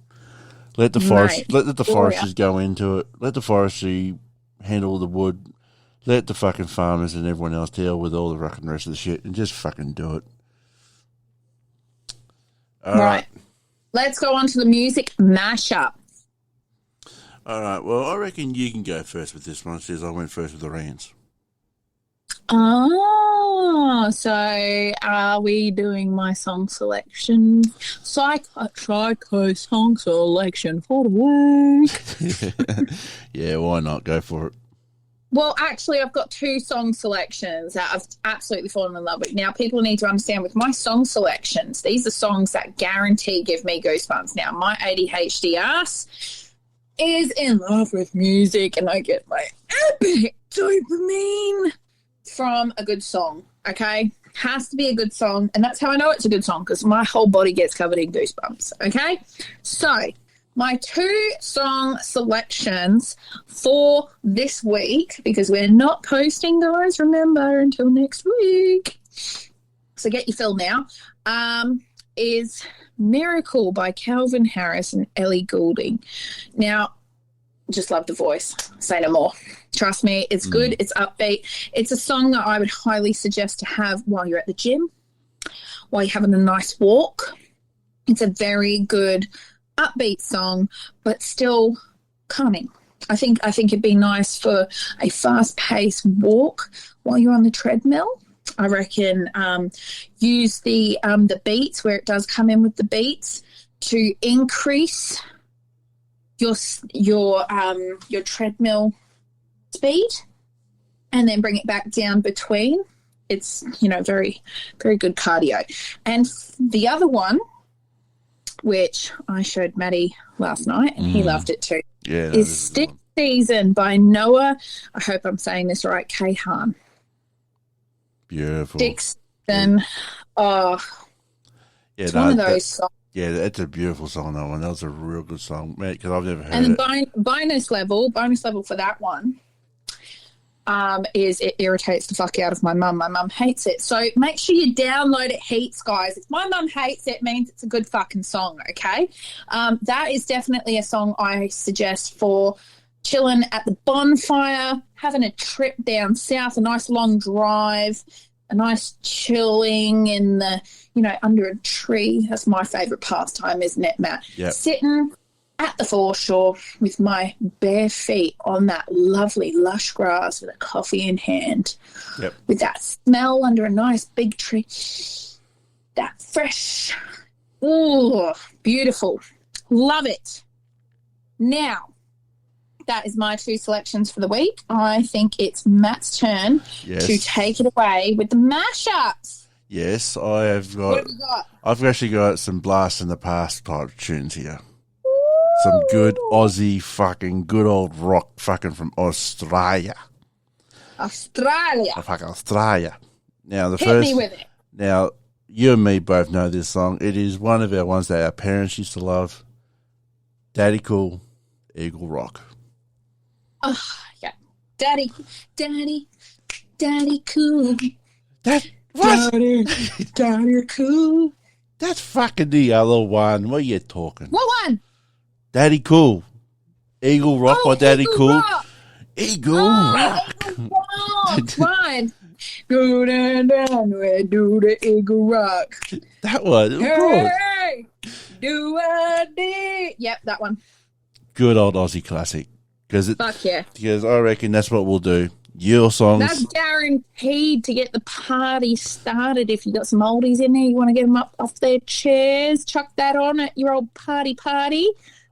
Speaker 1: Let the foresters go into it. Let the forestry handle the wood. Let the fucking farmers and everyone else deal with all the fucking rest of the shit, and just fucking do it. All right.
Speaker 2: Let's go on to the music mashup.
Speaker 1: All right. Well, I reckon you can go first with this one, since I went first with the rants.
Speaker 2: Oh, so are we doing my song selection? Psycho song selection for the week.
Speaker 1: Yeah, why not? Go for it.
Speaker 2: Well, actually, I've got two song selections that I've absolutely fallen in love with. Now, people need to understand with my song selections, these are songs that guarantee give me goosebumps. Now, my ADHD ass is in love with music, and I get my epic dopamine from a good song, okay? Has to be a good song, and that's how I know it's a good song, because my whole body gets covered in goosebumps, okay? So, my two song selections for this week, because we're not posting, guys, remember, until next week. So get your fill now, is Miracle by Calvin Harris and Ellie Goulding. Now, just love the voice. Say no more. Trust me, it's good. It's upbeat. It's a song that I would highly suggest to have while you're at the gym, while you're having a nice walk. It's a very good upbeat song, but still calming. I think it'd be nice for a fast-paced walk while you're on the treadmill. I reckon use the beats where it does come in with the beats to increase your treadmill speed, and then bring it back down between. It's very, very good cardio. And the other one, which I showed Maddie last night, and he loved it too, is Stick Season by Noah. I hope I'm saying this right. Kahan.
Speaker 1: Beautiful.
Speaker 2: Stick Season. Oh, it's one of those songs.
Speaker 1: Yeah, that's a beautiful song, that one. That was a real good song, mate, because I've never heard
Speaker 2: and
Speaker 1: it.
Speaker 2: And the bonus level for that one is it irritates the fuck out of my mum. My mum hates it. So make sure you download it heaps, guys. If my mum hates it, it means it's a good fucking song, okay? That is definitely a song I suggest for chilling at the bonfire, having a trip down south, a nice long drive, a nice chilling in the, under a tree. That's my favourite pastime, isn't it, Matt?
Speaker 1: Yep.
Speaker 2: Sitting at the foreshore with my bare feet on that lovely lush grass with a coffee in hand.
Speaker 1: Yep.
Speaker 2: With that smell under a nice big tree. That fresh. Ooh, beautiful. Love it. Now, that is my two selections for the week. I think it's Matt's turn to take it away with the mashups.
Speaker 1: Yes, I have got.
Speaker 2: What have you got?
Speaker 1: I've actually got some blast in the past type tunes here. Some good Aussie fucking good old rock fucking from Australia.
Speaker 2: Australia.
Speaker 1: Fucking Australia. Now
Speaker 2: Hit me with it.
Speaker 1: Now you and me both know this song. It is one of our ones that our parents used to love. Daddy Cool, Eagle Rock.
Speaker 2: Oh, yeah. Daddy Cool.
Speaker 1: That what?
Speaker 2: Daddy Cool.
Speaker 1: That's fucking the other one. What are you talking?
Speaker 2: What one?
Speaker 1: Daddy Cool. Eagle Rock by Daddy
Speaker 2: Eagle
Speaker 1: Cool.
Speaker 2: Rock.
Speaker 1: Eagle Rock.
Speaker 2: Eagle Rock. Fine. Go down where do the Eagle Rock.
Speaker 1: That one. Of course.
Speaker 2: Hey, do I did. Yep, that one.
Speaker 1: Good old Aussie classic.
Speaker 2: Fuck yeah.
Speaker 1: Because I reckon that's what we'll do. Your songs.
Speaker 2: That's guaranteed to get the party started. If you got some oldies in there, you want to get them up off their chairs, chuck that on at your old party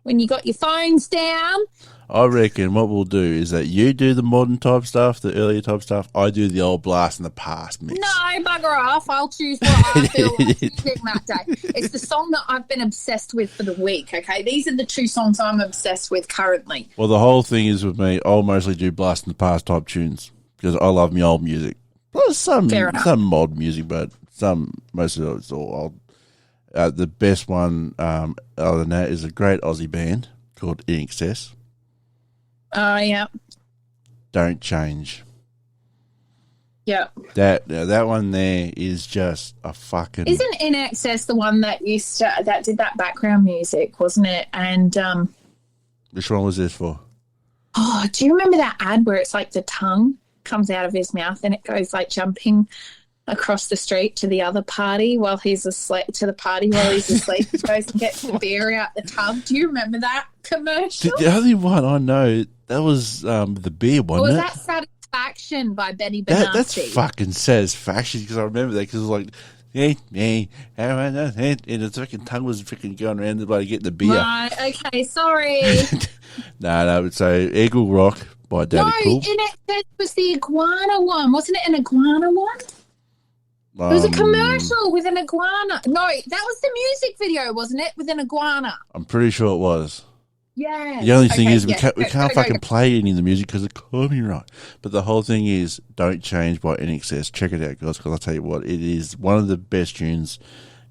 Speaker 2: when you got your phones down.
Speaker 1: I reckon what we'll do is that you do the modern type stuff, the earlier type stuff. I do the old blast in the past mix.
Speaker 2: No, bugger off. I'll choose what I feel like choosing that day. It's the song that I've been obsessed with for the week, okay? These are the two songs I'm obsessed with currently.
Speaker 1: Well, the whole thing is with me, I'll mostly do blast in the past type tunes because I love my old music. Well, some mod music, but most of it's all old. The best one other than that is a great Aussie band called In Excess.
Speaker 2: Oh, yeah.
Speaker 1: Don't Change.
Speaker 2: Yeah.
Speaker 1: That one there is just a fucking...
Speaker 2: Isn't In Excess the one that that did that background music, wasn't it? And
Speaker 1: which one was this for?
Speaker 2: Oh, do you remember that ad where it's like the tongue comes out of his mouth and it goes like jumping across the street to the other party while he's asleep, He goes and gets the beer out the tub. Do you remember that commercial?
Speaker 1: The only one I know, that was the beer one.
Speaker 2: Or was that Satisfaction by Benny Benassi?
Speaker 1: That's fucking Satisfaction because I remember that because it was like, and the fucking tongue was freaking going around the bloody getting the beer.
Speaker 2: Right, okay, sorry.
Speaker 1: No, so Eagle Rock by Daddy Cool.
Speaker 2: No, that was the iguana one. Wasn't it an iguana one? It was a commercial with an iguana. No, that was the music video, wasn't it? With an iguana.
Speaker 1: I'm pretty sure it was.
Speaker 2: Yeah.
Speaker 1: The only thing is we can't fucking play any of the music because of copyright. But the whole thing is Don't Change by NXS. Check it out, guys, because I'll tell you what, it is one of the best tunes.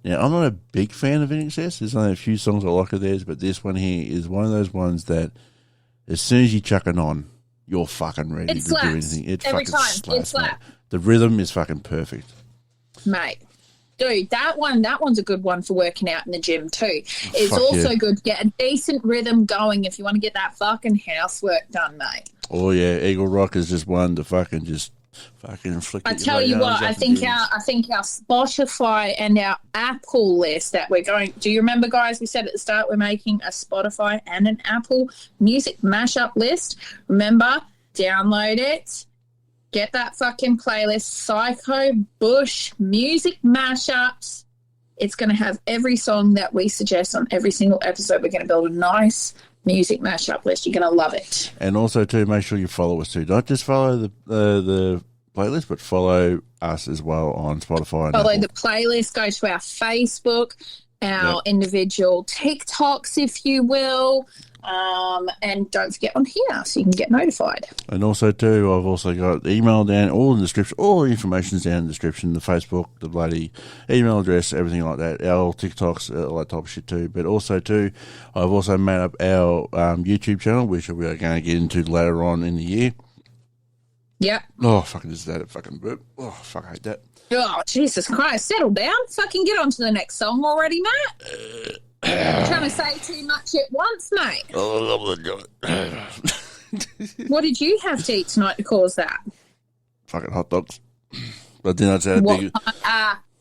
Speaker 1: Now, I'm not a big fan of NXS. There's only a few songs I like of theirs, but this one here is one of those ones that as soon as you chuck it on, you're fucking ready to do anything. It
Speaker 2: every
Speaker 1: fucking
Speaker 2: time.
Speaker 1: slaps,
Speaker 2: It slaps.
Speaker 1: The rhythm is fucking perfect.
Speaker 2: Mate, dude, that one's a good one for working out in the gym too. It's also good to get a decent rhythm going if you want to get that fucking housework done, mate.
Speaker 1: Oh yeah, Eagle Rock is just one to fucking inflict.
Speaker 2: I tell you what, I think our Spotify and our Apple list that we're going. Do you remember, guys? We said at the start we're making a Spotify and an Apple music mashup list. Remember, download it. Get that fucking playlist, Psycho Bush Music Mashups. It's going to have every song that we suggest on every single episode. We're going to build a nice music mashup list. You're going to love it.
Speaker 1: And also, too, make sure you follow us, too. Not just follow the playlist, but follow us as well on Spotify.
Speaker 2: Follow the playlist. Go to our Facebook, our individual TikToks, if you will. And don't forget on here so you can get notified.
Speaker 1: And also, too, I've also got email down, all in the description, all the information's down in the description, the Facebook, the bloody email address, everything like that, our TikToks, all that type of shit, too. But also, too, I've also made up our YouTube channel, which we are going to get into later on in the year.
Speaker 2: Yep.
Speaker 1: Oh, fucking, is that a fucking burp? Oh, fuck, I hate that.
Speaker 2: Oh, Jesus Christ. Settle down. Fucking get on to the next song already, Matt. You're trying to say too much at once, mate. What did you have to eat tonight to cause that?
Speaker 1: Fucking hot dogs. But then I'd say
Speaker 2: what
Speaker 1: big...
Speaker 2: kind of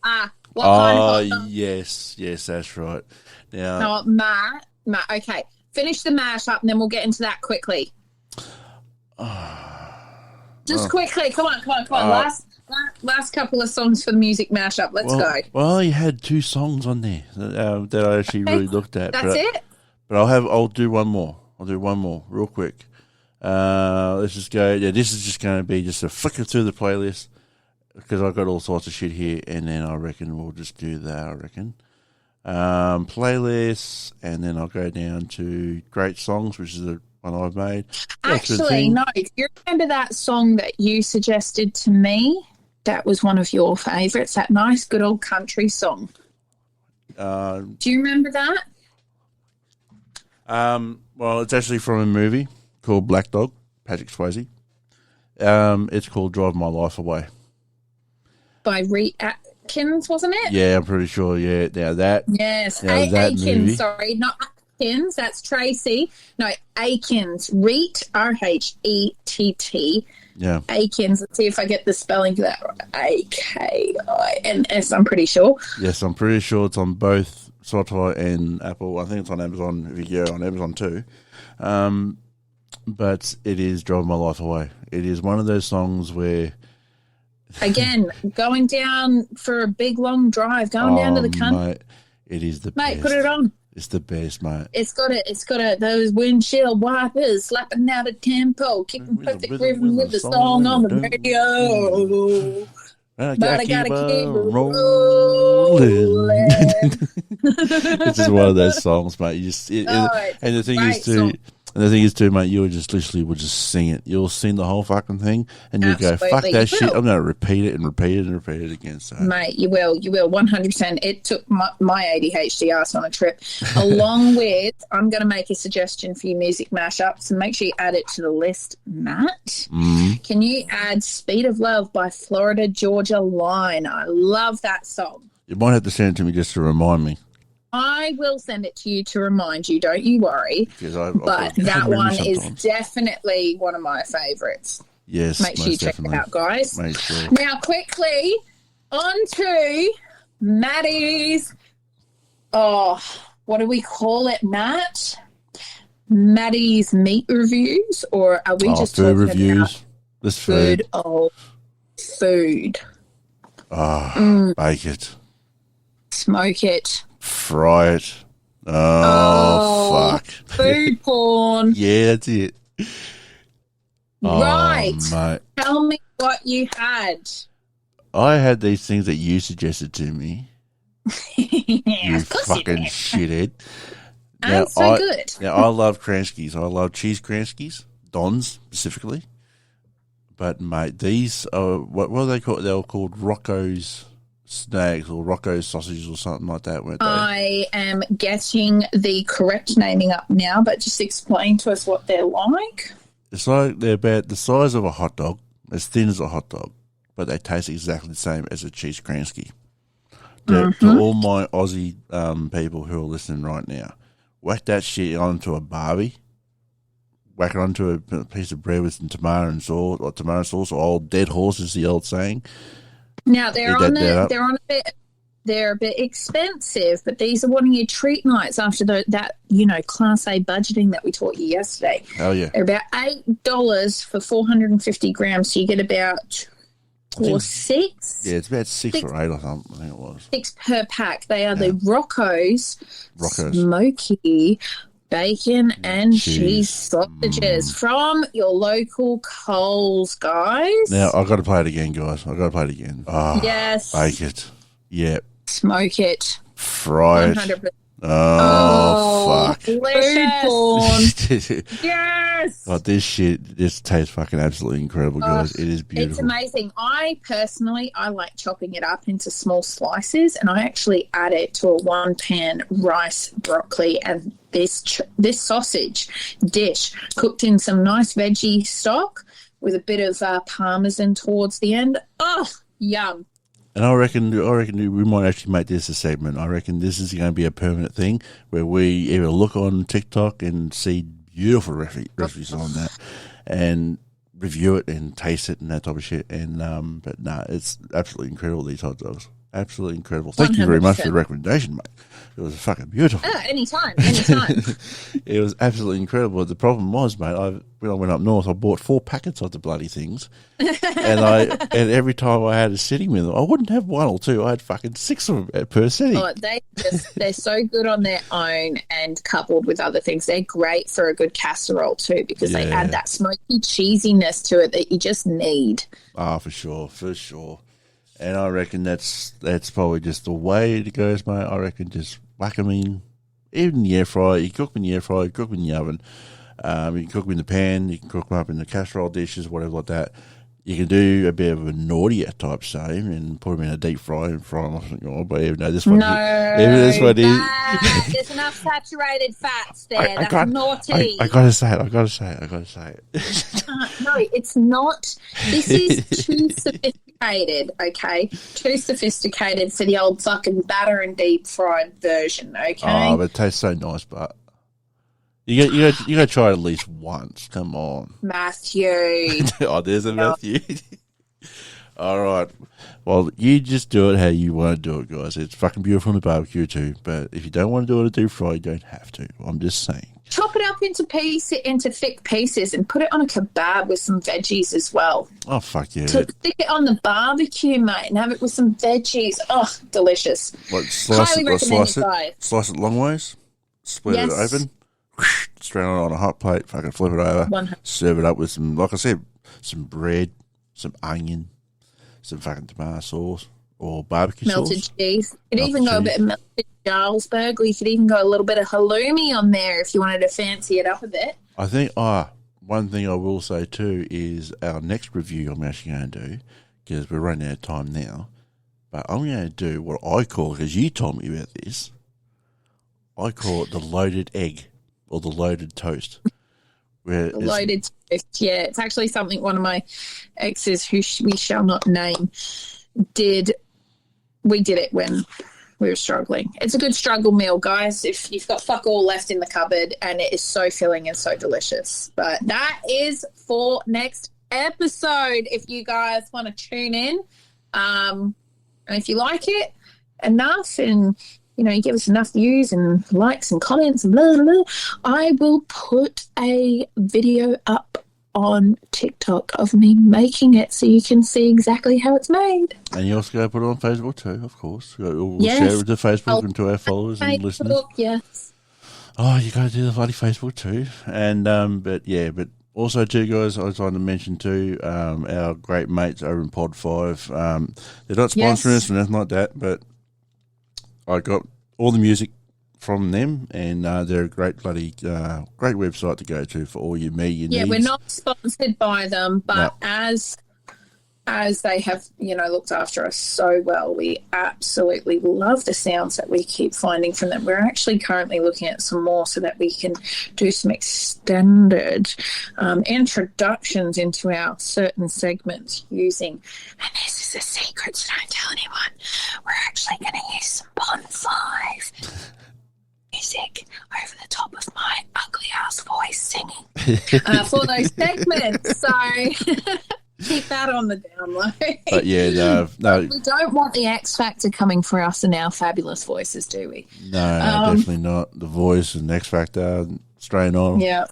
Speaker 2: hot dogs?
Speaker 1: Yes, that's right. Now,
Speaker 2: Matt, okay. Finish the mash up and then we'll get into that quickly. Just quickly. Come on. Last couple of songs for the music mashup. Let's go.
Speaker 1: Well, you had 2 songs on there that I actually really looked at.
Speaker 2: That's it?
Speaker 1: But I'll do one more. I'll do one more real quick. Let's just go. Yeah, this is just going to be just a flicker through the playlist because I've got all sorts of shit here, and then I reckon we'll just do that. Playlists, and then I'll go down to great songs, which is the one I've made.
Speaker 2: Actually, no. Do you remember that song that you suggested to me? That was one of your favourites, that nice, good old country song. Do you remember that?
Speaker 1: Well, it's actually from a movie called Black Dog, Patrick Swayze. It's called Drive My Life Away.
Speaker 2: By Reed Atkins, wasn't it?
Speaker 1: Yeah, I'm pretty sure. Yeah, now that.
Speaker 2: Yes,
Speaker 1: now that
Speaker 2: Akins.
Speaker 1: movie.
Speaker 2: Sorry, not Atkins. That's Tracy. No, Akins. Reet, Rhett.
Speaker 1: Yeah.
Speaker 2: Akins. Let's see if I get the spelling for that. Akins. I'm pretty sure.
Speaker 1: Yes, I'm pretty sure it's on both Spotify and Apple. I think it's on Amazon Video, on Amazon too. But it is Drive My Life Away. It is one of those songs where...
Speaker 2: Again, going down for a big, long drive, going down to the country.
Speaker 1: Mate, it is the best.
Speaker 2: Mate, put it on.
Speaker 1: It's the best, mate.
Speaker 2: It's got those windshield wipers slapping out a tempo, keeping perfect rhythm with the song on the radio.
Speaker 1: But I gotta keep rolling. It's just one of those songs, mate. You just and the thing is too, mate, you just literally would just sing it. You'll sing the whole fucking thing, and you go, "Fuck that shit! I'm going to repeat it and repeat it and repeat it again." So,
Speaker 2: mate, you will 100%. It took my ADHD ass on a trip. Along with, I'm going to make a suggestion for you music mashups, and make sure you add it to the list, Matt. Can you add "Speed of Love" by Florida Georgia Line? I love that song.
Speaker 1: You might have to send it to me just to remind me.
Speaker 2: I will send it to you to remind you. Don't you worry. But that one is definitely one of my favourites.
Speaker 1: Yes,
Speaker 2: make sure you check it out, guys.
Speaker 1: Make sure.
Speaker 2: Now, quickly on to Maddie's. Oh, what do we call it, Matt? Maddie's meat reviews, or are we just
Speaker 1: food
Speaker 2: talking
Speaker 1: reviews?
Speaker 2: About
Speaker 1: this food?
Speaker 2: Food.
Speaker 1: Bake it.
Speaker 2: Smoke it.
Speaker 1: Fry it. Oh, fuck.
Speaker 2: Food porn.
Speaker 1: Yeah, that's it.
Speaker 2: Right.
Speaker 1: Mate.
Speaker 2: Tell me what you had.
Speaker 1: I had these things that you suggested to me. You fucking shithead.
Speaker 2: And so good.
Speaker 1: Now, I love Kranskis. I love cheese Kranskis. Don's, specifically. But, mate, these are, what are they called? They were called Rocco's Snags or Rocco's Sausages or something like that, weren't they?
Speaker 2: I am getting the correct naming up now, but just explain to us what they're like.
Speaker 1: It's like they're about the size of a hot dog, as thin as a hot dog, but they taste exactly the same as a cheese Kransky. To all my Aussie people who are listening right now, whack that shit onto a barbie, whack it onto a piece of bread with some tomato sauce, or old dead horse is the old saying.
Speaker 2: Now they're a bit expensive, but these are one of your treat nights after that Class A budgeting that we taught you yesterday.
Speaker 1: Oh yeah,
Speaker 2: they're about $8 for 450 grams, so you get about six.
Speaker 1: Yeah, it's about six or eight or something. I think it was
Speaker 2: 6 per pack. They are the Rocco's Smoky Bacon and cheese sausages from your local Coles, guys.
Speaker 1: Now, I've got to play it again, guys. I've got to play it again. Oh,
Speaker 2: yes.
Speaker 1: Bake it. Yep.
Speaker 2: Smoke it.
Speaker 1: Fry
Speaker 2: 100%.
Speaker 1: it. Oh, fuck.
Speaker 2: Delicious. Yes.
Speaker 1: Oh, this tastes fucking absolutely incredible, guys. It is beautiful.
Speaker 2: It's amazing. I like chopping it up into small slices, and I actually add it to a one-pan rice, broccoli, and this sausage dish cooked in some nice veggie stock with a bit of parmesan towards the end. Oh, yum.
Speaker 1: And I reckon we might actually make this a segment. I reckon this is going to be a permanent thing where we either look on TikTok and see beautiful recipes on that and review it and taste it and that type of shit. And but it's absolutely incredible, these hot dogs. Absolutely incredible. Thank you very much for the recommendation, mate. It was fucking beautiful.
Speaker 2: Anytime.
Speaker 1: It was absolutely incredible. The problem was, mate, when I went up north, I bought 4 packets of the bloody things. and every time I had a sitting with them, I wouldn't have 1 or 2. I had fucking 6 of them per sitting.
Speaker 2: Oh, they're so good on their own, and coupled with other things, they're great for a good casserole too, because they add that smoky cheesiness to it that you just need.
Speaker 1: Ah, for sure. And I reckon that's probably just the way it goes, mate. I reckon just whack them in, even in the air fryer. You cook them in the air fryer, you cook them in the oven. You can cook them in the pan, you can cook them up in the casserole dishes, whatever like that. You can do a bit of a naughtier type same and put them in a deep fry and fry them off. But even though this one,
Speaker 2: there's enough saturated fats there. That's naughty.
Speaker 1: I gotta say it.
Speaker 2: No, it's not. This is too sophisticated. Okay, too sophisticated for the old fucking batter and deep fried version. Okay.
Speaker 1: Oh, but it tastes so nice, but. You gotta try it at least once. Come on,
Speaker 2: Matthew.
Speaker 1: Oh, there's a Matthew. All right. Well, you just do it how you want to do it, guys. It's fucking beautiful on the barbecue too. But if you don't want to do it a deep fry, you don't have to. I'm just saying.
Speaker 2: Chop it up into thick pieces and put it on a kebab with some veggies as well.
Speaker 1: Oh fuck yeah!
Speaker 2: Stick it on the barbecue, mate, and have it with some veggies. Oh, delicious!
Speaker 1: Like slice it long ways. Split it open. Straight on a hot plate, fucking flip it over, serve it up with some, like I said, some bread, some onion, some fucking tomato sauce or barbecue
Speaker 2: melted
Speaker 1: sauce.
Speaker 2: Cheese. You could even go a bit of melted Jarlsberg, or you could even go a little bit of halloumi on there if you wanted to fancy it up a bit.
Speaker 1: I think, one thing I will say too is our next review I'm actually going to do, because we're running out of time now, but I'm going to do what I call, because you told me about this, I call it the loaded egg. Or the loaded toast.
Speaker 2: Loaded toast, yeah. It's actually something one of my exes, who we shall not name, did. We did it when we were struggling. It's a good struggle meal, guys, if you've got fuck all left in the cupboard, and it is so filling and so delicious. But that is for next episode, if you guys want to tune in. And if you like it enough and you give us enough views and likes and comments and blah, blah, blah, I will put a video up on TikTok of me making it so you can see exactly how it's made.
Speaker 1: And you also got to put it on Facebook too, of course. We'll share it to Facebook and to our followers and listeners.
Speaker 2: Yes.
Speaker 1: Oh, you got to do the bloody Facebook too. And, but also too, guys, I was trying to mention too, our great mates over in Pod 5. They're not sponsoring us or anything like that, but I got all the music from them, and they're a great great website to go to for all your media needs.
Speaker 2: Yeah, we're not sponsored by them, but as they have, looked after us so well, we absolutely love the sounds that we keep finding from them. We're actually currently looking at some more so that we can do some extended introductions into our certain segments using, and this is a secret, so don't tell anyone, we're actually going to use some Pond 5 music over the top of my ugly ass voice singing for those segments. So keep that on the down low.
Speaker 1: But yeah, no.
Speaker 2: We don't want the X Factor coming for us in our fabulous voices, do we?
Speaker 1: No, definitely not. The voice and X Factor, straight on.
Speaker 2: Yeah.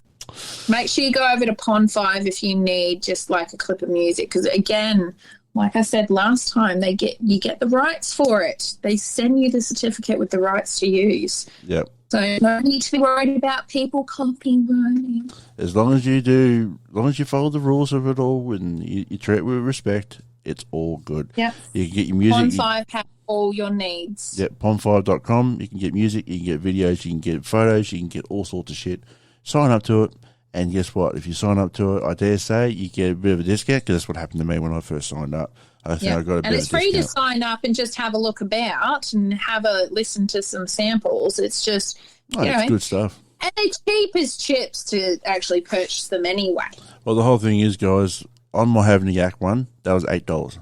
Speaker 2: Make sure you go over to Pond 5 if you need just like a clip of music, because again, like I said last time, you get the rights for it. They send you the certificate with the rights to use.
Speaker 1: Yep.
Speaker 2: So no need to be worried about people copywriting.
Speaker 1: As long as you follow the rules of it all and you treat it with respect, it's all good.
Speaker 2: Yep.
Speaker 1: You can get your music.
Speaker 2: Pond 5 has all your needs.
Speaker 1: Yep, pond5.com. You can get music, you can get videos, you can get photos, you can get all sorts of shit. Sign up to it. And guess what? If you sign up to it, I dare say you get a bit of a discount, because that's what happened to me when I first signed up. I think I got a bit of a discount. And it's free to sign
Speaker 2: up and just have a look about and have a listen to some samples. It's just,
Speaker 1: it's good stuff.
Speaker 2: And they're cheap as chips to actually purchase them anyway.
Speaker 1: Well, the whole thing is, guys, on my Having a Yak one, that was $8.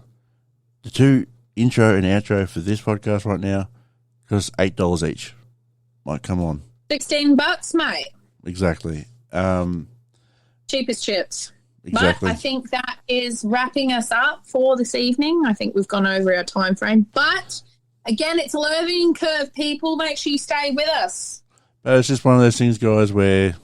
Speaker 1: The two intro and outro for this podcast right now cost $8 each. Like, come on.
Speaker 2: $16, mate.
Speaker 1: Exactly.
Speaker 2: Cheap as chips.
Speaker 1: Exactly.
Speaker 2: But I think that is wrapping us up for this evening. I think we've gone over our time frame. But, again, it's a learning curve, people. Make sure you stay with us.
Speaker 1: It's just one of those things, guys, where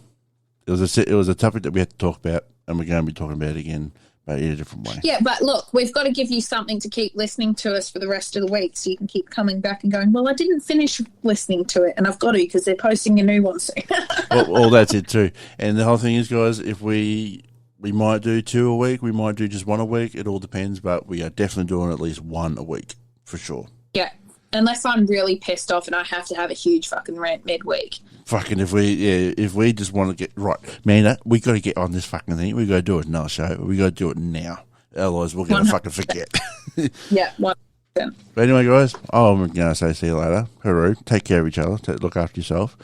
Speaker 1: it was a topic that we had to talk about, and we're going to be talking about it again, but in a different way.
Speaker 2: Yeah, but look, we've got to give you something to keep listening to us for the rest of the week, so you can keep coming back and going, well, I didn't finish listening to it, and I've got to, because they're posting a new one soon.
Speaker 1: well, that's it too. And the whole thing is, guys, if we might do 2 a week, we might do just 1 a week. It all depends, but we are definitely doing at least 1 a week, for sure.
Speaker 2: Yeah, unless I'm really pissed off and I have to have a huge fucking rant midweek.
Speaker 1: Fucking if we just want to get right, man, we got to get on this fucking thing. We got to do it another show. We got to do it now. Otherwise, we're going to fucking forget.
Speaker 2: Yeah, 100%.
Speaker 1: But anyway, guys, I'm going to say see you later. Haru, take care of each other. Look after yourself.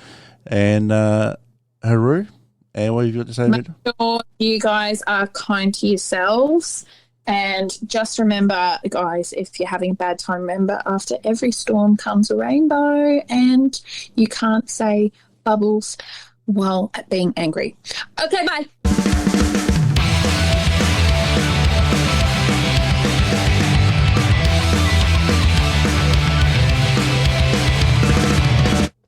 Speaker 1: And Haru, and what have you got to say,
Speaker 2: Make sure you guys are kind to yourselves. And just remember, guys, if you're having a bad time, remember after every storm comes a rainbow, and you can't say bubbles while being angry. Okay, bye.